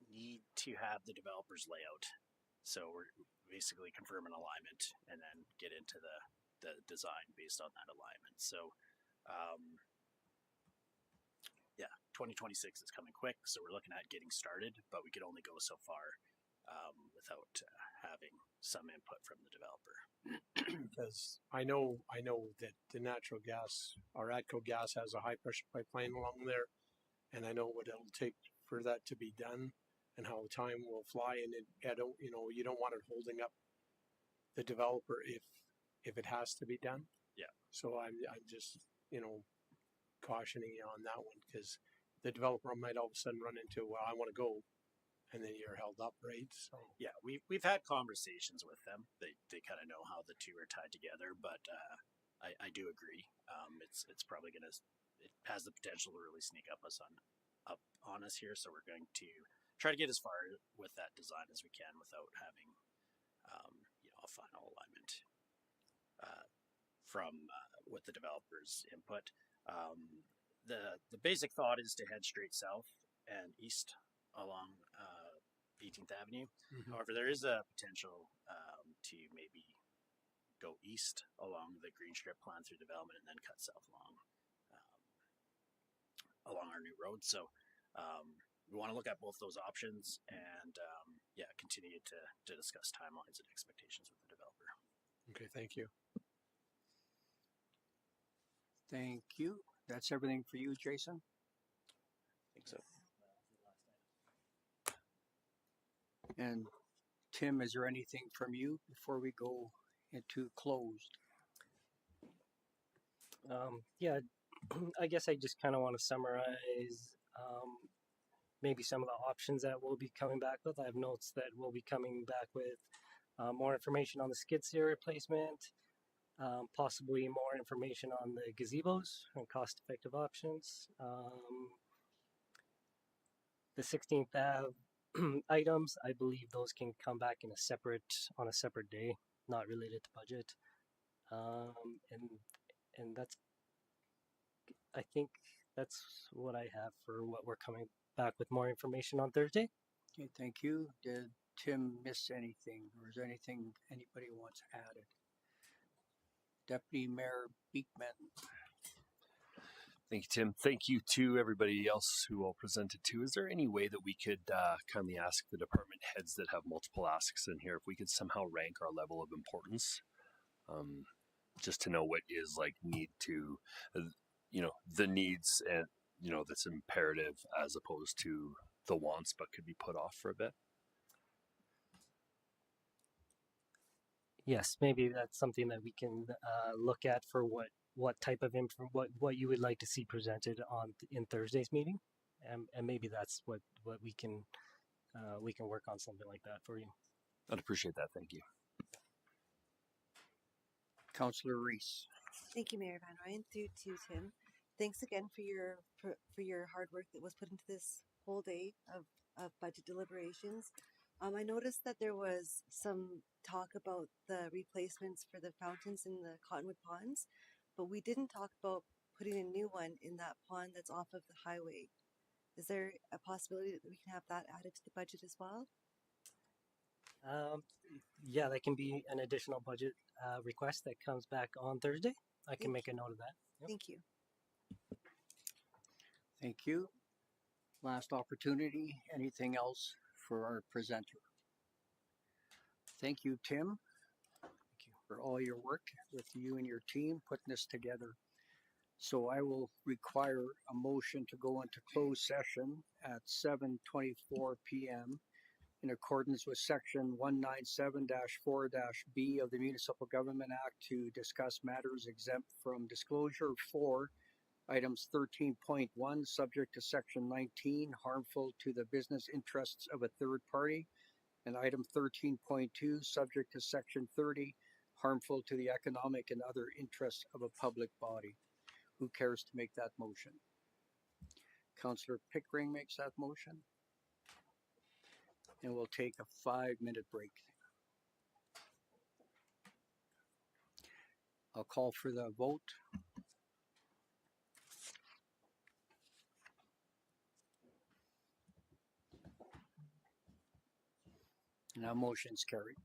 need to have the developer's layout. So we're basically confirm an alignment and then get into the design based on that alignment. So, yeah, 2026 is coming quick, so we're looking at getting started, but we could only go so far without having some input from the developer. Because I know that the natural gas, our ADCO gas has a high pressure pipeline along there, and I know what it'll take for that to be done, and how time will fly. And I don't, you don't want it holding up the developer if it has to be done. Yeah. So I'm just cautioning you on that one, because the developer might all of a sudden run into, well, I want to go, and then you're held up, right? So Yeah, we've had conversations with them. They kind of know how the two are tied together, but I do agree. It's probably it has the potential to really sneak up on us here. So we're going to try to get as far with that design as we can without having a final alignment from with the developer's input. The basic thought is to head straight south and east along 18th Avenue. However, there is a potential to maybe go east along the green strip plan through development and then cut south along our new road. So we want to look at both those options and continue to discuss timelines and expectations with the developer. okay, thank you. Thank you. That's everything for you, Jason. I think so. And Tim, is there anything from you before we go into closed? Yeah, I guess I just kind of want to summarize maybe some of the options that we'll be coming back with. I have notes that we'll be coming back with more information on the skid steer replacement, possibly more information on the gazebos and cost-effective options. The 16th Ave items, I believe those can come back on a separate day, not related to budget. And that's, I think that's what I have for what we're coming back with more information on Thursday. Okay, thank you. Did Tim miss anything, or is there anything anybody wants added? Deputy Mayor Beekman. Thank you, Tim. Thank you to everybody else who all presented too. Is there any way that we could kindly ask the department heads that have multiple asks in here if we could somehow rank our level of importance, just to know what is like need to, the needs and that's imperative as opposed to the wants, but could be put off for a bit. Yes, maybe that's something that we can look at for what type of what you would like to see presented in Thursday's meeting, and maybe that's what we can work on something like that for you. I'd appreciate that. Thank you. Councillor Reese. Thank you, Mayor Van Ryn, through to Tim. Thanks again for your hard work that was put into this whole day of budget deliberations. I noticed that there was some talk about the replacements for the fountains in the Cottonwood Ponds, but we didn't talk about putting a new one in that pond that's off of the highway. Is there a possibility that we can have that added to the budget as well? Yeah, that can be an additional budget request that comes back on Thursday. I can make a note of that. Yep. Thank you. Thank you. Last opportunity. Anything else for our presenter? Thank you, Tim. Thank you for all your work with you and your team putting this together. So I will require a motion to go into closed session at 7:24 p.m. in accordance with section 197-4-B of the Municipal Government Act to discuss matters exempt from disclosure for items 13.1, subject to section 19, harmful to the business interests of a third party, and item 13.2, subject to section 30, harmful to the economic and other interests of a public body. Who cares to make that motion? Councillor Pickering makes that motion. And we'll take a 5-minute break. I'll call for the vote. Now motion's carried.